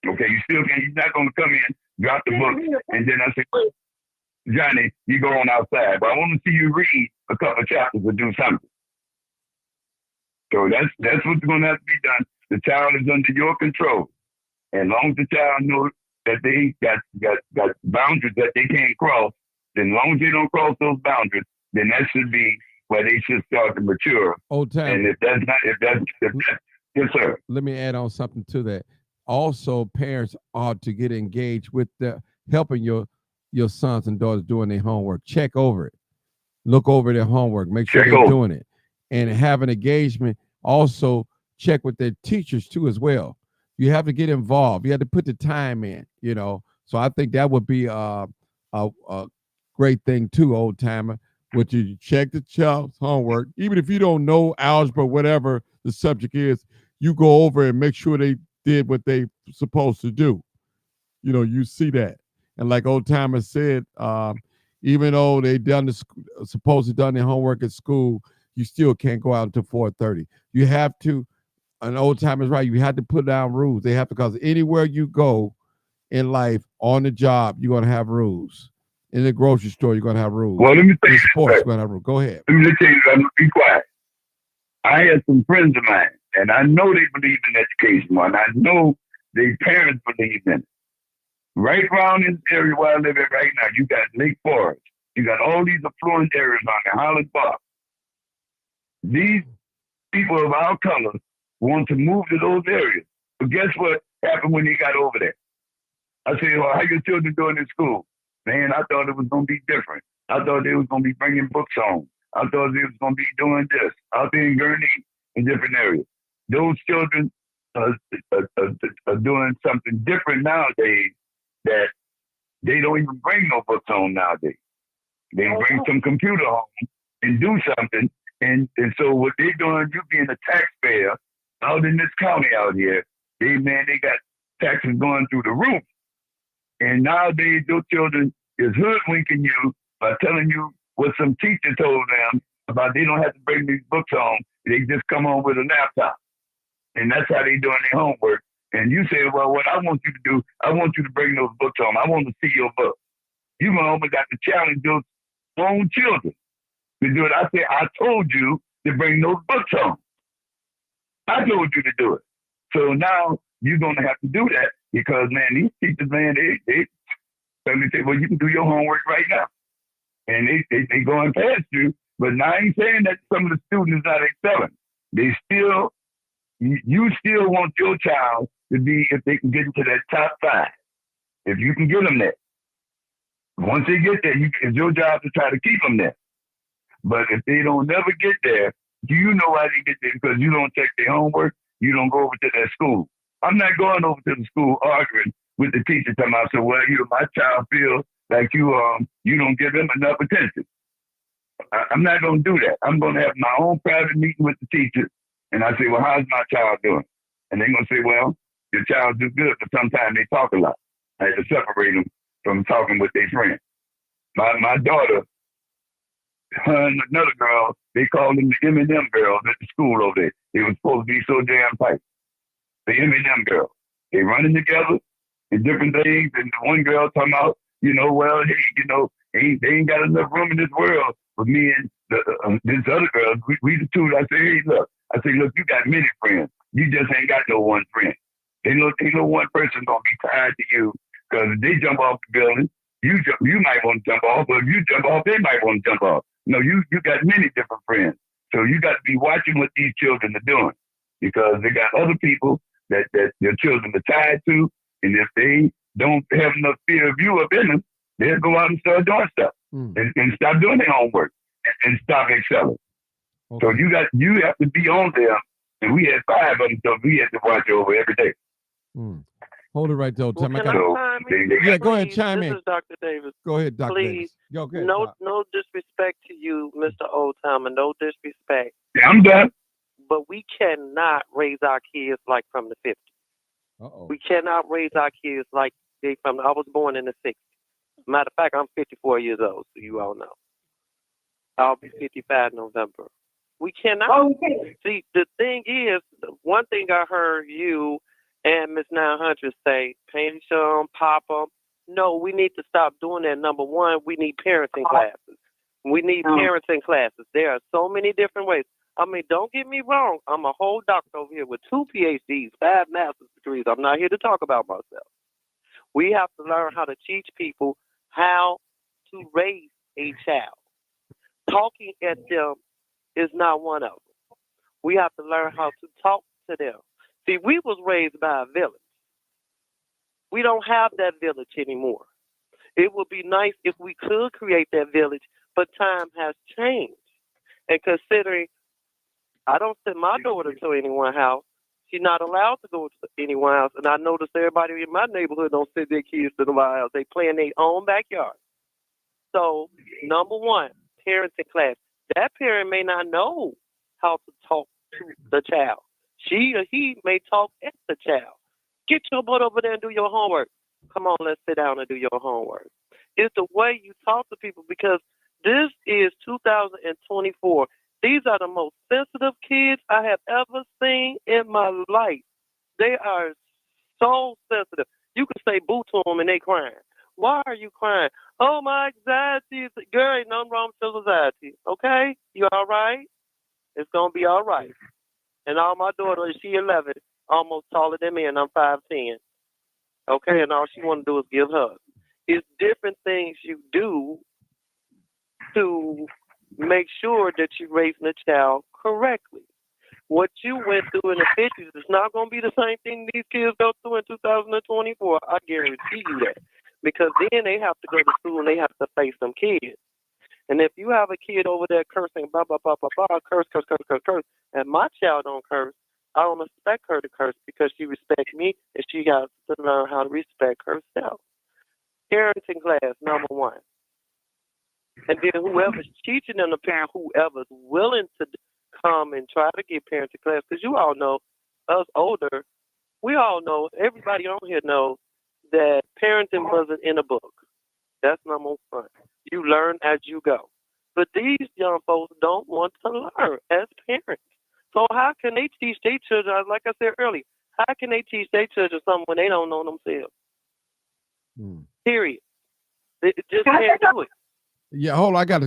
Okay, you're not going to come in, drop the book, and then I say, Johnny, you go on outside. But I want to see you read a couple of chapters or do something. So that's what's going to have to be done. The child is under your control. And as long as the child knows that they got boundaries that they can't cross, then as long as they don't cross those boundaries, then that should be where they should start to mature. Old time. And if that's yes, sir. Let me add on something to that. Also, parents ought to get engaged with helping your sons and daughters doing their homework. Check over it. Look over their homework. Make sure they're doing it. And have an engagement. Also, check with their teachers too as well. You have to get involved. You have to put the time in, So I think that would be a great thing too, old timer. Would you check the child's homework, even if you don't know algebra, whatever the subject is, you go over and make sure they did what they supposed to do. You see that. And like old timer said, even though they supposedly done their homework at school, you still can't go out until 4:30. You have to, an old timer's right, you have to put down rules. They have to, because anywhere you go in life, on the job, you're going to have rules. In the grocery store, you're going to have rules. Well, let me say in this, sports, you're going to have rules. Go ahead. Let me tell you, I'm going to be quiet. I had some friends of mine, and I know they believe in education, and I know their parents believe in it. Right around this area where I live at right now, you got Lake Forest. You got all these affluent areas on there, Holland Park. These people of our color want to move to those areas. But guess what happened when they got over there? I said, well, how your children doing in school? Man, I thought it was going to be different. I thought they was going to be bringing books home. I thought they was going to be doing this out there in Gurney in different areas. Those children are doing something different nowadays that they don't even bring no books home nowadays. They bring some computer home and do something. And so what they're doing, you being a taxpayer out in this county out here, they got taxes going through the roof. And nowadays, your children is hoodwinking you by telling you what some teacher told them about they don't have to bring these books home. They just come home with a laptop. And that's how they doing their homework. And you say, well, what I want you to do, I want you to bring those books home. I want to see your book. You almost got to challenge those own children to do it. I say, I told you to bring those books home. I told you to do it. So now you're going to have to do that because, man, these teachers, man, they say, well, you can do your homework right now. And they going past you. But now I ain't saying that some of the students are not excelling. You still want your child to be, if they can get into that top 5, if you can get them there. Once they get there, it's your job to try to keep them there. But if they don't never get there, do you know why they get there? Because you don't check their homework, you don't go over to their school. I'm not going over to the school arguing with the teacher talking about, so, well, my child feels like you don't give them enough attention. I'm not going to do that. I'm going to have my own private meeting with the teacher. And I say, well, how's my child doing? And they're going to say, well, your child do good, but sometimes they talk a lot. I had to separate them from talking with their friends. My daughter, her and another girl, they called them the M&M girls at the school over there. They were supposed to be so damn tight. The M&M girls. They running together and different things. And the one girl talking about, well, hey, they ain't got enough room in this world for me and this other girl. We the two. I say, hey, look. Look, you got many friends. You just ain't got no one friend. Ain't no one person gonna be tied to you because if they jump off the building, you might want to jump off, but if you jump off, they might want to jump off. No, you got many different friends. So you got to be watching what these children are doing because they got other people that their children are tied to, and if they don't have enough fear of you up in them, they'll go out and start doing stuff and stop doing their homework and stop excelling. Okay. So you have to be on there, and we had 5 of them, so we had to watch over every day. Hold it right there. Well, Go ahead, chime in. This is Dr. Davis. Go ahead, Dr. Please. Davis. Go ahead, no disrespect to you, Mr. Oldtimer. No disrespect. Yeah, I'm done. But we cannot raise our kids like from the 50s. Uh-oh. We cannot raise our kids like I was born in the 60s. Matter of fact, I'm 54 years old, so you all know. I'll be 55 in November. We cannot. Okay. See, the thing is, one thing I heard you and Ms. 900 say, paint them, pop them. No, we need to stop doing that. Number one, we need parenting classes. We need parenting classes. There are so many different ways. I mean, don't get me wrong. I'm a whole doctor over here with 2 PhDs, 5 master's degrees. I'm not here to talk about myself. We have to learn how to teach people how to raise a child. Talking at them is not one of them. We have to learn how to talk to them. See, we was raised by a village. We don't have that village anymore. It would be nice if we could create that village, but time has changed. And considering I don't send my daughter to anyone's house, she's not allowed to go to anyone's house. And I notice everybody in my neighborhood don't send their kids to my house. They play in their own backyard. So, number one, parenting class. That parent may not know how to talk to the child. She or he may talk at the child. Get your butt over there and do your homework. Come on, let's sit down and do your homework. It's the way you talk to people because this is 2024. These are the most sensitive kids I have ever seen in my life. They are so sensitive. You can say boo to them and they crying. Why are you crying? Oh, my anxiety. Girl, ain't nothing wrong with your anxiety. Okay? You all right? It's going to be all right. And all my daughter, she 11, almost taller than me, and I'm 5'10". Okay? And all she want to do is give hugs. It's different things you do to make sure that you're raising a child correctly. What you went through in the 50s is not going to be the same thing these kids go through in 2024. I guarantee you that. Because then they have to go to school and they have to face some kids. And if you have a kid over there cursing, blah, blah, blah, blah, blah, curse, and my child don't curse, I don't expect her to curse because she respects me and she has to learn how to respect herself. Parenting class, number one. And then whoever's teaching them to parent, whoever's willing to come and try to get parenting class, because you all know, us older, we all know, everybody on here knows that parenting wasn't in a book. That's number one. You learn as you go. But these young folks don't want to learn as parents. So how can they teach their children, like I said earlier, how can they teach their children something when they don't know themselves? Period. They just can't do it. Yeah, hold on. I got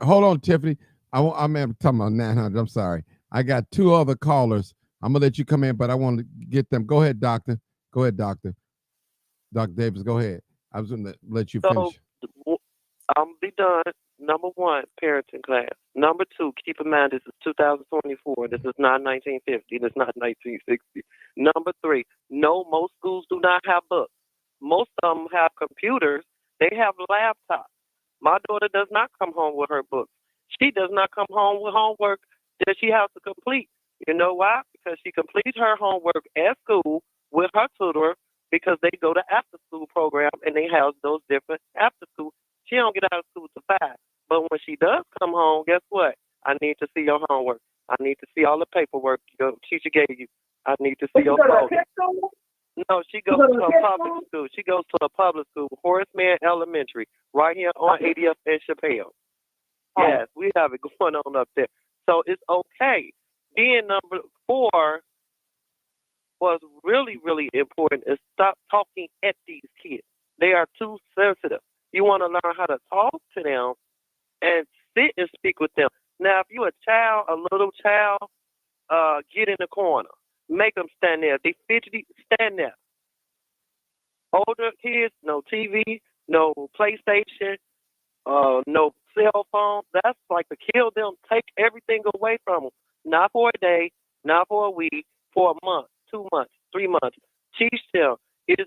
hold on, Tiffany. I'm talking about 900. I'm sorry. I got 2 other callers. I'm going to let you come in, but I want to get them. Go ahead, doctor. Go ahead, doctor. Dr. Davis, go ahead. I was going to let you finish. I'm going to be done. Number one, parenting class. Number two, keep in mind this is 2024. This is not 1950. This is not 1960. Number three, no, most schools do not have books. Most of them have computers. They have laptops. My daughter does not come home with her books. She does not come home with homework that she has to complete. You know why? Because she completes her homework at school with her tutor because they go to after-school program and they have those different after-school. She don't get out of school till 5. But when she does come home, guess what? I need to see your homework. I need to see all the paperwork your teacher gave you. I need to see your photos. No, she goes to a public school. She goes to a public school, Horseman Elementary, right here on 80th and Chappelle. Yes, we have it going on up there. So it's okay. Being number 4 was really, really important is stop talking at these kids. They are too sensitive. You want to learn how to talk to them and sit and speak with them. Now, if you're a child, a little child, get in the corner. Make them stand there. They fidgety, stand there. Older kids, no TV, no PlayStation, no cell phone. That's like to kill them. Take everything away from them. Not for a day, not for a week, for a month, 2 months, 3 months. Teach them. It is,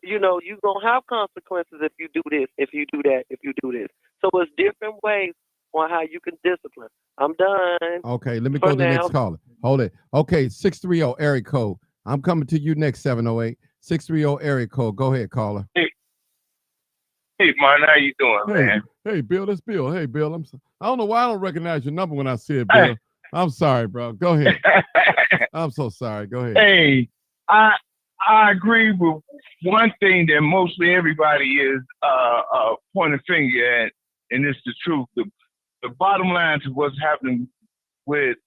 you're going to have consequences if you do this, if you do that, if you do this. So it's different ways on how you can discipline. I'm done. Okay, let me go to the next caller. Hold it. Okay, 630 area code. I'm coming to you next, 708. 630 area code. Go ahead, caller. Hey, man, how you doing, man? Hey, Bill, that's Bill. Hey, Bill, I don't know why I don't recognize your number when I see it, Bill. Hey. I'm sorry, bro. Go ahead. I'm so sorry. Go ahead. Hey, I agree with one thing that mostly everybody is pointing a finger at, and it's the truth. The bottom line to what's happening with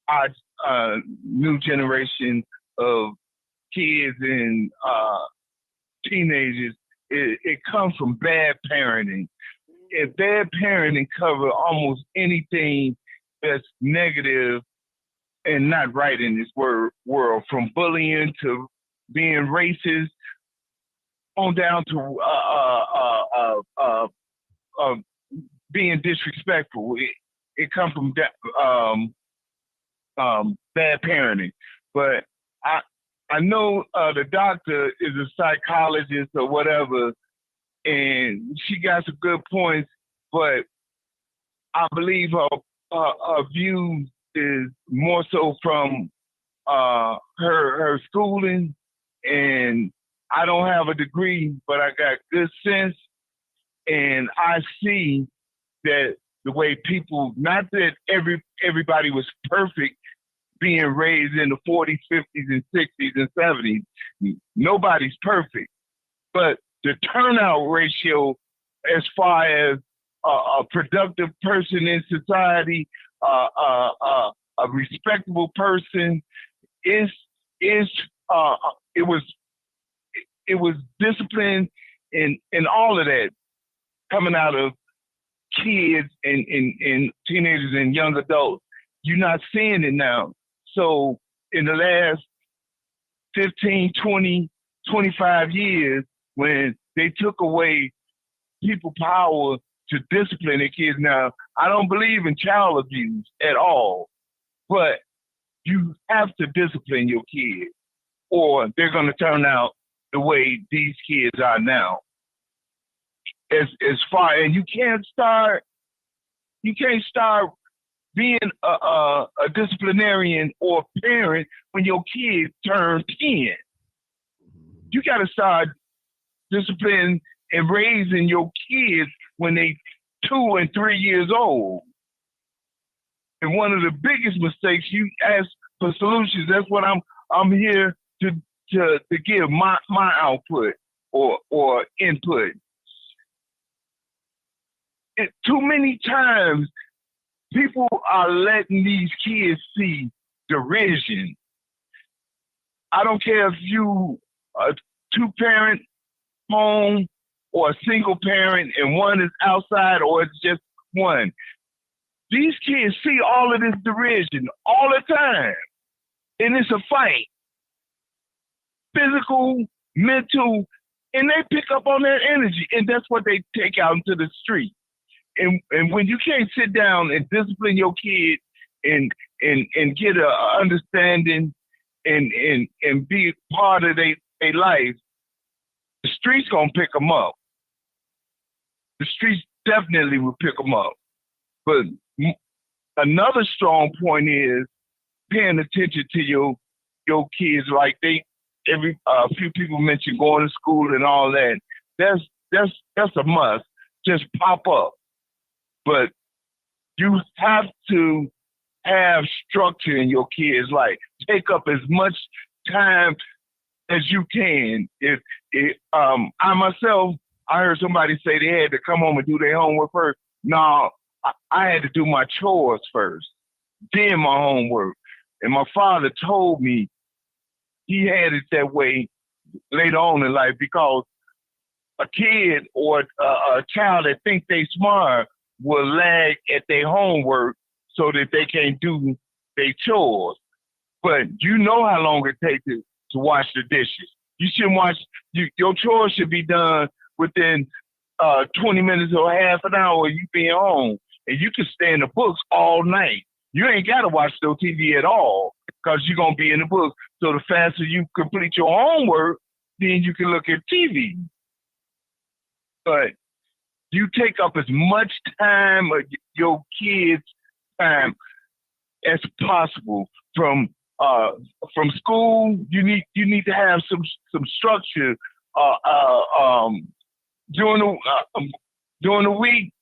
our new generation of kids and teenagers, it comes from bad parenting. If bad parenting covers almost anything that's negative and not right in this world, from bullying to being racist, on down to being disrespectful. It comes from bad parenting. But I know the doctor is a psychologist or whatever, and she got some good points, but I believe her view is more so from her schooling, and I don't have a degree, but I got good sense, and I see that the way people, not that everybody was perfect being raised in the 40s, 50s, and 60s and 70s. Nobody's perfect. But the turnout ratio as far as a productive person in society, a respectable person, it was discipline and all of that coming out of kids and teenagers and young adults. You're not seeing it now. So in the last 15, 20, 25 years, when they took away people's power to discipline their kids, now, I don't believe in child abuse at all, but you have to discipline your kids or they're going to turn out the way these kids are now. As far, and you can't start being a disciplinarian or parent when your kids turn 10. You got to start disciplining and raising your kids when they 2 and 3 years old. And one of the biggest mistakes, you ask for solutions. That's what I'm here to give my output or input. Too many times, people are letting these kids see derision. I don't care if you a 2-parent home or a single parent and one is outside or it's just one. These kids see all of this derision all the time. And it's a fight. Physical, mental, and they pick up on that energy. And that's what they take out into the street. And when you can't sit down and discipline your kid and get a understanding and be part of their life, the streets gonna pick them up. The streets definitely will pick them up. But another strong point is paying attention to your kids. Like a few people mentioned going to school and all that. That's a must. Just pop up. But you have to have structure in your kids' life. Take up as much time as you can. I myself, I heard somebody say they had to come home and do their homework first. No, I had to do my chores first, then my homework. And my father told me he had it that way later on in life because a kid or a child that thinks they smart will lag at their homework so that they can't do their chores. But you know how long it takes to wash the dishes. You shouldn't your chores should be done within 20 minutes or half an hour of you being home. And you can stay in the books all night. You ain't got to watch no TV at all because you're going to be in the books. So the faster you complete your homework, then you can look at TV. But you take up as much time of your kids' time as possible from school. You need to have some structure during the week.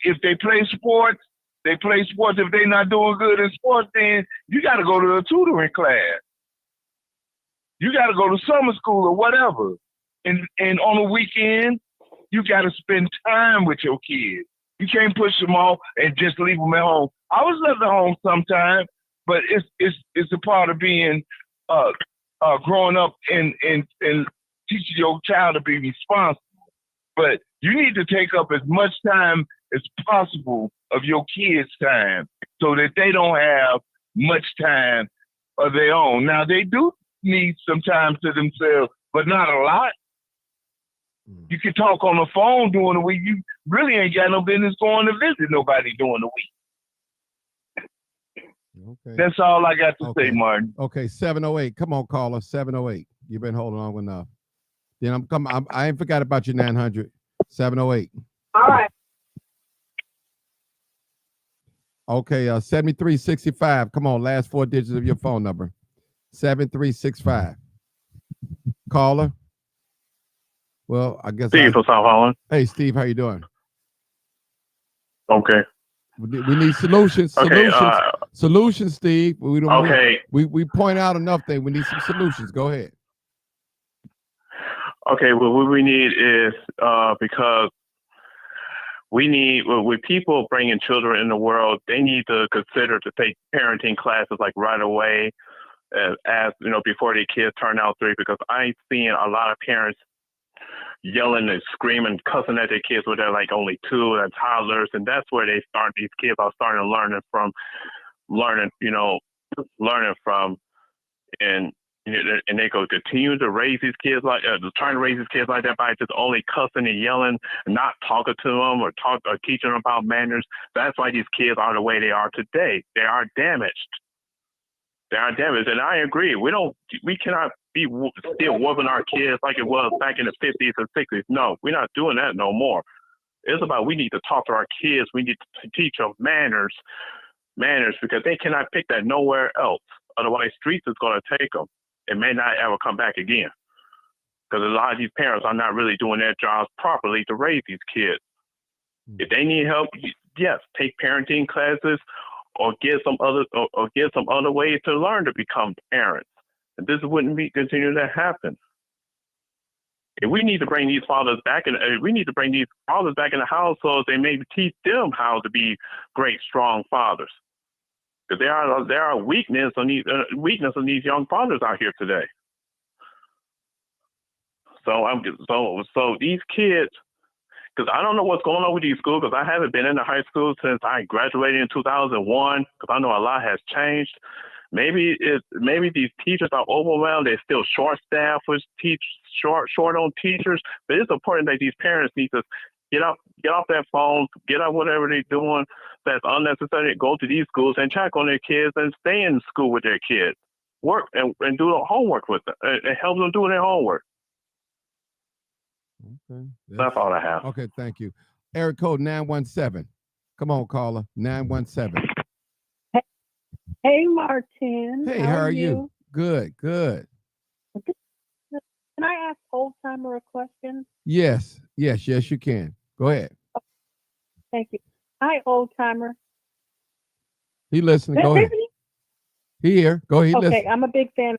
If they play sports, they play sports. If they're not doing good in sports, then you got to go to a tutoring class. You got to go to summer school or whatever. And on the weekend, you got to spend time with your kids. You can't push them off and just leave them at home. I was left at home sometimes, but it's a part of being growing up and teaching your child to be responsible. But you need to take up as much time as possible of your kids' time so that they don't have much time of their own. Now, they do need some time to themselves, but not a lot. You can talk on the phone during the week. You really ain't got no business going to visit nobody during the week. Okay. That's all I got to say, Martin. Okay, 708. Come on, caller. 708. You've been holding on enough. Then I'm coming. I ain't forgot about your 900. 708. All right. Okay, 7365. Come on, last 4 digits of your phone number. 7365. Caller. Well, I guess Steve from South Holland. Hey, Steve, how you doing? Okay. We need solutions. Okay, Solutions, Steve. We don't. Okay. We point out enough things. We need some solutions. Go ahead. Okay. Well, what we need is because with people bringing children in the world, they need to consider to take parenting classes like right away, as you know, before their kids turn out 3. Because I've seen a lot of parents yelling and screaming, cussing at their kids when they're like only 2 and toddlers, and that's where these kids are starting to learn from, and they go continue to raise these kids like trying to raise these kids like that by just only cussing and yelling and not talking to them or teaching them about manners. That's why these kids are the way they are today. They are damaged. And I agree. We cannot be still whooping our kids like it was back in the 50s and 60s. No, we're not doing that no more. It's about we need to talk to our kids. We need to teach them manners, because they cannot pick that nowhere else. Otherwise, streets is going to take them. It may not ever come back again, because a lot of these parents are not really doing their jobs properly to raise these kids. If they need help, yes, take parenting classes, or get some other ways to learn to become parents. And this wouldn't continue to happen. If we need to bring these fathers back in, the house so they maybe teach them how to be great, strong fathers. Because there are weakness on these young fathers out here today. So these kids, because I don't know what's going on with these schools, because I haven't been in the high school since I graduated in 2001, because I know a lot has changed. Maybe these teachers are overwhelmed. They're still short-staffed with short on teachers. But it's important that these parents need to get off their phones, get out whatever they're doing that's unnecessary, go to these schools and check on their kids and stay in school with their kids. Work and do the homework with them and help them do their homework. Okay. That's all I have. Okay, thank you. Area code 917. Come on, caller. 917. Hey, Martin. Hey, how are you? Good. Can I ask Old Timer a question? Yes, you can. Go ahead. Thank you. Hi, Old Timer. He listening. Go ahead. He here. Go ahead. Okay, listen. I'm a big fan.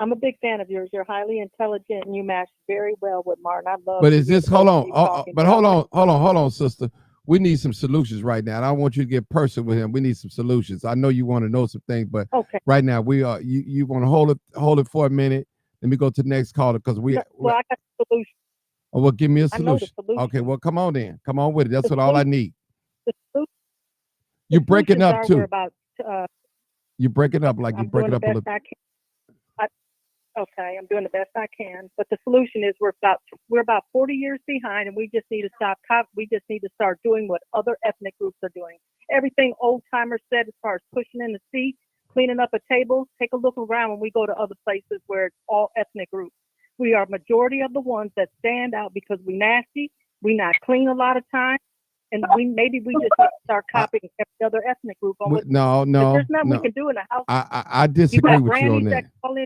I'm a big fan of yours. You're highly intelligent and you match very well with Martin. I love. But to is hear this, hold both of on, you talking. but hold on, sister. We need some solutions right now. And I don't want you to get personal with him. We need some solutions. I know you want to know some things, but Okay. right now we are, you want to hold it for a minute. Let me go to the next caller because Well, I got the solution. oh, well, give me a I know the solution. solution. Okay, well, come on then. Come on with it. That's The what all I need. The solution, You're the breaking solutions up are too. We're about. You're breaking up like you're I'm doing breaking the up a best little. I can. Okay, I'm doing the best I can. But the solution is we're about 40 years behind, and we just need to stop. We just need to start doing what other ethnic groups are doing. Everything old timers said as far as pushing in the seat, cleaning up a table. Take a look around when we go to other places where it's all ethnic groups. We are majority of the ones that stand out because we nasty. We not clean a lot of times, and maybe we just need to start copying every other ethnic group on what. No, There's nothing we can do in the house. I disagree with you on that. Call in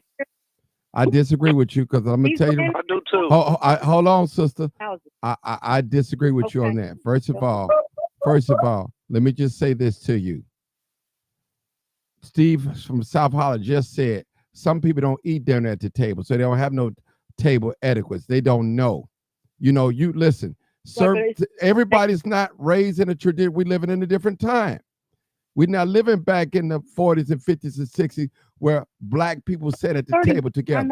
I disagree with you because I'm gonna tell you. I do too. Hold on, sister. houses. I disagree with you on Okay. that. First of all, let me just say this to you. Steve from South Holland just said some people don't eat dinner at the table, so they don't have no table etiquette. They don't know. You know, you listen. Everybody's not raised in a tradition. We're living in a different time. We're not living back in the 40s and 50s and 60s where black people sat at the table together.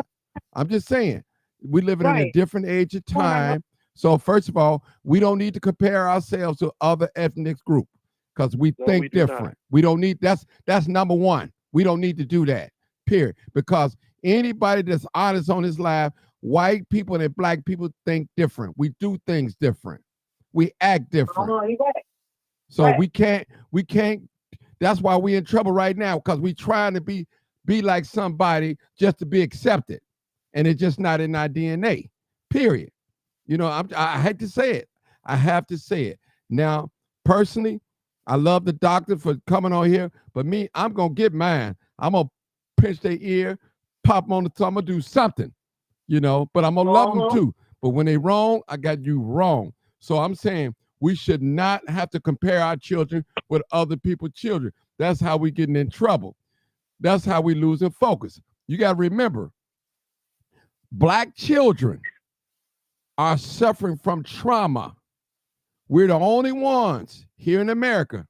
I'm just saying, we're living in a different age of time. So first of all, we don't need to compare ourselves to other ethnic groups because we think different. We don't need, that's number one. We don't need to do that, period. Because anybody that's honest on this live, white people and black people think different. We do things different. We act different. So we can't, that's why we're in trouble right now, because we're trying to be like somebody just to be accepted. And it's just not in our DNA, period. You know, I hate to say it. I have to say it. Now, personally, I love the doctor for coming on here, but me, I'm going to get mine. I'm going to pinch their ear, pop them on the tongue, I'm going to do something, you know, but I'm going to love them too. But when they wrong, I got you wrong. So I'm saying we should not have to compare our children with other people's children. That's how we getting in trouble. That's how we losing focus. You got to remember, black children are suffering from trauma. We're the only ones here in America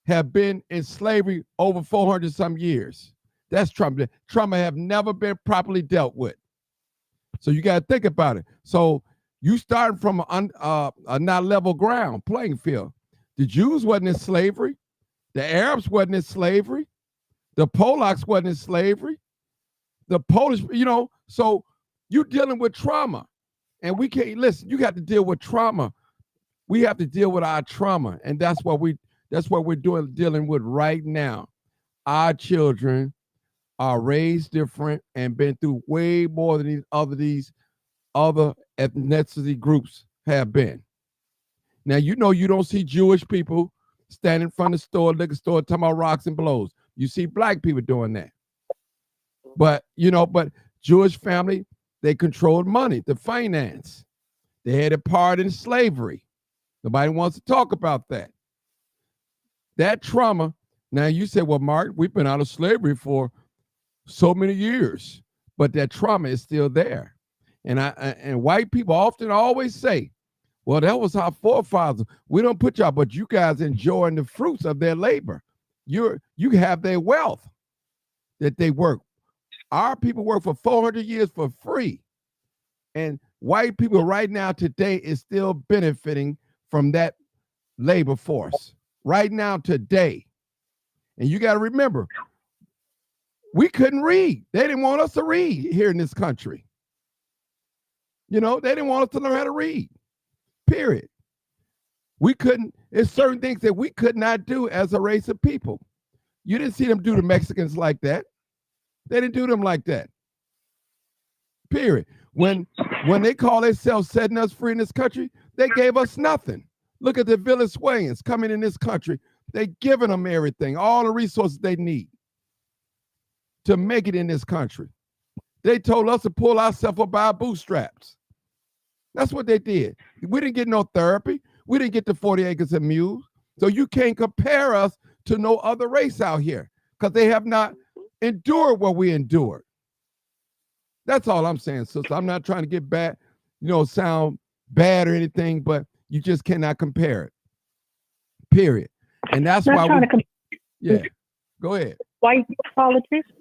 have been in slavery over 400 some years. That's trauma. Trauma have never been properly dealt with. So you got to think about it. So you starting from a not level ground playing field. The Jews wasn't in slavery. The Arabs wasn't in slavery. The Polacks wasn't in slavery. The Polish, you know, so you're dealing with trauma. And we can't, listen, you got to deal with trauma. We have to deal with our trauma. And that's what we're dealing with right now. Our children are raised different and been through way more than these other ethnicity groups have been. Now, you know, you don't see Jewish people standing in front of the store, liquor store, talking about rocks and blows. You see black people doing that. But, you know, Jewish family, they controlled money, the finance. They had a part in slavery. Nobody wants to talk about that. That trauma. Now you say, well, Mark, we've been out of slavery for so many years, but that trauma is still there. And white people often always say, well, that was our forefathers. We don't put y'all, but you guys enjoying the fruits of their labor. You have their wealth that they work. Our people work for 400 years for free. And white people right now today is still benefiting from that labor force right now today. And you got to remember, we couldn't read. They didn't want us to read here in this country. You know, they didn't want us to learn how to read, period. We couldn't, there's certain things that we could not do as a race of people. You didn't see them do the Mexicans like that. They didn't do them like that, period. When they call themselves setting us free in this country, they gave us nothing. Look at the Venezuelans coming in this country. They giving them everything, all the resources they need to make it in this country. They told us to pull ourselves up by our bootstraps. That's what they did. We didn't get no therapy. We didn't get the 40 acres of mules. So you can't compare us to no other race out here because they have not endured what we endured. That's all I'm saying, sister. I'm not trying to get bad, sound bad or anything, but you just cannot compare it. Period. And that's Not why trying to yeah. Go ahead. white politicians.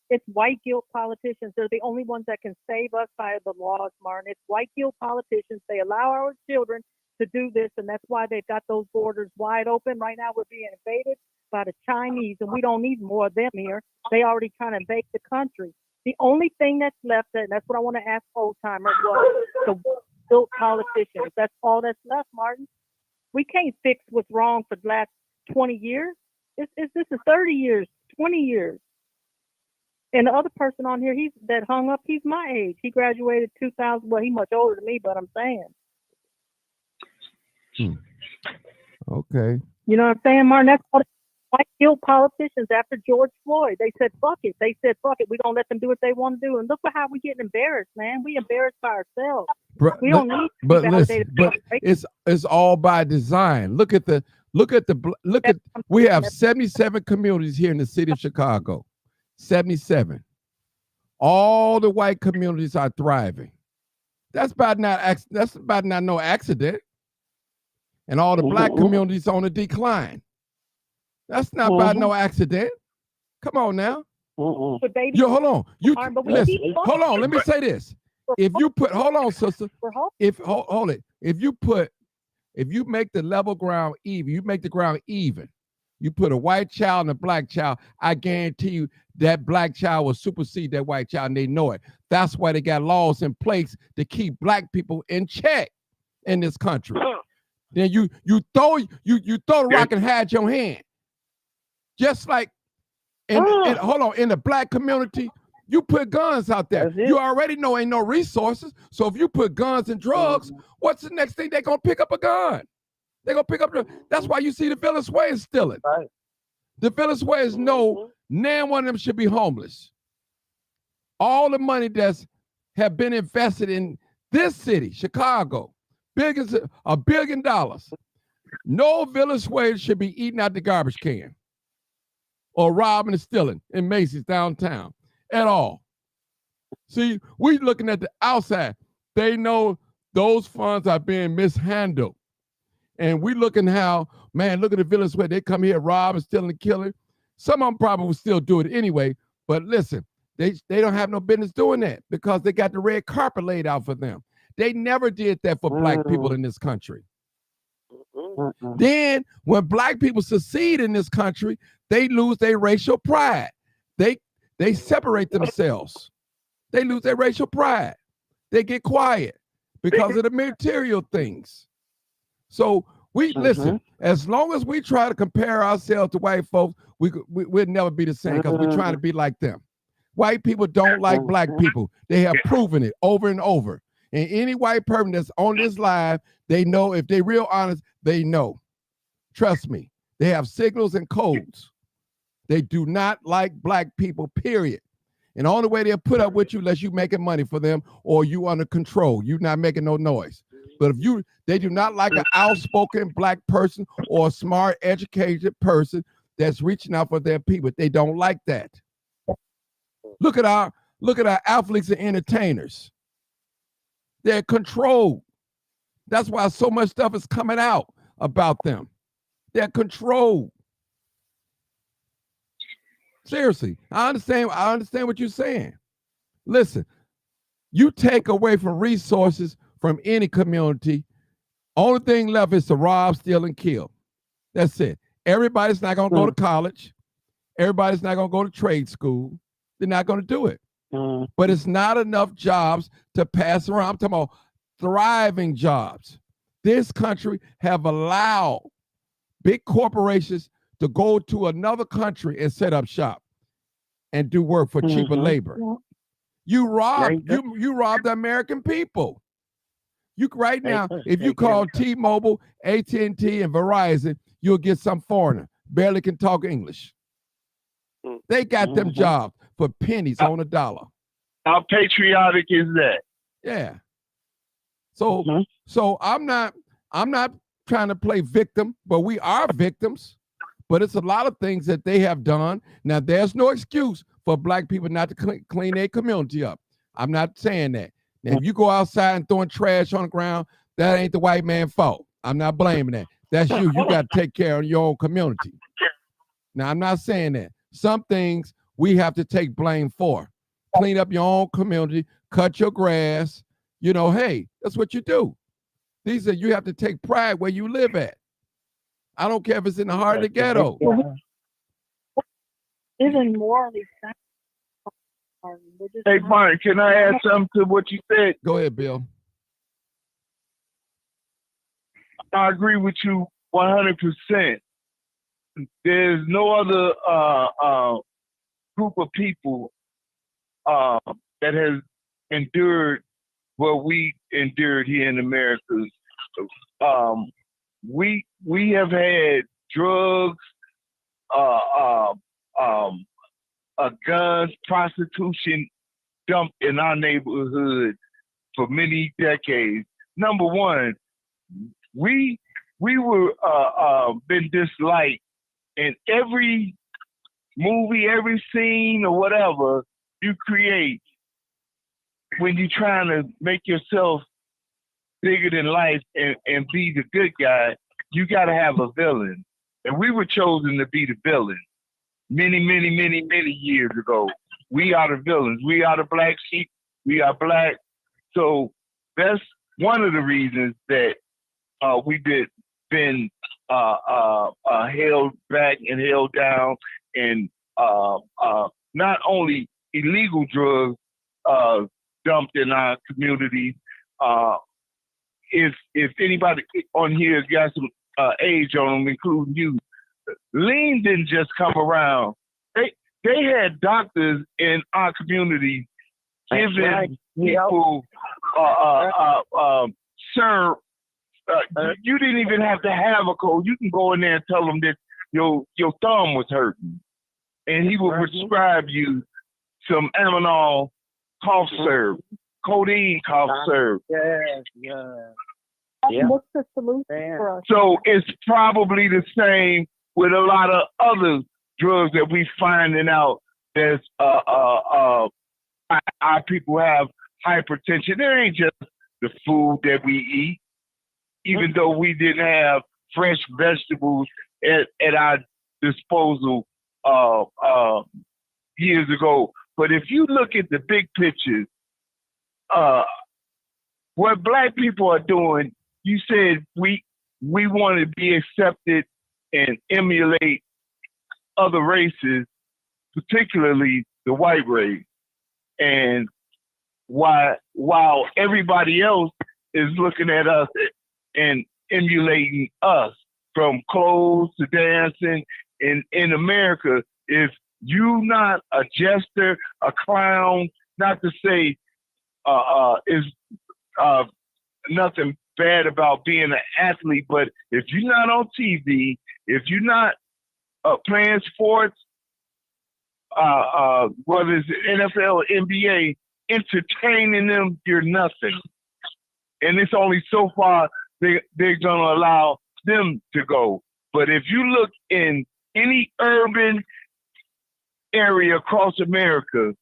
It's white guilt politicians. They're the only ones that can save us by the laws, Martin. It's white guilt politicians. They allow our children to do this, and that's why they've got those borders wide open. Right now, we're being invaded by the Chinese, and we don't need more of them here. They already trying to invade the country. The only thing that's left, and that's what I want to ask old timers, was the guilt politicians. That's all that's left, Martin. We can't fix what's wrong for the last 20 years. This is 30 years, 20 years. And the other person on here, that hung up, he's my age. He graduated 2000. Well, he's much older than me, but I'm saying. Okay. You know what I'm saying, Martin? That's all the white guilt politicians after George Floyd. They said, fuck it. We're going to let them do what they want to do. And look at how we getting embarrassed, man. We embarrassed by ourselves. We don't need to be validated. But it's all by design. Look at we have 77 communities here in the city of Chicago. 77. All the white communities are thriving. That's about not no accident. And all the black communities on the decline. That's not about no accident. Come on now. Yo, hold on. Hold on. Let me say this. If you put, hold on, sister. If you make the level ground even, you make the ground even. You put a white child and a black child, I guarantee you that black child will supersede that white child, and they know it. That's why they got laws in place to keep black people in check in this country. Then you throw the rock and hide your hand. Just like in the black community, you put guns out there. You already know ain't no resources. So if you put guns and drugs, what's the next thing? They're gonna pick up a gun. They're gonna pick up that's why you see the Venezuelans stealing. Right. The Venezuelans know none one of them should be homeless. All the money that's have been invested in this city, Chicago, $1 billion. No Venezuelan should be eating out the garbage can or robbing and stealing in Macy's downtown at all. See, we looking at the outside. They know those funds are being mishandled. And we looking how, man, look at the Venezuela. They come here, rob and steal and kill it. Some of them probably will still do it anyway. But listen, they don't have no business doing that because they got the red carpet laid out for them. They never did that for black people in this country. Then when black people succeed in this country, they lose their racial pride. They separate themselves. They lose their racial pride. They get quiet because of the material things. So listen, as long as we try to compare ourselves to white folks, we'll never be the same because we're trying to be like them. White people don't like black people. They have proven it over and over. And any white person that's on this live, they know, if they're real honest, they know. Trust me. They have signals and codes. They do not like black people, period. And the only way they'll put up with you unless you making money for them or you under control. You not making no noise. But they do not like an outspoken black person or a smart, educated person that's reaching out for their people. They don't like that. Look at our athletes and entertainers. They're controlled. That's why so much stuff is coming out about them. They're controlled. Seriously, I understand what you're saying. Listen, you take away from resources from any community, only thing left is to rob, steal, and kill. That's it. Everybody's not going to go to college. Everybody's not going to go to trade school. They're not going to do it. But it's not enough jobs to pass around. I'm talking about thriving jobs. This country have allowed big corporations to go to another country and set up shop and do work for cheaper labor. You rob the American people. You right now, if you call T-Mobile, AT&T, and Verizon, you'll get some foreigner, barely can talk English. They got them jobs for pennies on a dollar. How patriotic is that? Yeah. So I'm not trying to play victim, but we are victims. But it's a lot of things that they have done. Now, there's no excuse for black people not to clean their community up. I'm not saying that. Now, if you go outside and throwing trash on the ground, that ain't the white man's fault. I'm not blaming that. That's you. You got to take care of your own community. Now, I'm not saying that. Some things we have to take blame for. Clean up your own community, cut your grass. You know, hey, that's what you do. These are, you have to take pride where you live at. I don't care if it's in the heart of the ghetto. Isn't morally sound. Hey, Martin, can I add something to what you said? Go ahead, Bill. I agree with you 100%. There's no other group of people that has endured what we endured here in America. We have had drugs, guns, prostitution dumped in our neighborhood for many decades. Number one, we were been disliked in every movie, every scene or whatever you create. When you're trying to make yourself bigger than life and be the good guy, you got to have a villain. And we were chosen to be the villain many years ago. We are the villains. We are the black sheep. We are black. So that's one of the reasons that we've been held back and held down, and not only illegal drugs dumped in our community. If anybody on here got some age on them, including you, lean didn't just come around. They had doctors in our community giving people sir. You didn't even have to have a cold. You can go in there and tell them that your thumb was hurting, and he will prescribe you some Aminol cough syrup, codeine cough syrup. What's the solution for us? So it's probably the same with a lot of other drugs that we finding out. There's our people have hypertension. There ain't just the food that we eat. Even though we didn't have fresh vegetables at our disposal years ago. But if you look at the big picture, what black people are doing, you said we want to be accepted and emulate other races, particularly the white race. And while everybody else is looking at us and emulating us, from clothes to dancing in America, if you not a jester, a clown, not to say is nothing bad about being an athlete, but if you're not on TV, if you're not playing sports, whether it's NFL or NBA, entertaining them, you're nothing. And it's only so far they're going to allow them to go. But if you look in any urban area across America,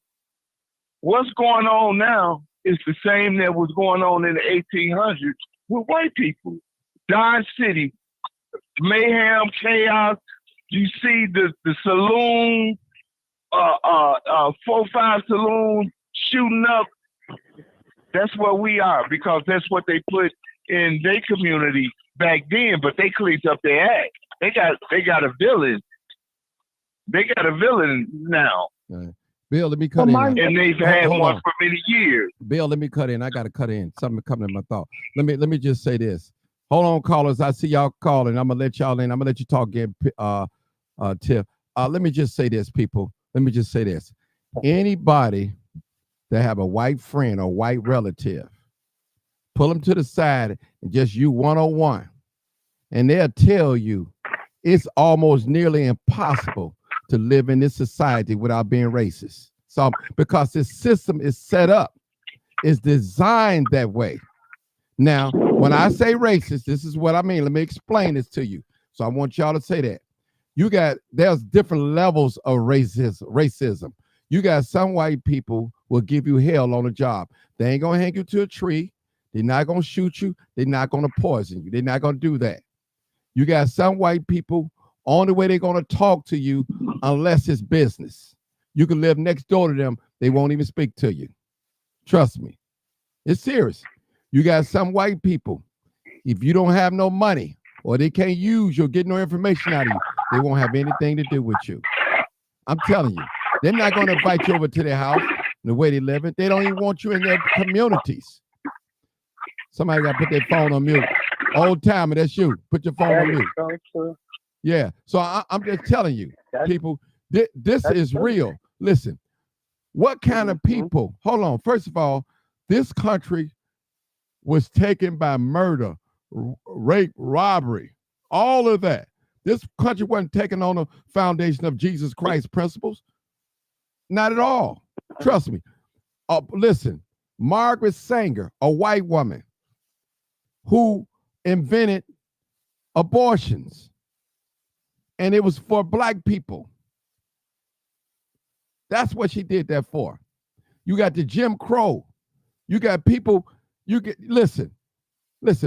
what's going on now is the same that was going on in the 1800s with white people. Dodge City, mayhem, chaos. You see the saloon, 4-5 saloon shooting up. That's what we are, because that's what they put in their community back then, but they cleaned up their act. They got a villain. They got a villain now. Bill, let me cut in. And they've had one for many years. Bill, let me cut in. I got to cut in. Something coming in my thought. Let me just say this. Hold on, callers. I see y'all calling. I'm gonna let y'all in. I'm gonna let you talk again, Tiff. Let me just say this, people. Let me just say this. Anybody that have a white friend or white relative, pull them to the side and just you one-on-one, and they'll tell you it's almost nearly impossible to live in this society without being racist. So, because this system is set up, it's designed that way. Now, when I say racist, this is what I mean. Let me explain this to you. So I want y'all to say that. There's different levels of racism. You got some white people will give you hell on the job. They ain't gonna hang you to a tree. They're not gonna shoot you. They're not gonna poison you. They're not gonna do that. You got some white people, only way they're gonna talk to you unless it's business. You can live next door to them, they won't even speak to you. Trust me. It's serious. You got some white people, if you don't have no money or they can't use you or get no information out of you, they won't have anything to do with you. I'm telling you, they're not going to invite you over to their house the way they live it. They don't even want you in their communities. Somebody got to put their phone on mute. Old timer, that's you. Put your phone on mute. So true. Yeah. So I'm just telling you, people, this is real. Listen, what kind of people? Hold on. First of all, this country was taken by murder, rape, robbery, all of that. This country wasn't taken on the foundation of Jesus Christ principles. Not at all. Trust me. Listen, Margaret Sanger, a white woman who invented abortions, and it was for black people. That's what she did that for. You got the Jim Crow. You got people, listen,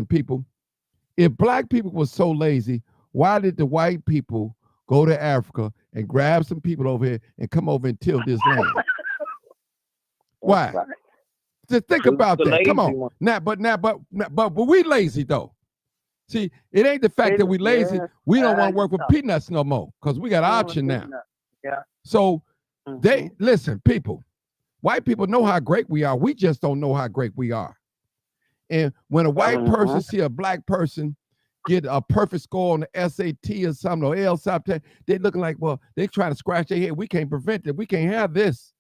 people. If black people were so lazy, why did the white people go to Africa and grab some people over here and come over and till this land? Why? Right. Just think about that. Come on. But we lazy though. See, it ain't the fact that we lazy. We don't want to work with peanuts no more because we got an option now. Yeah. So they listen, people. White people know how great we are. We just don't know how great we are. And when a white person see a black person get a perfect score on the SAT or something, or LSAT, they looking like, well, they trying to scratch their head. We can't prevent it. We can't have this.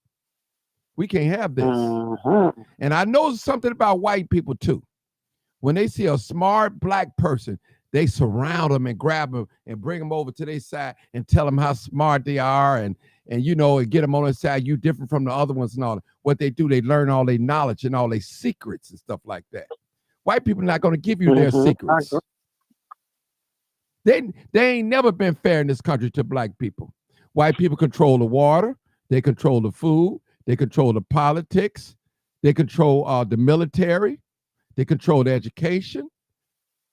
We can't have this. And I know something about white people too. When they see a smart black person, they surround them and grab them and bring them over to their side and tell them how smart they are and you know, and get them on their side. You different from the other ones and all that. What they do, they learn all their knowledge and all their secrets and stuff like that. White people are not going to give you their secrets. They ain't never been fair in this country to black people. White people control the water. They control the food. They control the politics. They control the military. They control the education.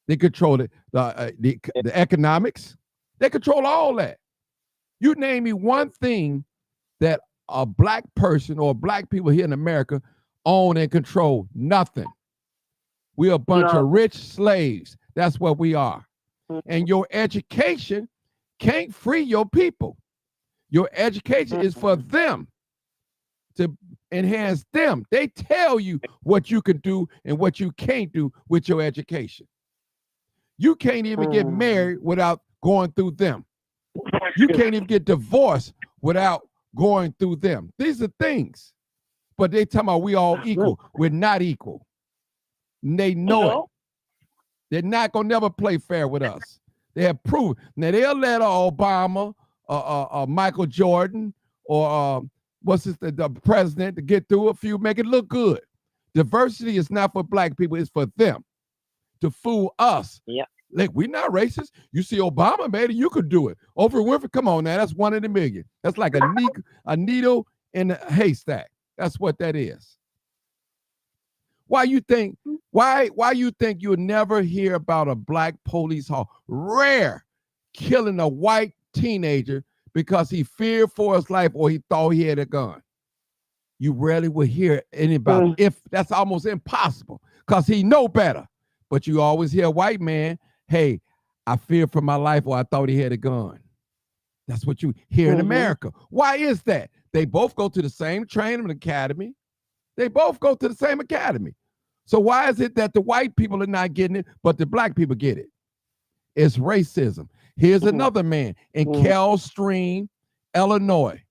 They control the economics. They control all that. You name me one thing that a black person or black people here in America own and control. Nothing. We're a bunch of rich slaves. That's what we are. And your education can't free your people. Your education is for them, to enhance them. They tell you what you can do and what you can't do with your education. You can't even get married without going through them. You can't even get divorced without going through them. These are things. But they talking about we all equal. We're not equal. And they know it. They're not going to never play fair with us. They have proven. Now, they'll let Obama, Michael Jordan, or the president to get through a few, make it look good. Diversity is not for black people. It's for them to fool us. Yeah. Like, we're not racist. You see Obama, man, you could do it. Oprah Winfrey, come on now. That's 1 in a million. That's like a needle in a haystack. That's what that is. Why you think you'll never hear about a black police officer, rare, killing a white teenager because he feared for his life or he thought he had a gun? You rarely will hear anybody. If that's almost impossible, because he know better. But you always hear a white man, hey, I feared for my life or I thought he had a gun. That's what you hear in America. Why is that? They both go to the same training academy. They both go to the same academy. So why is it that the white people are not getting it, but the black people get it? It's racism. Here's another man in Cal Stream, Illinois.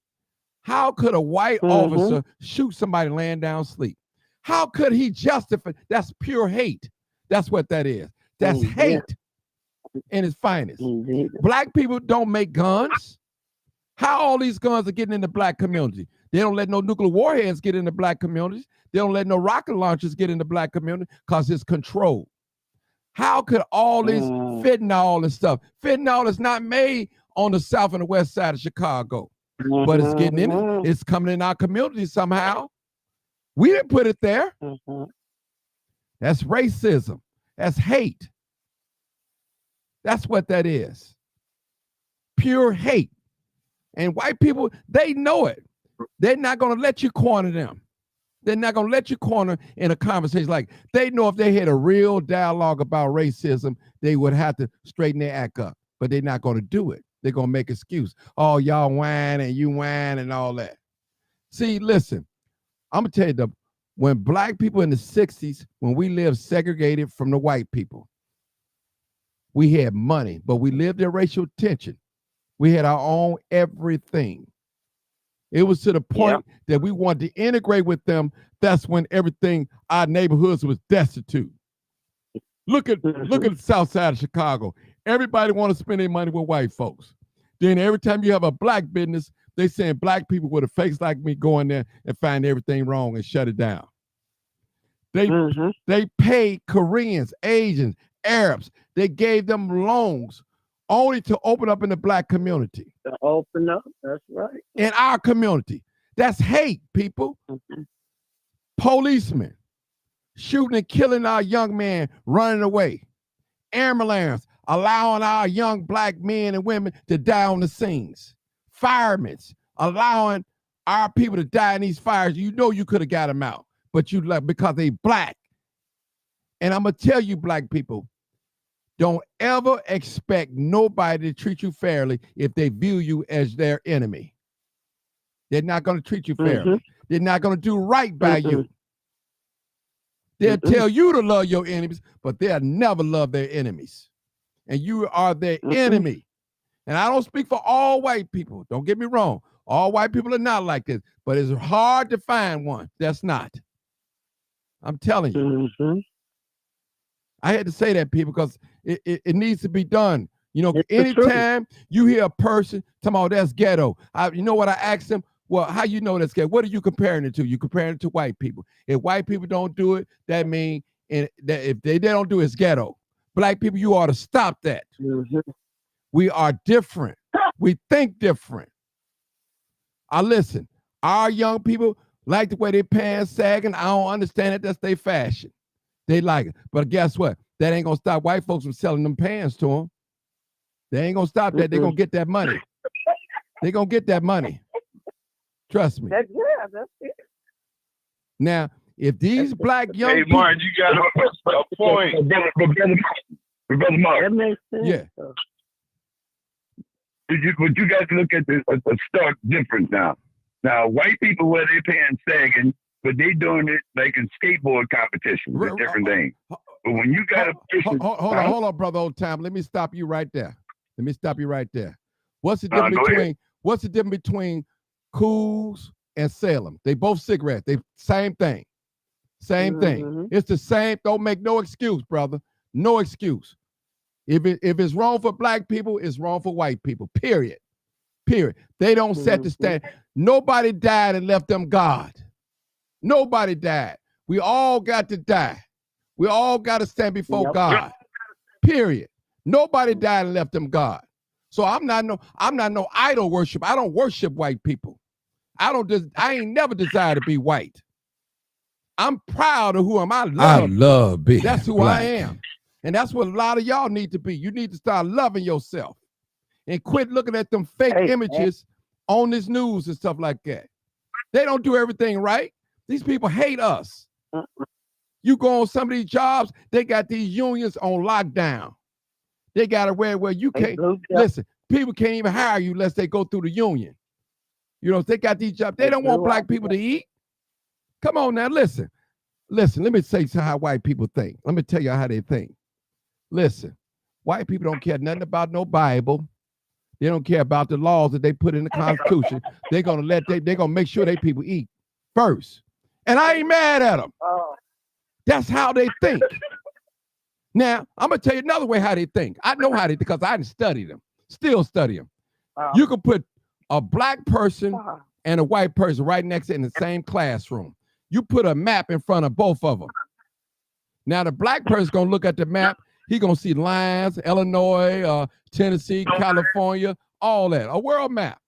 How could a white officer shoot somebody laying down asleep? How could he justify? That's pure hate. That's what that is. That's hate in its finest. Black people don't make guns. How all these guns are getting in the black community? They don't let no nuclear warheads get in the black communities. They don't let no rocket launchers get in the black community because it's controlled. How could all this fentanyl and stuff? Fentanyl is not made on the south and the west side of Chicago, but it's getting in it. It's coming in our community somehow. We didn't put it there. Mm-hmm. That's racism. That's hate. That's what that is. Pure hate. And white people, they know it. They're not going to let you corner them. They're not going to let you corner in a conversation. Like, they know if they had a real dialogue about racism, they would have to straighten their act up. But they're not going to do it. They're going to make excuse. Oh, y'all whine and you whine and all that. See, listen, I'm going to tell you, when black people in the 60s, when we lived segregated from the white people, we had money, but we lived in racial tension. We had our own everything. It was to the point that we wanted to integrate with them. That's when everything, our neighborhoods was destitute. Look at the south side of Chicago. Everybody want to spend their money with white folks. Then every time you have a black business, they send black people with a face like me go in there and find everything wrong and shut it down. They pay Koreans, Asians, Arabs. They gave them loans only to open up in the black community. To open up, that's right. In our community. That's hate, people. Policemen shooting and killing our young men, running away. Ambulance allowing our young black men and women to die on the scenes. Firemen allowing our people to die in these fires. You know you could have got them out, but you left because they black. And I'm going to tell you, black people, don't ever expect nobody to treat you fairly if they view you as their enemy. They're not going to treat you fairly. They're not going to do right by you. They'll tell you to love your enemies, but they'll never love their enemies. And you are their enemy. And I don't speak for all white people. Don't get me wrong. All white people are not like this, but it's hard to find one that's not. I'm telling you. I had to say that, people, because it needs to be done. You know, anytime you hear a person talking about that's ghetto, you know what I asked them? Well, how you know that's ghetto? What are you comparing it to? You comparing it to white people. If white people don't do it, that means that if they don't do it, it's ghetto. Black people, you ought to stop that. We are different. We think different. Listen, our young people like the way their pants sagging. I don't understand it. That's their fashion. They like it. But guess what? That ain't going to stop white folks from selling them pants to them. They ain't going to stop that. They're going to get that money. They're going to get that money. Trust me. That's it. Now, if these black young Hey, Mark, you got a point. Brother Mark. That makes sense. Yeah. But you guys look at this a stark difference now. Now, white people wear their pants sagging, but they doing it like in skateboard competitions with different things. But when you got a person, hold on, brother, old time. Let me stop you right there. What's the difference between Cools and Salem? They both cigarettes. They same thing. Same thing. It's the same. Don't make no excuse, brother. No excuse. If it's wrong for black people, it's wrong for white people. Period. They don't set the standard. Nobody died and left them God. Nobody died. We all got to die. We all got to stand before God. Period. Nobody died and left them God. So I'm not no idol worship. I don't worship white people. I ain't never desired to be white. I'm proud of who I am. I love being. That's who black. I am. And that's what a lot of y'all need to be. You need to start loving yourself and quit looking at them fake images on this news and stuff like that. They don't do everything right. These people hate us. You go on some of these jobs, they got these unions on lockdown. They got it where you can't, listen, people can't even hire you unless they go through the union. You know, they got these jobs. They don't want black people to eat. Come on now, listen, let me say how white people think. Let me tell you how they think. Listen, white people don't care nothing about no Bible. They don't care about the laws that they put in the Constitution. They're gonna make sure they people eat first. And I ain't mad at them. That's how they think. Now, I'm gonna tell you another way how they think. I know how they think because I didn't study them. Still study them. You can put a black person and a white person right next to in the same classroom. You put a map in front of both of them. Now, the black person's gonna look at the map. He gonna see lines, Illinois, Tennessee, California, all that, a world map.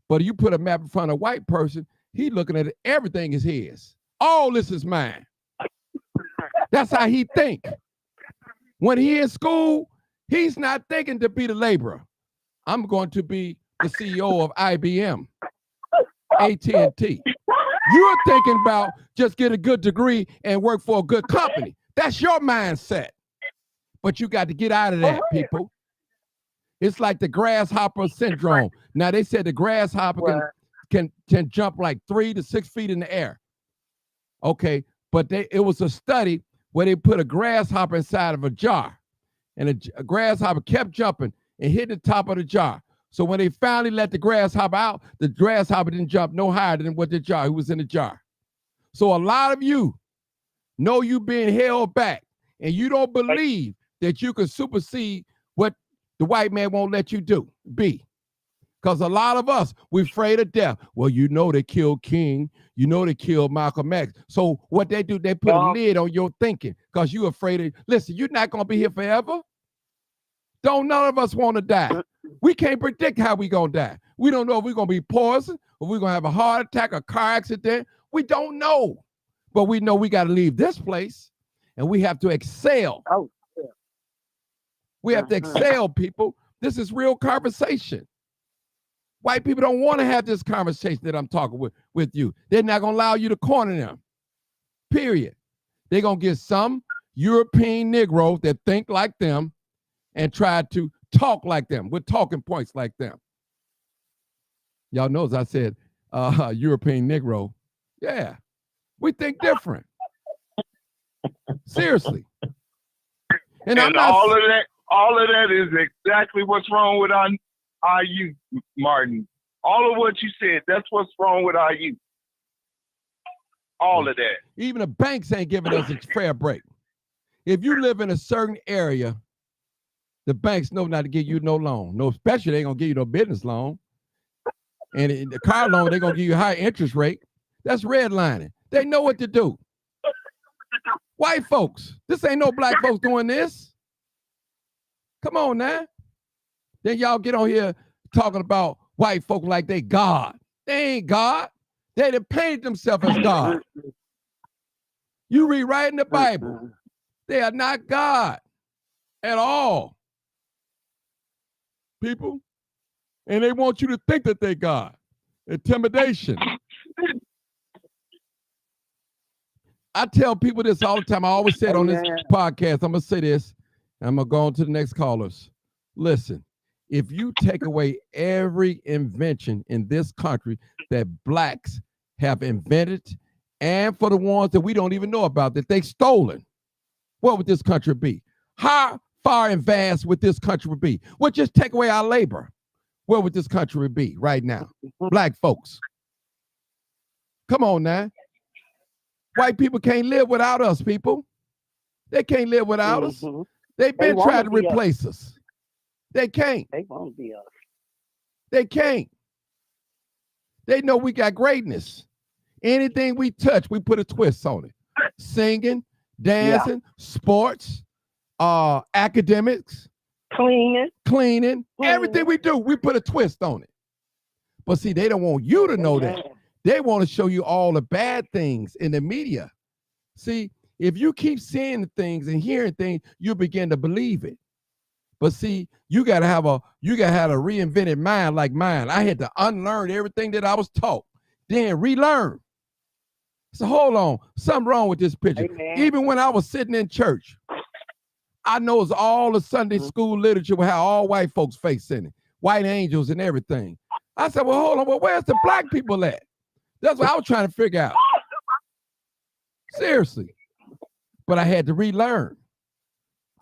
But you put a map in front of a white person, he looking at it, everything is his. All this is mine. That's how he think. When he in school, he's not thinking to be the laborer. I'm going to be the CEO of IBM, AT&T. You're thinking about just get a good degree and work for a good company. That's your mindset. But you got to get out of that, people. It's like the grasshopper syndrome. Now, they said the grasshopper can jump like 3 to 6 feet in the air. Okay, but it was a study where they put a grasshopper inside of a jar, and a grasshopper kept jumping and hit the top of the jar. So when they finally let the grasshopper out, the grasshopper didn't jump no higher than what the jar, who was in the jar. So a lot of you know you being held back, and you don't believe that you can supersede what the white man won't let you be. Because a lot of us, we're afraid of death. Well, you know they killed King. You know they killed Malcolm X. So what they do, they put a lid on your thinking because you're afraid of, listen, you're not going to be here forever. Don't none of us want to die. We can't predict how we're going to die. We don't know if we're going to be poisoned, or we're going to have a heart attack, a car accident. We don't know. But we know we got to leave this place, and we have to excel. We have to excel, people. This is real conversation. White people don't want to have this conversation that I'm talking with you. They're not going to allow you to corner them, period. They're going to get some European Negroes that think like them and try to talk like them with talking points like them. Y'all know, as I said, European Negro. Yeah, we think different. Seriously. And all of that is exactly what's wrong with our youth, Martin. All of what you said, that's what's wrong with our youth. All of that. Even the banks ain't giving us a fair break. If you live in a certain area, the banks know not to give you no loan. No, especially they ain't gonna give you no business loan. And the car loan, they're gonna give you a high interest rate. That's redlining. They know what to do. White folks, this ain't no black folks doing this. Come on now. Then y'all get on here talking about white folk like they God. They ain't God. They done painted themselves as God. You read right in the Bible. They are not God at all. People. And they want you to think that they God. Intimidation. I tell people this all the time. I always say it on this podcast. I'm going to say this. I'm going to go on to the next callers. Listen, if you take away every invention in this country that blacks have invented, and for the ones that we don't even know about that they've stolen, what would this country be? How far and vast would this country be? We'll just take away our labor. Where would this country be right now? Black folks. Come on now. White people can't live without us, people. They can't live without us. They've been trying to replace us. They can't. They won't be us. They can't. They know we got greatness. Anything we touch, we put a twist on it. Singing, dancing, sports, academics, cleaning, everything we do, we put a twist on it. But see, they don't want you to know that. They want to show you all the bad things in the media. See, if you keep seeing things and hearing things, you begin to believe it. But see, you gotta have a reinvented mind like mine. I had to unlearn everything that I was taught, then relearn. So hold on, something wrong with this picture. Amen. Even when I was sitting in church, I know it's all the Sunday school literature with how all white folks face in it, white angels and everything. I said, well, hold on, well, where's the black people at? That's what I was trying to figure out. Seriously. But I had to relearn.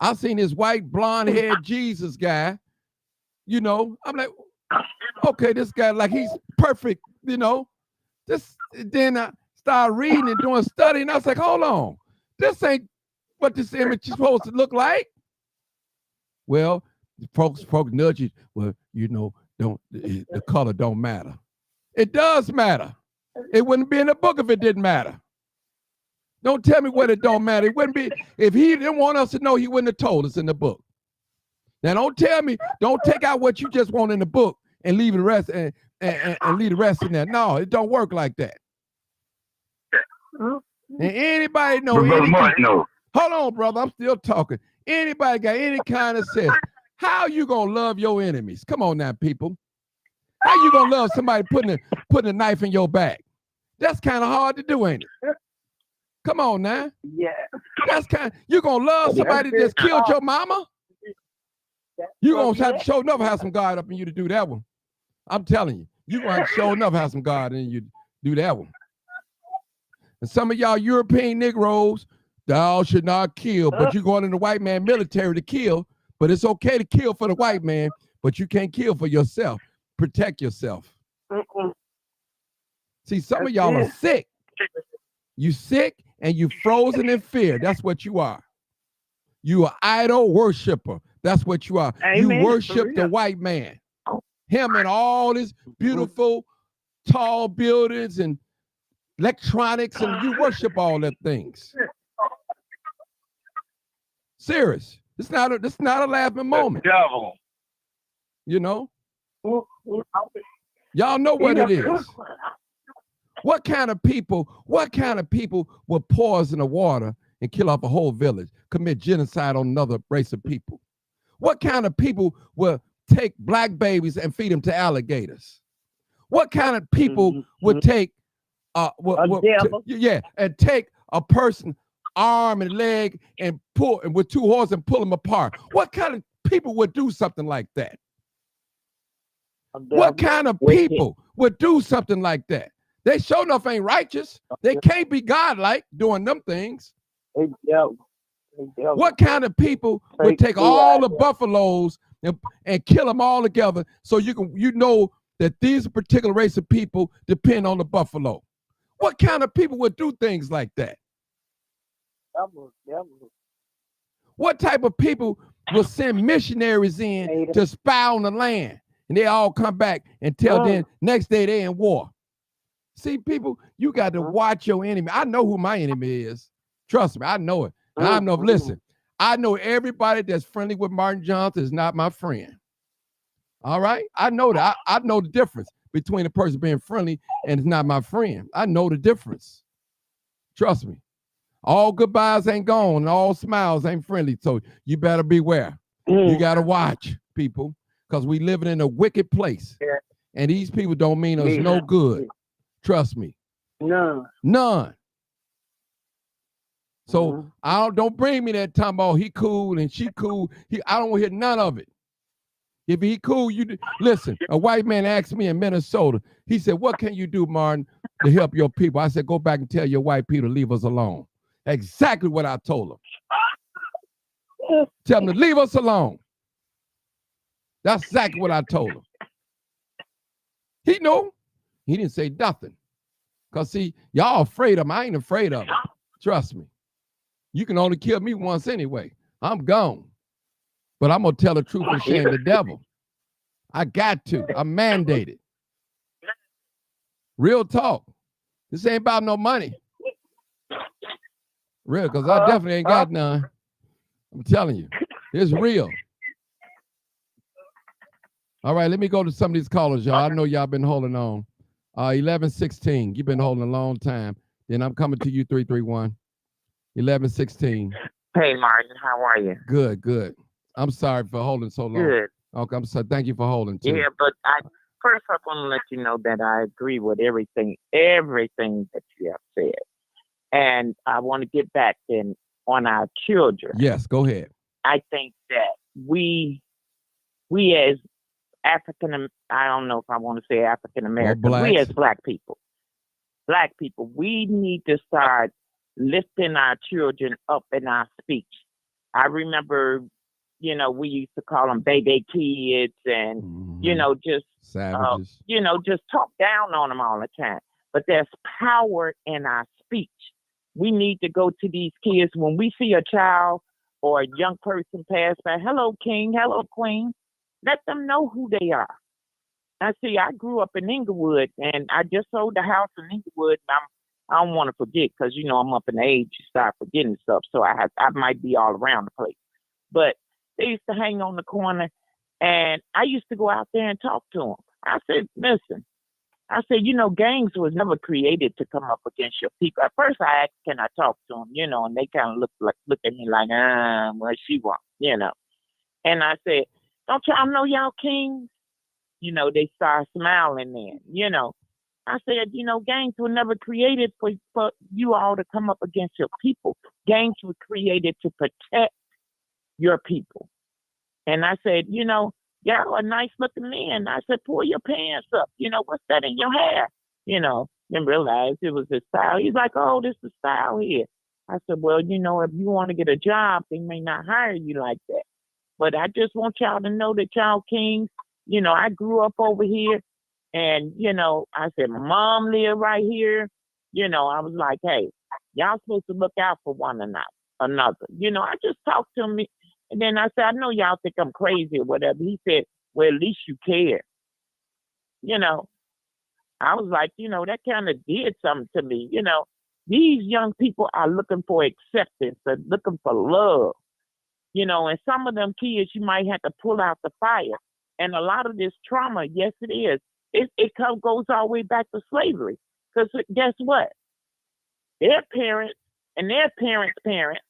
I seen this white blonde-haired Jesus guy, you know. I'm like, okay, this guy, like he's perfect, you know. Then I started reading and doing study, and I was like, hold on, this ain't what this image is supposed to look like. Well, folks nudge you. Well, you know, the color don't matter. It does matter. It wouldn't be in the book if it didn't matter. Don't tell me what it don't matter. It wouldn't be, if he didn't want us to know, he wouldn't have told us in the book. Now don't tell me, don't take out what you just want in the book and leave the rest and leave the rest in there. No, it don't work like that. And anybody know But Brother any Martin, no. hold on, brother, I'm still talking. Anybody got any kind of sense? How you gonna love your enemies? Come on now, people. How you gonna love somebody putting a knife in your back? That's kind of hard to do, ain't it? Come on now. Yeah. That's you gonna love somebody that just killed your mama? You gonna have to show enough have some God up in you to do that one. I'm telling you, you gonna have to show enough have some God in you to do that one. And some of y'all European Negroes, thou should not kill, but you're going in the white man military to kill. But it's okay to kill for the white man, but you can't kill for yourself. Protect yourself. See, some of y'all are sick. You sick and you frozen in fear. That's what you are. You are idol worshiper. That's what you are. Amen. You worship the white man. Him and all his beautiful, tall buildings and electronics, and you worship all that things. Serious. It's not a laughing moment. Devil. You know? Y'all know what it is. What kind of people will poison the water and kill off a whole village, commit genocide on another race of people? What kind of people will take black babies and feed them to alligators? What kind of people would take and take a person arm and leg and pull and with two horses and pull them apart? What kind of people would do something like that? What kind of people would do something like that? They sure enough ain't righteous. They can't be godlike doing them things. What kind of people would take all the buffaloes and kill them all together so you know that these particular race of people depend on the buffalo? What kind of people would do things like that? What type of people will send missionaries in to spy on the land and they all come back and tell them next day they in war? See, people, you got to watch your enemy. I know who my enemy is. Trust me, I know it. And I know, listen, I know everybody that's friendly with Martin Johnson is not my friend. All right? I know that. I know the difference between a person being friendly and it's not my friend. I know the difference. Trust me. All goodbyes ain't gone and all smiles ain't friendly. So you better beware. You got to watch, people, because we living in a wicked place. And these people don't mean us no good. Trust me. None. So don't bring me that time about he cool and she cool. I don't want to hear none of it. If he cool, listen. A white man asked me in Minnesota. He said, "What can you do, Martin, to help your people?" I said, "Go back and tell your white people to leave us alone." Exactly what I told him. Tell them to leave us alone. That's exactly what I told him. He knew. He didn't say nothing. Because, see, y'all afraid of him. I ain't afraid of him. Trust me. You can only kill me once anyway. I'm gone. But I'm going to tell the truth and shame the devil. I got to. I'm mandated. Real talk. This ain't about no money. Real, because I definitely ain't got none. I'm telling you. It's real. All right, let me go to some of these callers, y'all. I know y'all been holding on. 1116, you've been holding a long time. Then I'm coming to you, 331. 1116. Hey, Martin, how are you? Good, good. I'm sorry for holding so long. Good. Okay, I'm sorry. Thank you for holding too. Yeah, but I want to let you know that I agree with everything that you have said. And I want to get back then on our children. Yes, go ahead. I think that we as I don't know if I want to say African American, we as black people, we need to start lifting our children up in our speech. I remember, we used to call them baby kids and, just, savages. Just talk down on them all the time. But there's power in our speech. We need to go to these kids when we see a child or a young person pass by. Hello, king. Hello, queen. Let them know who they are. I see, I grew up in Inglewood, and I just sold the house in Inglewood. And I don't want to forget because, I'm up in age, you start forgetting stuff. So I might be all around the place. But they used to hang on the corner, and I used to go out there and talk to them. I said, listen, I said, gangs was never created to come up against your people. At first, I asked, can I talk to them, and they kind of looked at me like, what she want. And I said, don't y'all know y'all kings? They start smiling then, I said, gangs were never created for you all to come up against your people. Gangs were created to protect your people. And I said, y'all are nice looking men. I said, pull your pants up. What's that in your hair? Then realized it was the style. He's like, oh, this is style here. I said, well, if you want to get a job, they may not hire you like that. But I just want y'all to know that y'all kings, I grew up over here. And, I said, my mom lived right here. I was like, hey, y'all supposed to look out for one another. I just talked to him. And then I said, I know y'all think I'm crazy or whatever. He said, well, at least you care. I was like, that kind of did something to me. These young people are looking for acceptance. They're looking for love. And some of them kids, you might have to pull out the fire. And a lot of this trauma, yes, it is. It goes all the way back to slavery. Because guess what? Their parents and their parents' parents,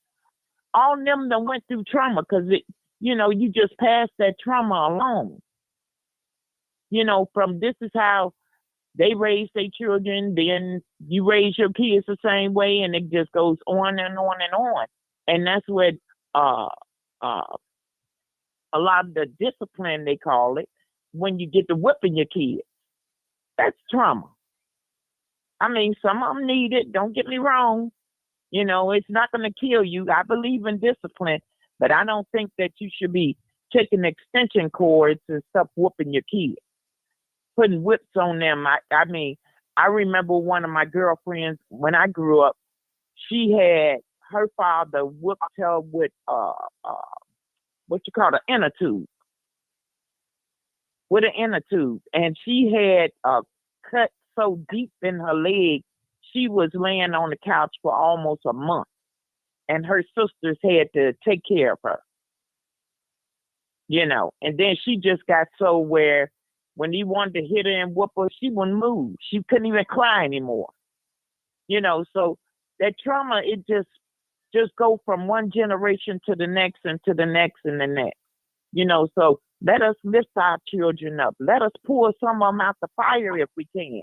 all of them that went through trauma because, you just pass that trauma along. From this is how they raise their children, then you raise your kids the same way, and it just goes on and on and on. And that's what a lot of the discipline, they call it, when you get to whipping your kids. That's trauma. I mean, some of them need it. Don't get me wrong. It's not going to kill you. I believe in discipline, but I don't think that you should be taking extension cords and stuff whooping your kids, putting whips on them. I remember one of my girlfriends when I grew up, she had her father whipped her with what you call an inner tube. With an inner tube. And she had a cut so deep in her leg, she was laying on the couch for almost a month. And her sisters had to take care of her. And then she just got so where when he wanted to hit her and whoop her, she wouldn't move. She couldn't even cry anymore. So that trauma, it just go from one generation to the next and to the next and the next. So let us lift our children up. Let us pull some of them out the fire if we can.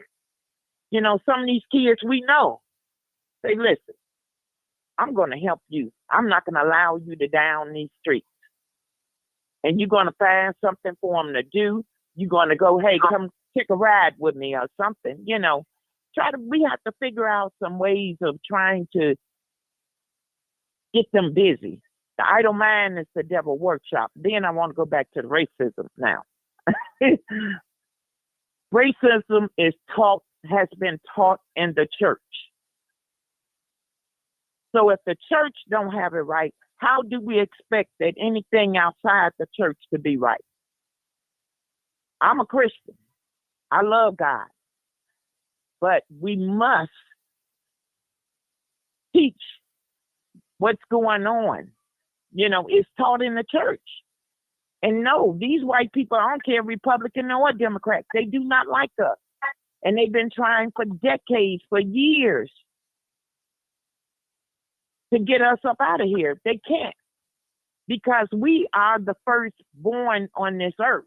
Some of these kids we know. Say, listen, I'm going to help you. I'm not going to allow you to down these streets. And you're going to find something for them to do. You're going to go, hey, come take a ride with me or something. We have to figure out some ways of trying to get them busy. The idle mind is the devil workshop. Then I want to go back to the racism now. Racism has been taught in the church. So if the church don't have it right, how do we expect that anything outside the church to be right? I'm a Christian. I love God. But we must teach what's going on. It's taught in the church. And no, these white people, I don't care Republican or Democrat, they do not like us. And they've been trying for decades, for years, to get us up out of here. They can't. Because we are the first born on this earth.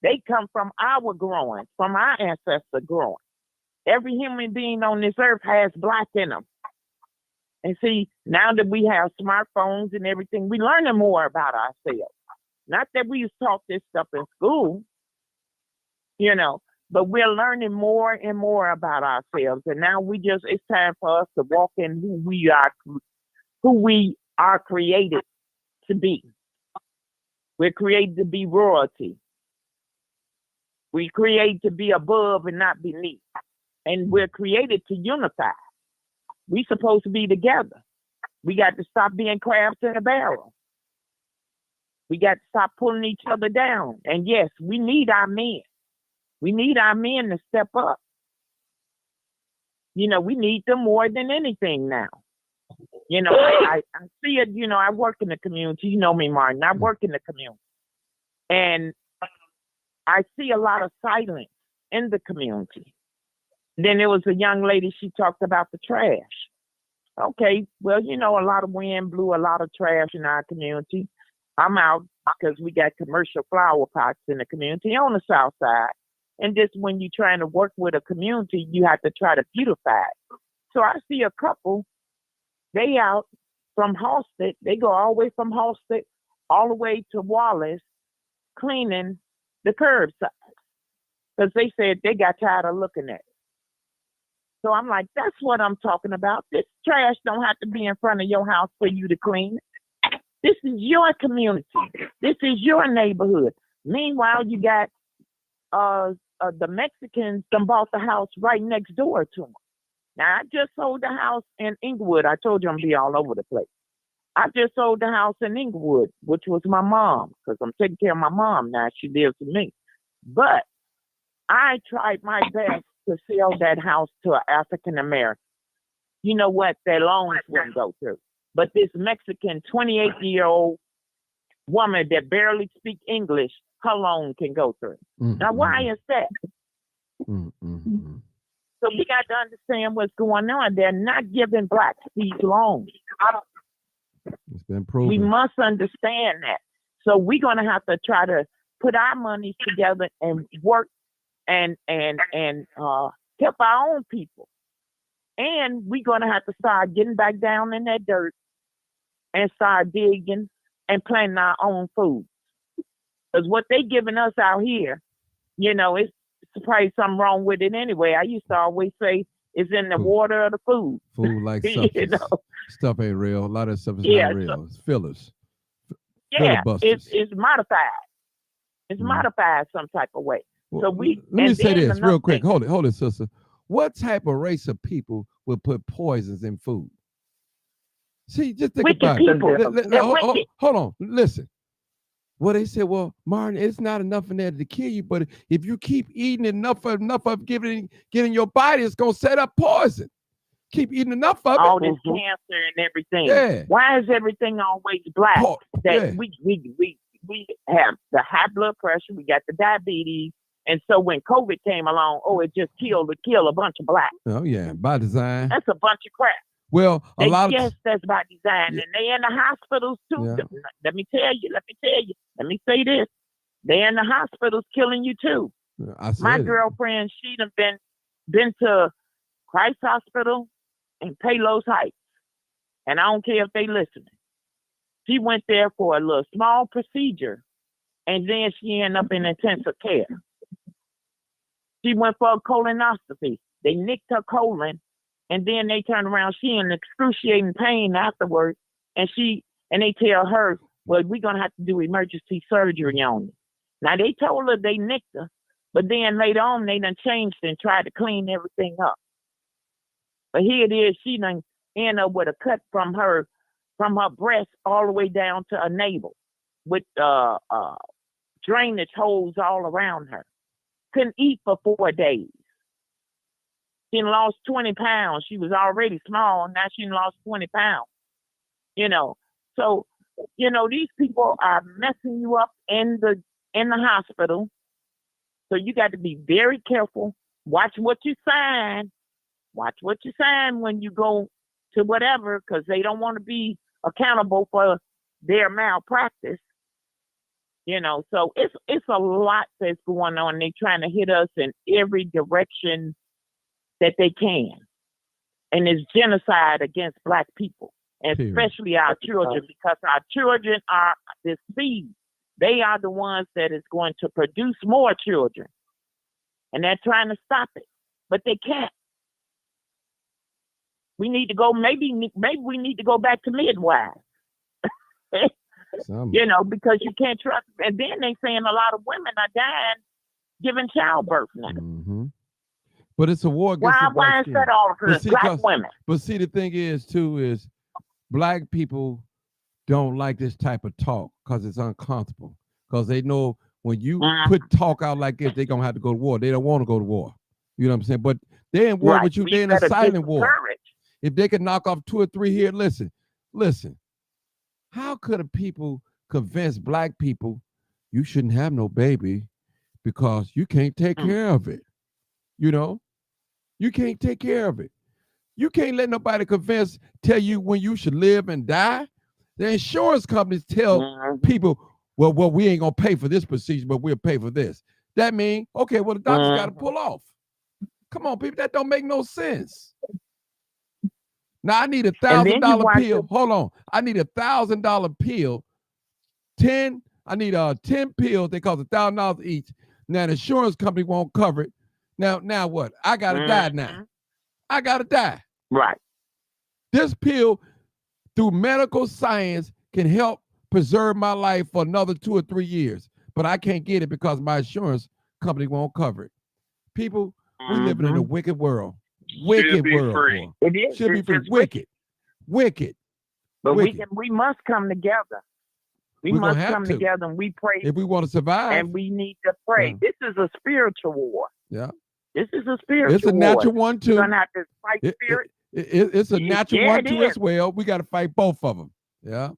They come from our growing, from our ancestor growing. Every human being on this earth has black in them. And see, now that we have smartphones and everything, we're learning more about ourselves. Not that we was taught this stuff in school, but we're learning more and more about ourselves. And now it's time for us to walk in who we are created to be. We're created to be royalty. We're created to be above and not beneath. And we're created to unify. We're supposed to be together. We got to stop being crabs in a barrel. We got to stop pulling each other down. And yes, we need our men. We need our men to step up. We need them more than anything now. I see it, I work in the community. You know me, Martin. I work in the community. And I see a lot of silence in the community. Then there was a young lady, she talked about the trash. Okay, well, a lot of wind blew a lot of trash in our community. I'm out because we got commercial flower pots in the community on the south side. And just when you're trying to work with a community, you have to try to beautify it. So I see a couple, they out from Halsted, they go all the way from Halsted all the way to Wallace cleaning the curbside because they said they got tired of looking at it. So I'm like, that's what I'm talking about. This trash don't have to be in front of your house for you to clean. This is your community. This is your neighborhood. Meanwhile, you got the Mexicans that bought the house right next door to them. Now, I just sold the house in Inglewood. I told you I'm be all over the place. I just sold the house in Inglewood, which was my mom, because I'm taking care of my mom now. She lives with me. But I tried my best to sell that house to an African American. You know what? Their loans wouldn't go through. But this Mexican 28-year-old woman that barely speaks English, her loan can go through. Now, why is that? So we got to understand what's going on. They're not giving blacks these loans. It's been proven. We must understand that. So we're going to have to try to put our monies together and work and help our own people. And we're going to have to start getting back down in that dirt and start digging and planting our own food. Because what they giving us out here, it's probably something wrong with it anyway. I used to always say it's in the water or the food. Food like substance. Stuff ain't real. A lot of stuff is not real. It's fillers. Yeah, it's modified. It's modified some type of way. Well, so let me say this real quick. Hold it, sister. What type of race of people would put poisons in food? See, just think about it. Hold on. Listen. Well, they said, well, Martin, it's not enough in there to kill you, but if you keep eating enough of getting your body, it's gonna set up poison. Keep eating enough of it. All this cancer and everything. Yeah. Why is everything always black? We have the high blood pressure, we got the diabetes, and so when COVID came along, it just killed a bunch of blacks. Oh yeah, by design. That's a bunch of crap. Well, yes, that's by design, and they in the hospitals too. Yeah. Let me tell you. Let me say this: they in the hospitals killing you too. My girlfriend, she done been to Christ Hospital in Palos Heights, and I don't care if they listening. She went there for a little small procedure, and then she ended up in intensive care. She went for a colonoscopy. They nicked her colon. And then they turn around, she in excruciating pain afterwards, and they tell her, well, we're gonna have to do emergency surgery on you. Now they told her they nicked her, but then later on they done changed and tried to clean everything up. But here it is, she done end up with a cut from her breast all the way down to her navel, with drainage holes all around her. Couldn't eat for 4 days. She lost 20 pounds. She was already small. Now she lost 20 pounds. So, these people are messing you up in the hospital. So you got to be very careful. Watch what you sign. Watch what you sign when you go to whatever, because they don't want to be accountable for their malpractice. So it's a lot that's going on. They're trying to hit us in every direction that they can. And it's genocide against black people, and especially our children, because our children are the seed. They are the ones that is going to produce more children. And they're trying to stop it, but they can't. We need to go, maybe we need to go back to midwives. Because you can't trust. And then they saying a lot of women are dying giving childbirth now. Mm-hmm. But it's a war against why is that all of black women? But see, the thing is, black people don't like this type of talk because it's uncomfortable. Because they know when you put talk out like this, they're going to have to go to war. They don't want to go to war. You know what I'm saying? But they're in war with you. They're in a silent war. If they could knock off 2 or 3 here, listen. How could a people convince black people you shouldn't have no baby because you can't take care of it? You can't take care of it. You can't let nobody tell you when you should live and die. The insurance companies tell people, well, we ain't gonna pay for this procedure, but we'll pay for this. That means, okay, well, the doctor's got to pull off. Come on, people, that don't make no sense. Now I need $1,000 pill. Hold on, I need $1,000 pill. I need 10 pills. They cost $1,000 each. Now the insurance company won't cover it. Now what? I gotta die now. I gotta die. Right. This pill, through medical science, can help preserve my life for another 2 or 3 years, but I can't get it because my insurance company won't cover it. People, we living in a wicked world. Wicked world. Free. It is. Should be free. Wicked. But we must come together. We must come together and we pray if we want to survive. And we need to pray. This is a spiritual war. Yeah. This is a spiritual war. It's a natural one too. We're gonna have to fight spirit. It's a natural one too as well. We got to fight both of them. Yeah.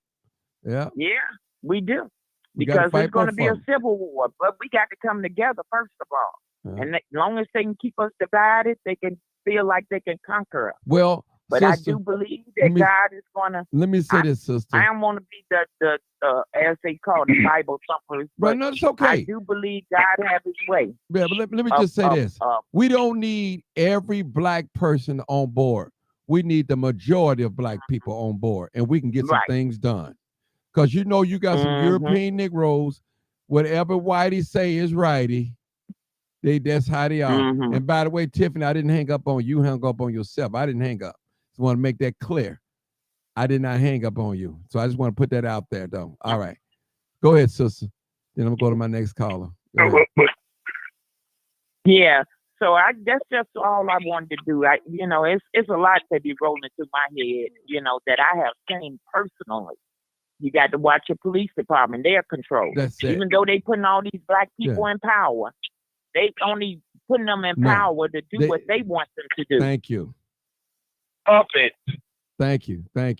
We do. Because it's going to be a civil war, but we got to come together first of all. And as long as they can keep us divided, they can feel like they can conquer us. Well, but sister, I do believe that God is going to. Let me say this, sister. I don't want to be the as they call the Bible thumpers. But no, it's okay. I do believe God has His way. Yeah, but let me just say this: we don't need every black person on board. We need the majority of black people on board, and we can get some things done. Because you got some European Negroes, whatever whitey say is righty. That's how they are. And by the way, Tiffany, I didn't hang up on you. You hung up on yourself. I didn't hang up. Just want to make that clear. I did not hang up on you. So I just want to put that out there, though. All right. Go ahead, sister. Then I'm going to go to my next caller. Yeah. So that's just all I wanted to do. It's a lot that be rolling through my head, that I have seen personally. You got to watch your police department. They're controlled. Even though they putting all these black people in power, they only putting them in power to do what they want them to do. Thank you. Up it. Thank you. Yeah.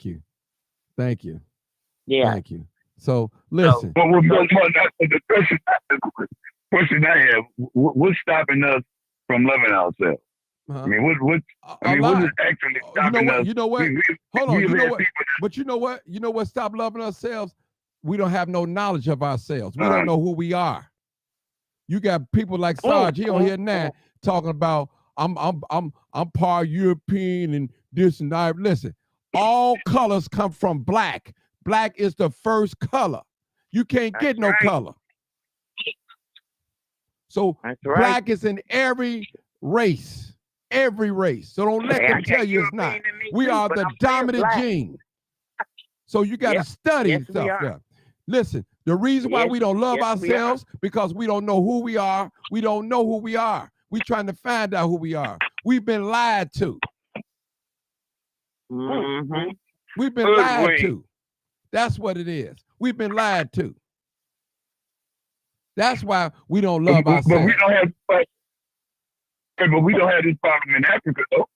Thank you. So listen. The question I have: what's stopping us from loving ourselves? I mean, what is actually stopping us? You know what? Hold on. You know what? But you know what? You know what? Stop loving ourselves. We don't have no knowledge of ourselves. We don't know who we are. You got people like Sarge. He on here now talking about I'm part European and this and that. Listen, all colors come from black. Black is the first color. You can't get no color. So black is in every race. Every race. So don't let them tell you it's not. We are the dominant gene. So you got to study stuff there. Listen, the reason why we don't love ourselves because we don't know who we are. We don't know who we are. We're trying to find out who we are. We've been lied to. We've been lied to. That's what it is. We've been lied to. That's why we don't love ourselves. But we don't have but we don't have this problem in Africa, though.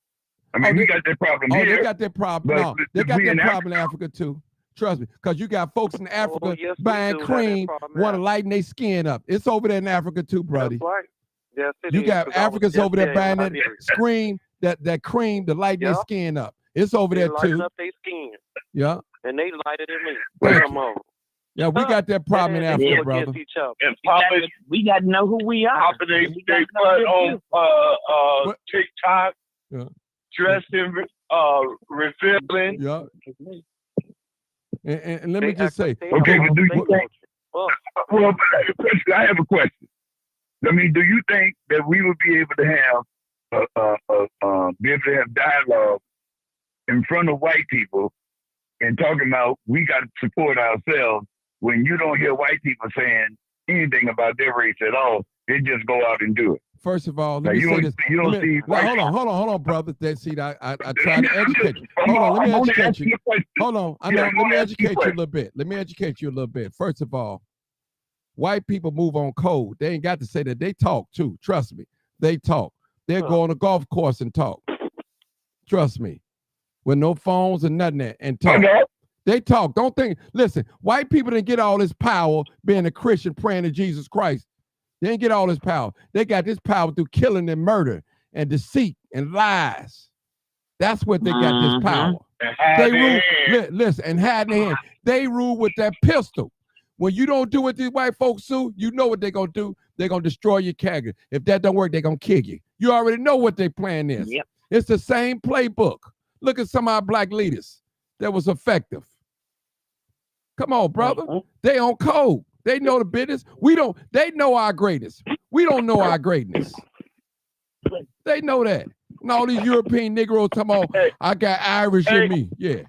I mean, we got that problem here. They got that problem. No, they got that problem in Africa, too. Trust me. Because you got folks in Africa buying cream, want to lighten their skin up. It's over there in Africa, too, buddy. That's right. Yes, you got Africans over there buying that cream, that cream to lighten their skin up. It's over there, too. Lighten up their skin. Yeah. And they lighted it in. Yeah, we got that problem in Africa, brother. And we got to know who we are. They put on TikTok, dressing, revealing. Yeah. And let me just say. Okay, but do you think? Well, I have a question. I mean, do you think that we would be able to have dialogue in front of white people and talking about we got to support ourselves when you don't hear white people saying anything about their race at all? They just go out and do it. First of all, let me say this. Hold on, brother. I try to educate you. Hold on, let me educate you. Hold on. Let me educate you a little bit. First of all, white people move on code. They ain't got to say that. They talk too. Trust me. They talk. They'll go on a golf course and talk. Trust me. With no phones and nothing there and talk. They talk. Don't think. Listen, white people didn't get all this power being a Christian praying to Jesus Christ. They didn't get all this power. They got this power through killing and murder and deceit and lies. That's what they got this power. They rule. Listen, and had in their hand. They rule with that pistol. When you don't do what these white folks do, you know what they're gonna do. They're gonna destroy your character. If that don't work, they're gonna kill you. You already know what their plan is. Yep. It's the same playbook. Look at some of our black leaders that was effective. Come on, brother. They on code. They know the business. We don't. They know our greatness. We don't know our greatness. They know that. And all these European Negroes talking about, I got Irish in me. Yeah.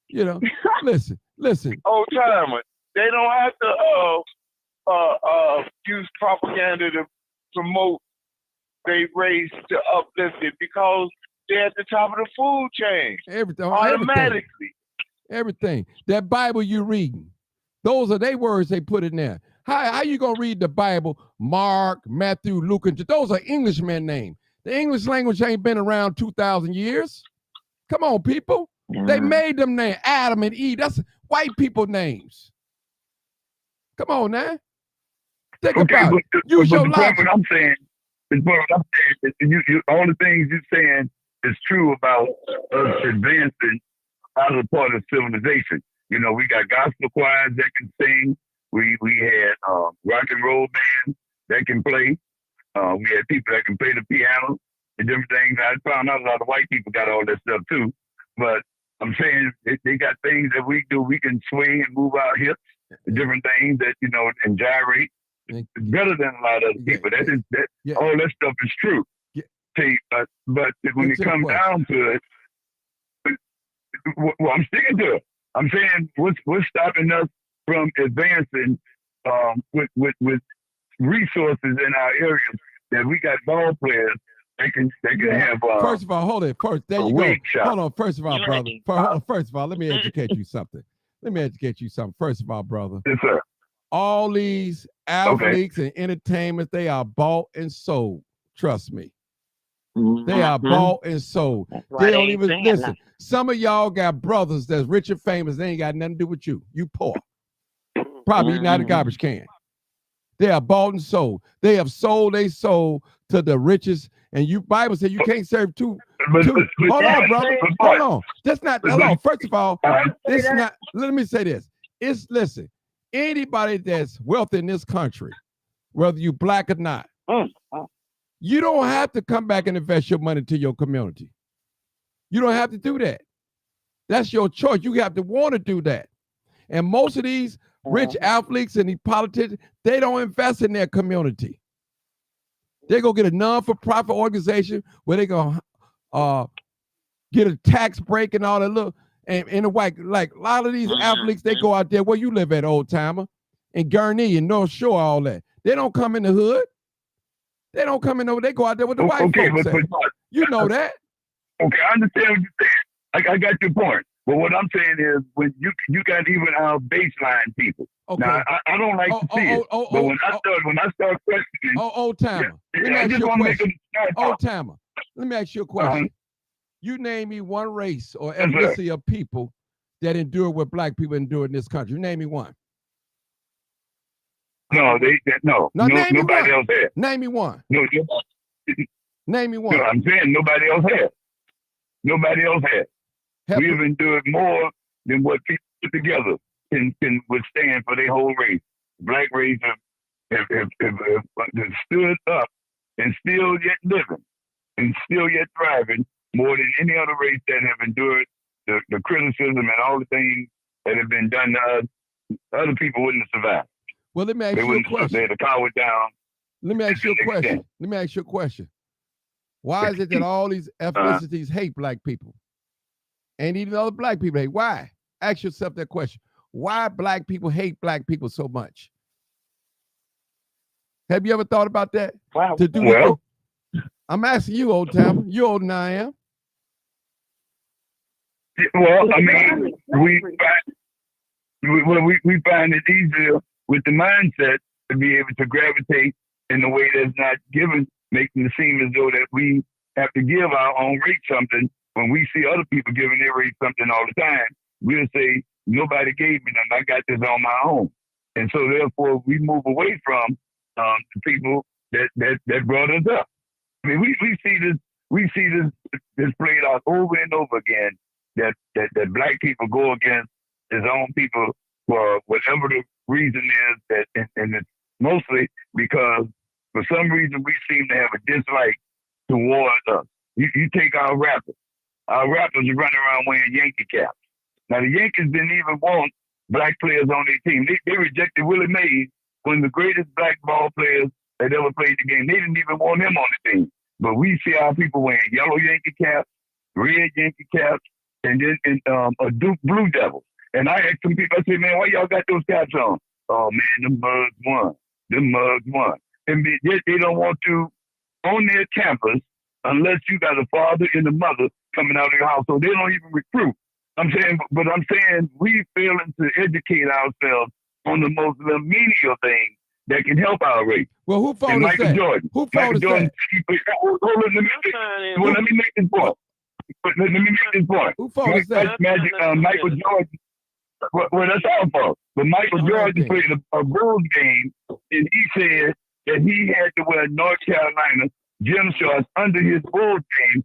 You know, listen. Old timer. They don't have to use propaganda to promote their race to uplift it because they're at the top of the food chain. Automatically. Everything. That Bible you reading, those are their words they put in there. How you gonna read the Bible? Mark, Matthew, Luke, and those are Englishmen names. The English language ain't been around 2,000 years. Come on, people. They made them names. Adam and Eve. That's white people names. Come on now. Think about it. Use your logic. What I'm saying is all the things you're saying is true about us advancing out of part of civilization. You know, we got gospel choirs that can sing. We had rock and roll bands that can play. We had people that can play the piano and different things. I found out a lot of white people got all that stuff too. But I'm saying they got things that we do. We can swing and move our hips, different things that, you know, and gyrate better than a lot of other people. All that stuff is true. See, but when it comes down to it, well, I'm sticking to it. I'm saying what's stopping us from advancing with resources in our areas that we got ball players that can have. First of all, hold it. First, there you go. Hold on. First of all, brother. First of all, let me educate you something. First of all, brother. Yes, sir. All these athletes and entertainment, they are bought and sold. Trust me. They are bought and sold. They don't even listen. Some of y'all got brothers that's rich and famous. They ain't got nothing to do with you. You poor. Probably not a garbage can. They are bought and sold. They have sold their soul to the richest. And you Bible said you can't serve two. Hold on, brother. Hold on. That's not. Hold on. First of all, it's not. Let me say this. Listen. Anybody that's wealthy in this country, whether you black or not, you don't have to come back and invest your money to your community. You don't have to do that. That's your choice. You have to want to do that. And most of these rich athletes and these politicians, they don't invest in their community. They go get a non-for-profit organization where they go get a tax break and all that. Look, and in the white, like a lot of these athletes, they go out there where you live at, old timer, in Gurnee and North Shore, all that. They don't come in the hood. They don't come in over. They go out there with the white folks. You know that. Okay, I understand what you're saying. I got your point. But what I'm saying is, when you got even our baseline people. Okay. Now I don't like to see it, but when I start questioning. Old timer. Let me ask you a question. Old timer. Let me ask you a question. You name me one race or ethnicity of people that endure what black people endure in this country. You name me one. No, nobody else has. Name me one. No, name me one. No, I'm saying nobody else has. Nobody else has. We have endured more than what people put together can withstand for their whole race. Black race have stood up and still yet living and still yet thriving more than any other race that have endured the criticism and all the things that have been done to us. Other people wouldn't have survived. Well, let me ask you a question. They'd have cowered down. Let me ask you a question. Why is it that all these ethnicities hate black people? And even other black people hate. Why? Ask yourself that question. Why black people hate black people so much? Have you ever thought about that? Wow. I'm asking you, old timer. You're older than I am. Well, I mean, we find it easier with the mindset to be able to gravitate in a way that's not given, making it seem as though that we have to give our own race something. When we see other people giving their race something all the time, we'll say, nobody gave me nothing. I got this on my own. And so therefore we move away from the people that brought us up. I mean, we see this played out over and over again. That black people go against his own people for whatever the reason is. That and it's mostly because for some reason we seem to have a dislike towards us. You take our rappers. Our rappers are running around wearing Yankee caps. Now the Yankees didn't even want black players on their team. They rejected Willie Mays, one of the greatest black ball players that ever played the game. They didn't even want him on the team. But we see our people wearing yellow Yankee caps, red Yankee caps, and then a Duke Blue Devils. And I asked some people, I said, man, why y'all got those caps on? Oh man, them mugs won. Them mugs won. And they don't want to on their campus unless you got a father and a mother coming out of your house. So they don't even recruit. I'm saying we failing to educate ourselves on the most menial things that can help our race. Well, who phoned us Michael that? Jordan. Who phoned Michael us Jordan. that? Let me make this point. Let me make this point. Who phoned us that? Michael Jordan. Well, that's our fault. But Michael Jordan played a Bulls game, and he said that he had to wear North Carolina gym shorts under his Bulls game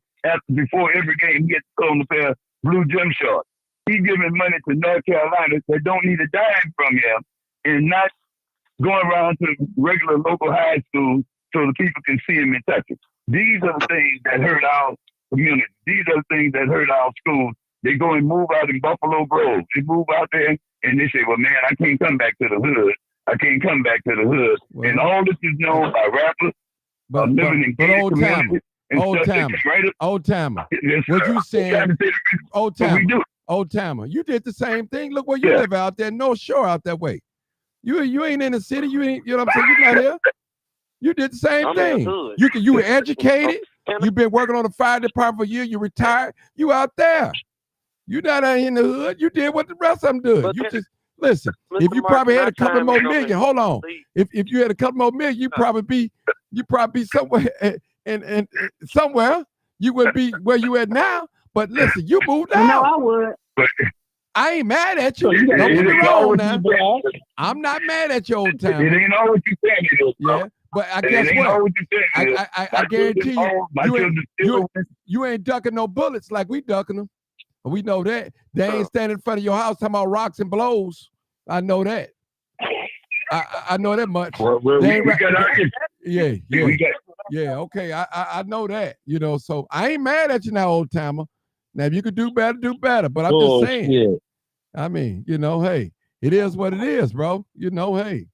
before every game. He had to put on a pair of blue gym shorts. He giving money to North Carolina that don't need a dime from him, and not going around to regular local high schools so the people can see him and touch him. These are the things that hurt our community. These are the things that hurt our schools. They go and move out in Buffalo Grove. They move out there and they say, well, man, I can't come back to the hood. I can't come back to the hood. Well, and all this is known by rappers living in gated communities. Old timer. Yes, what you saying? Old timer. Old timer. You did the same thing. Look where you live out there. No shore out that way. You ain't in the city. You ain't. You know what I'm saying? You're not here. You did the same thing. You were educated. You've been working on the fire department for a year. You retired. You out there. You not out in the hood. You did what the rest of them did. You just listen. If you probably had a couple more million, hold on. If you had a couple more million, you probably be somewhere and somewhere you would be where you at now. But listen, you moved out. No, I would. I ain't mad at you. Don't get me wrong now. I'm not mad at you, old time. It ain't all what you saying it is. Yeah, but I guess what? I guarantee you ain't ducking no bullets like we ducking them. We know that. They ain't standing in front of your house talking about rocks and blows. I know that. I know that much. Well, we got our Yeah, okay. I know that. You know, so I ain't mad at you now, old timer. Now, if you could do better, do better. But I'm just saying. Shit. I mean, you know, hey, it is what it is, bro. You know, hey.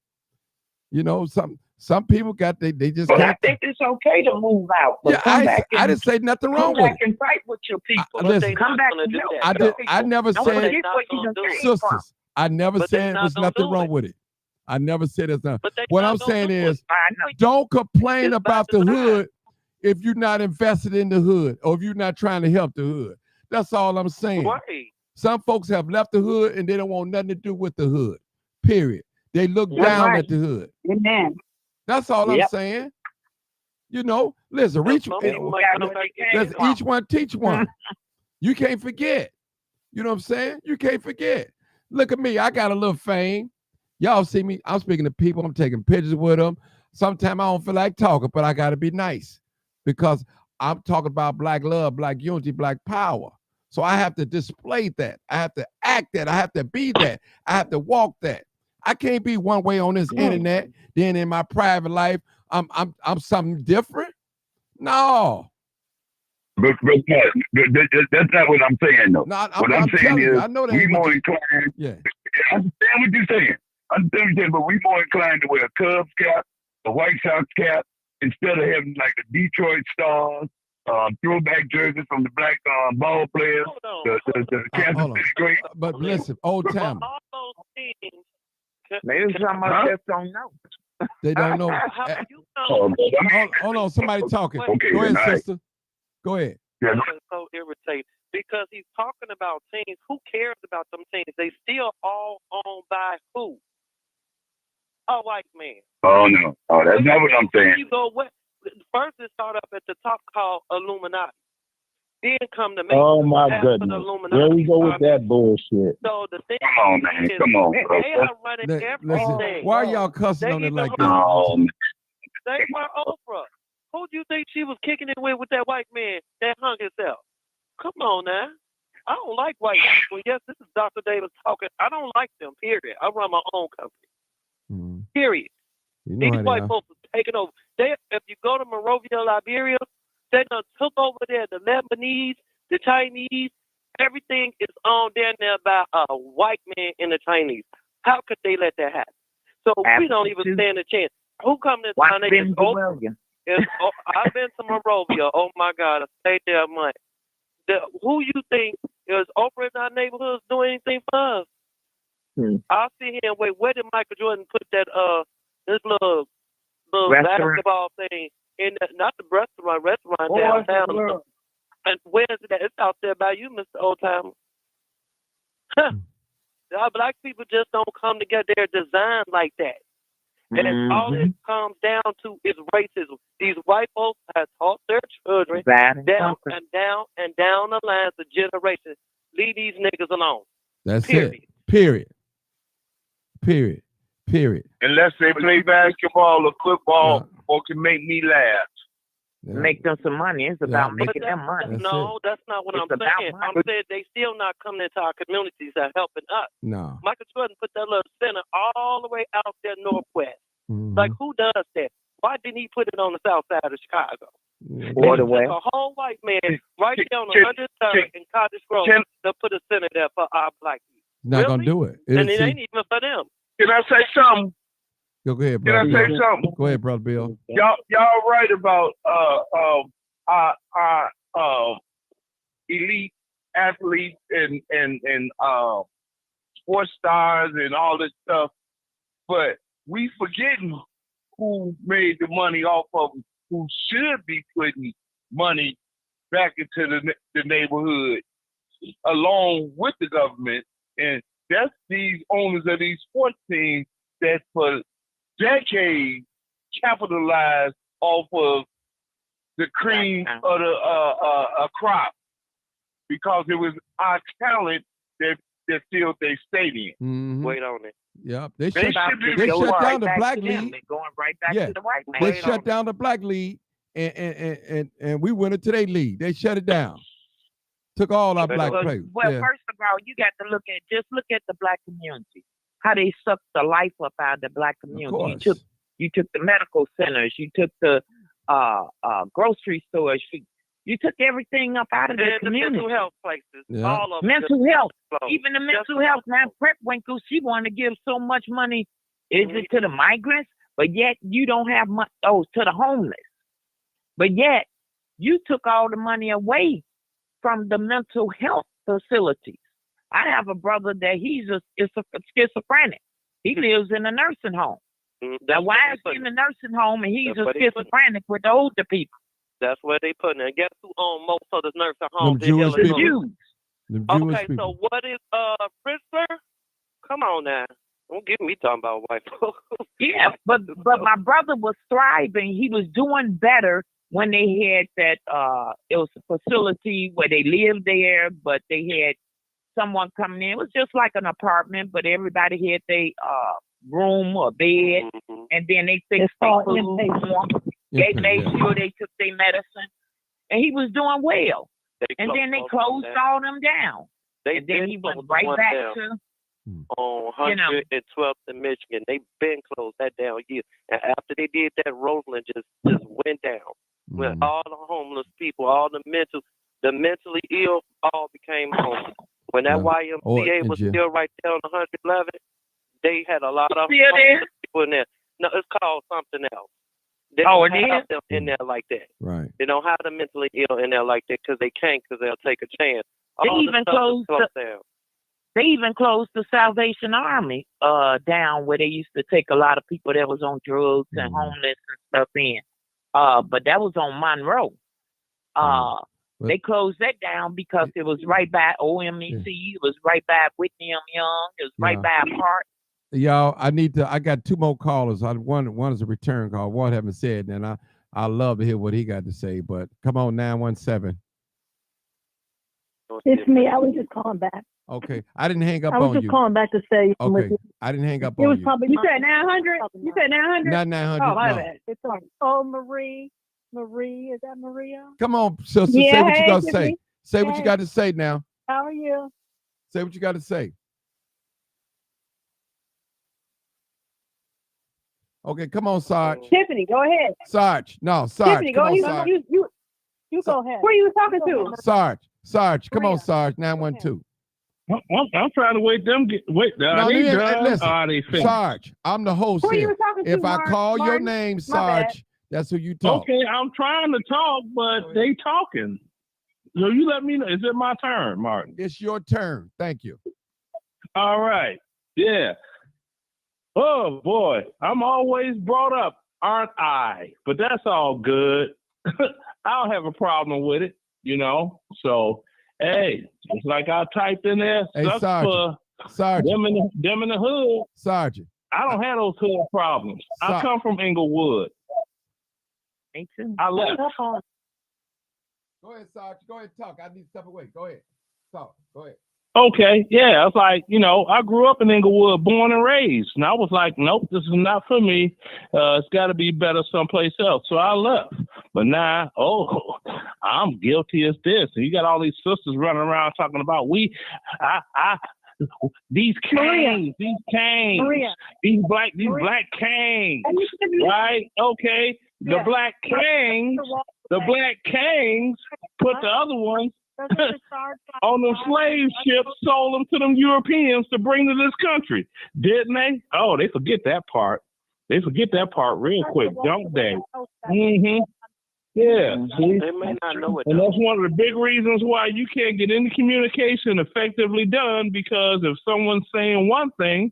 You know, some people got they just But can't. I think it's okay to move out. But Yeah, I didn't say nothing wrong with it. Come back and fight with your people. Listen, Come back and help. I never Don't said forget what you done came from. sisters. I never said there's nothing wrong with it. I never said there's nothing. What I'm saying is, don't complain about the hood if you're not invested in the hood or if you're not trying to help the hood. That's all I'm saying. Right. Some folks have left the hood and they don't want nothing to do with the hood. Period. They look down at the hood. Amen. That's all I'm saying. You know, listen, each one teach one. You can't forget. You know what I'm saying? You can't forget. Look at me. I got a little fame. Y'all see me. I'm speaking to people. I'm taking pictures with them. Sometimes I don't feel like talking, but I got to be nice because I'm talking about black love, black unity, black power. So I have to display that. I have to act that. I have to be that. I have to walk that. I can't be one way on this internet. Then in my private life, I'm something different. No. But that's not what I'm saying, though. No, what I'm saying is, I know that we more inclined. Yeah. I understand what you're saying. But we more inclined to wear a Cubs cap, a White Sox cap, instead of having like the Detroit Stars, throwback jerseys from the black ball players, the Kansas City Great. But listen, old timer. Maybe some of us just don't know. They don't know. Hold on, somebody talking. Okay, go ahead, sister. Go ahead. I'm so irritated because he's talking about teams. Who cares about them teams? They still all owned by who? A white man. Oh no! Oh, that's not what I'm saying. You go first, it started up at the top called Illuminati. Then come to make. Oh my goodness! Where we go with that bullshit? So the thing come on, man. Come on, bro. They are running everything. Why are y'all cussing on it like that? No, they were Oprah. Who do you you think she was kicking it with that white man that hung himself? Come on now. I don't like white people. Yes, this is Dr. Davis talking. I don't like them, period. I run my own company. Period. You know These white folks are taking over. If you go to Monrovia, Liberia, they done took over there the Lebanese, the Chinese. Everything is owned down there by a white man and the Chinese. How could they let that happen? So we don't even stand a chance. Who come to our nation? I've been to Monrovia. Oh my God, I stayed there a month. Who you think is over in our neighborhoods doing anything for us? I'll sit here and wait. Where did Michael Jordan put that this little basketball thing in? Not the restaurant downtown. And where is it at? It's out there by you, Mr. Oldtimer. Our black people just don't come together. They're designed like that. And all it comes down to is racism. These white folks have taught their children down the lines of generations. Leave these niggas alone. That's it. Period. Unless they play basketball or football or can make me laugh. Yeah. Make them some money. It's about making them money. That's not what I'm saying. I'm saying they still not coming into our communities and helping us. No. Michael Jordan put that little center all the way out there northwest. Like, who does that? Why didn't he put it on the south side of Chicago? Or the west. A whole white man right there on 103rd in Cottage Grove to put a center there for our black people. Not gonna do it. And it ain't even for them. Can I say something? Go ahead, brother. Can I say something? Go ahead, brother Bill. Y'all right about our elite athletes and sports stars and all this stuff, but we forgetting who made the money off of them, who should be putting money back into the neighborhood along with the government, and that's these owners of these sports teams that for decades capitalized off of the cream of the crop, because it was our talent that filled their stadium. Wait on it. Yep. They shut down the black league. Going right back to the white man. They shut down the black league and we went into their league. They shut it down. Took all our black players. Well, first of all, you got to look at the black community. How they sucked the life up out of the black community. You took the medical centers, you took the grocery stores, you took everything up out of the community. Mental health places, all of mental health. Even the mental health. Now, Prep Winkle, she wanted to give so much money, is it to the migrants? But yet you don't have much. To the homeless. But yet you took all the money away from the mental health facilities. I have a brother that he's a schizophrenic. He lives in a nursing home. Now, why is he in a nursing home and he's a schizophrenic with the older people? That's where they put it. And guess who owns most of the nursing homes? The Jews. Okay, so what is Pritzker? Come on now. Don't get me talking about white folks. Yeah, but my brother was thriving. He was doing better when they had that it was a facility where they lived there, but they had someone coming in. It was just like an apartment, but everybody had their room or bed, and then they fixed their food. They made sure they took their medicine, and he was doing well. And then they closed all them down. And then he went right back to on 112th in Michigan. They been closed that down year. And after they did that, Roseland just went down. When all the homeless people, all the mentally ill, all became homeless. When that YMCA was still right there on 111, they had a lot of homeless people in there. No, it's called something else. They don't have them in there like that. Right. They don't have the mentally ill in there like that because they can't, because they'll take a chance. They even closed the Salvation Army down, where they used to take a lot of people that was on drugs and homeless and stuff in. But that was on Monroe. They closed that down because it was right by OMEC. It was right by Whitney M. Young. It was right by a park. Y'all, I got two more callers. One is a return call. One haven't said, and I love to hear what he got to say. But come on, 917. It's me. I was just calling back. Okay, I didn't hang up on you. I was just calling back to say. Okay, I didn't hang up on you. It was probably you said 900. You said 900. Not 900. Oh, my bad. It's on. Oh, Marie, Marie, is that Maria? Come on, sister. Yeah, say what you hey, got to Tiffany. say. Say what you Hey. got to say now. How are you? Say what you got to say. Okay, come on, Sarge. Tiffany, go ahead. Sarge. No, Sarge. Tiffany, Come go on, ahead. Sarge. You go ahead. Who are you talking You go to? ahead. Sarge. Come on, Maria. Sarge. 912. I'm trying to wait them. Wait, No, are they you ain't- done? listen, Are they finished? Sarge, I'm the host Who are here. you talking to, If I call your Martin? name, My bad. Sarge, that's who you talk. Okay, I'm trying to talk, but they talking. So you let me know. Is it my turn, Martin? It's your turn. Thank you. All right. Yeah. Oh boy, I'm always brought up, aren't I? But that's all good. I don't have a problem with it, you know. So hey, it's like I typed in there. Hey, Sucks Sergeant. for Sergeant. them in the hood. Sergeant. I don't have those hood problems. I Sar- come from Inglewood. I left. Go ahead, Sarge. Go ahead, talk. I need to step away. Go ahead. Talk. Go ahead. Okay, yeah, it's like, you know, I grew up in Inglewood, born and raised, and I was like, nope, this is not for me. It's got to be better someplace else. So I left. But now, I'm guilty as this. And you got all these sisters running around talking about these kings, Maria. these black kings, right? Okay, the Yeah. black kings put the other ones on them slave ships, sold them to them Europeans to bring to this country, didn't they? Oh, they forget that part. They forget that part real quick, don't they? Mm-hmm. Yeah. See? They may not know it. And though. that's one of the big reasons why you can't get any communication effectively done, because if someone's saying one thing,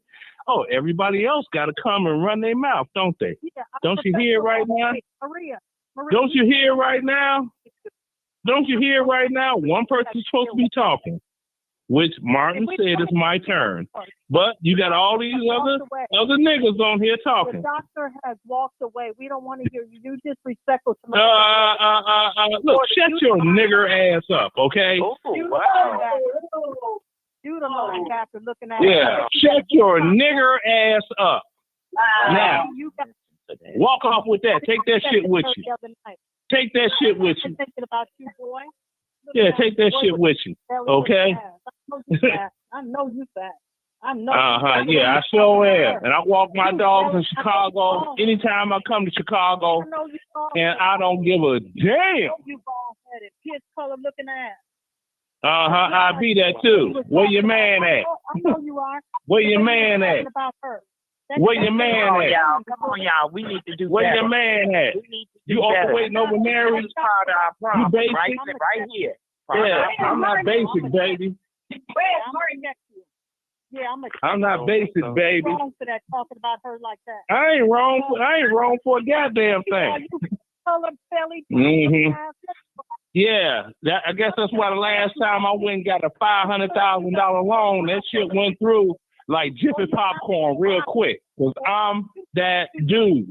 everybody else got to come and run their mouth, don't they? Don't you hear it right now? Maria. Don't you hear it right now? Don't you hear it right now? One person's supposed to be talking, which Martin said is my turn. But you got all these other niggas on here The talking. doctor has walked away. We don't want to hear you. You disrespectful to my Look, shut your nigger ass up, okay? Oh, wow. You the motherfucker looking at Yeah, shut your nigger ass up. Now, You got walk off with that. Take that shit with you. the other night. Take that shit with you. I'm thinking about you, boy. Look Yeah, at take that shit with you. belly Okay? fat. I know you fat. I know you fat. Yeah, I sure am. And I walk my dogs in Chicago anytime I come to Chicago, I know you bald and I don't give a damn. You bald headed, piss color looking ass. I be that too. Where your man at? I know you are. Where your man at? About her. Where your man at? Come on, y'all. We need to do Where better. your man at? We need to do You better. operating over marriage? That's part of our problem, basic? right here. Part of Yeah, our I'm not basic, baby. I'm not basic, baby. Wrong for that, talking about her like that. I ain't wrong for a goddamn thing. Color belly. Mhm. Yeah, I guess that's why the last time I went and got a $500,000 loan, that shit went through like Jiffy popcorn real quick. Cause I'm that dude.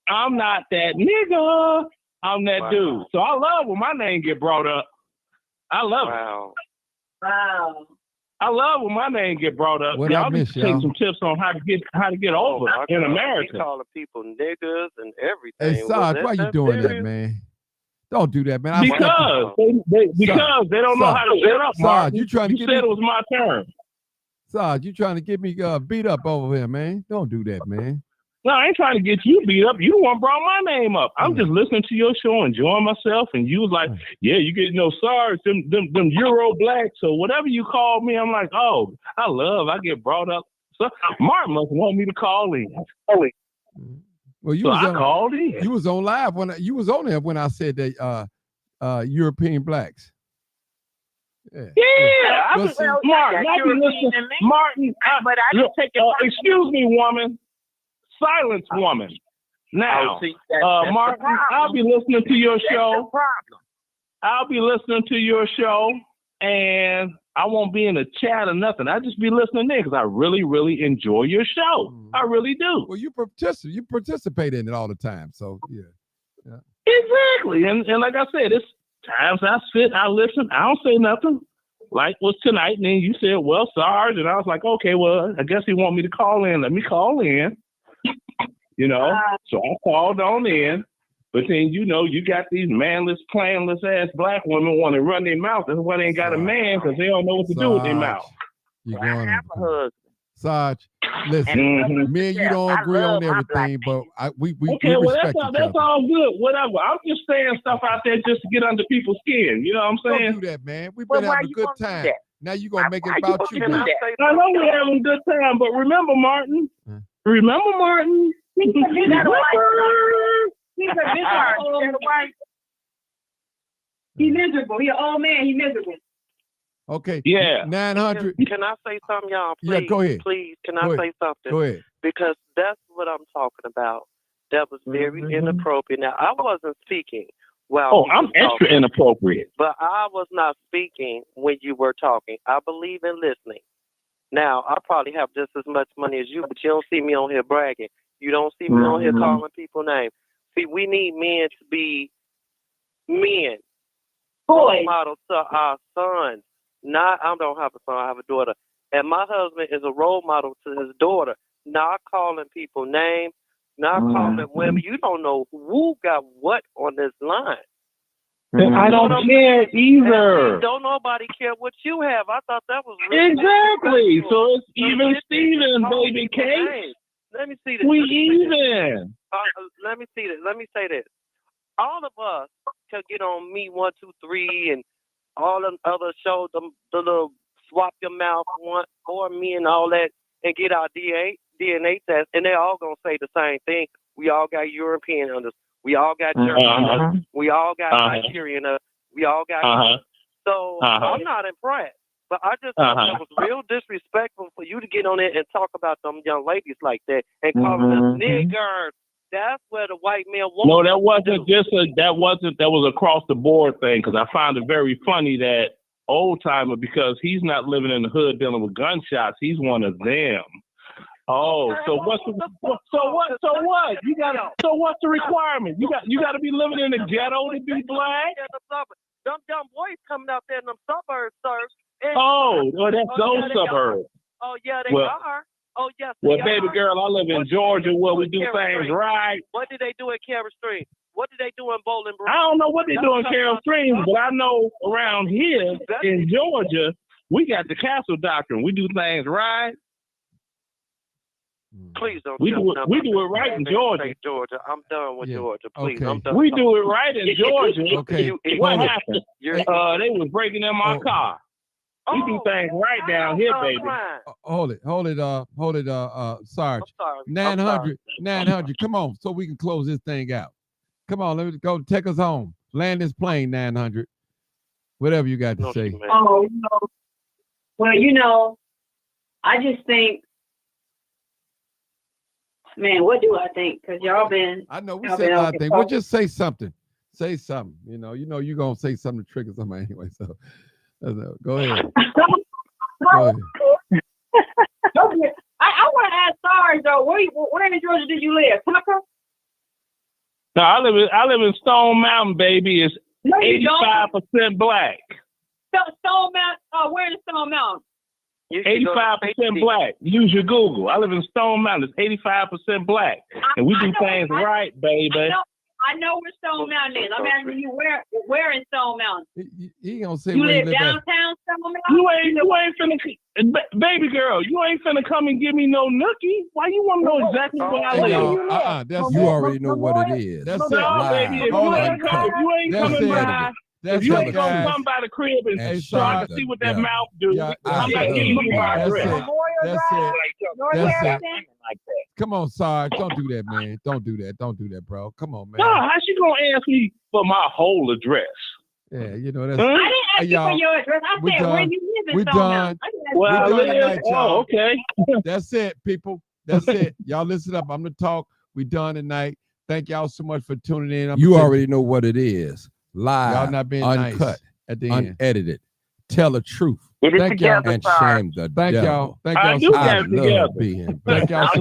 I'm not that nigga. I'm that dude. So I love when my name get brought up. I love it. Wow. I love when my name get brought up. What I Y'all need miss, to take y'all? some tips on how to get over in America. He calling people niggas and everything. Hey, Sarge, why you doing that, man? Don't do that, man. Because they don't know how to shut up, Sarge, Martin. you trying to You get said me? it was my turn. Sarge, you trying to get me beat up over here, man? Don't do that, man. No, I ain't trying to get you beat up. You the one brought my name up. I'm just listening to your show, enjoying myself, and you was like, yeah, you get Sarge, them Euro blacks or whatever you called me. I'm like, oh, I get brought up. So Martin must want me to call in. Well, you So was I on, called in. You was on live when you was on there when I said that European blacks. Yeah, Well, see, Martin, I be listening. Martin, but I didn't take it. Excuse me, woman. Silence, woman. Now, Martin, I'll be listening to your show. I'll be listening to your show, and I won't be in the chat or nothing. I just be listening there because I really, really enjoy your show. I really do. Well, you participate in it all the time, so yeah. Exactly, and like I said, it's times I sit, I listen, I don't say nothing. Like was tonight, and then you said, "Well, Sarge," and I was like, "Okay, well, I guess he want me to call in. Let me call in." So I called on in, But then, you know, you got these manless, planless ass black women want to run their mouth. That's why they ain't got a man, because they don't know what to do with their mouth. You I going have a husband. Sarge, listen, me and you don't agree on everything, but we Okay, well, respect that's each other. all good. Whatever. I'm just saying stuff out there just to get under people's skin. You know what I'm saying? Don't do that, man. We've been having a good time. Now you gonna make it about you. I know we're having a good time, but remember, Martin. Remember, Martin. He's a miserable. He's miserable. He's an old man. He's miserable. Okay. Yeah. 900. Can I say something, y'all? Please, Yeah, go ahead. Please, can Go I ahead. say something? Go ahead. Because that's what I'm talking about. That was very inappropriate. Now, I wasn't speaking while I'm extra inappropriate. But I was not speaking when you were talking. I believe in listening. Now, I probably have just as much money as you, but you don't see me on here bragging. You don't see me on here calling people names. See, we need men to be men. Role models to our sons. Not, I don't have a son, I have a daughter. And my husband is a role model to his daughter. Not calling people names, not calling women. You don't know who got what on this line. I don't care either. Don't nobody care what you have. I thought that was really exactly. So it's even Steven, baby Kate. Let me see this. We even. Let me see this. Let me say this. All of us could get on Me 1, 2, 3 and all them other shows, the little swap your mouth one or me and all that, and get our DNA test, and they all gonna say the same thing. We all got European on us. We all got German on us. We all got Nigerian on us. We all got. So I'm not impressed. But I just thought that was real disrespectful for you to get on it and talk about them young ladies like that and call them niggers. That's where the white man wants. No, that wasn't just that was across the board thing, because I found it very funny that old timer, because he's not living in the hood dealing with gunshots, he's one of them. Oh, so what? You got. So what's the requirement? You got to be living in the ghetto to be black. Them young boys coming out there in them suburbs, sir. Oh, well, that's those suburbs. Oh yeah, they are. Oh yes. Well, baby girl, I live in Georgia where we do things right. What did they do at Carol Stream? What did they do in Bowling Green? I don't know what they do in Carol Stream, but I know around here in Georgia, we got the castle doctrine. We do things right. Please don't. We do it right in Georgia. Georgia, I'm done with Georgia. Please, I'm done. We do it right in Georgia. Okay. What happened? They was breaking in my car. We do things right down here, baby. Hold it, Sarge. 900, come on, so we can close this thing out. Come on, let me go. Take us home. Land this plane, 900. Whatever you got to say. Oh, well, I just think, man, what do I think? Because y'all been. I know we said a lot of things. We'll just say something. Say something. You know you're gonna say something to trigger somebody anyway. So. Go ahead. Go ahead. I want to ask Sarge though. Where in Georgia did you live? Tucker? No, I live in Stone Mountain, baby. It's 85% black. Stone Mountain. Where is Stone Mountain? 85% black. Use your Google. I live in Stone Mountain. It's 85% black, and we do things right, baby. I know where Stone Mountain is. I'm asking you where in Stone Mountain? He gonna say you where live downtown Stone Mountain? You ain't finna, baby girl. You ain't finna come and give me no nookie. Why you want to know exactly where I live? You already know what it is. That's it. Baby, if you ain't coming by. If you ain't gonna come by the crib and so I can see what that mouth do, I'm not giving you my address. That's it. Come on, Sarge. Don't do that, man. Don't do that, bro. Come on, man. No, how she gonna ask me for my whole address? Yeah, that's. I didn't ask you for your address. I said where you live in Stone Mountain. Well, we done tonight, y'all. Okay. That's it, people. That's it. Y'all listen up. I'm gonna talk. We done tonight. Thank y'all so much for tuning in. You already know what it is. Live, y'all not being uncut, nice at the end. Unedited. Tell the truth. Thank y'all and shame the devil. Thank y'all. Thank y'all so much. Thank y'all.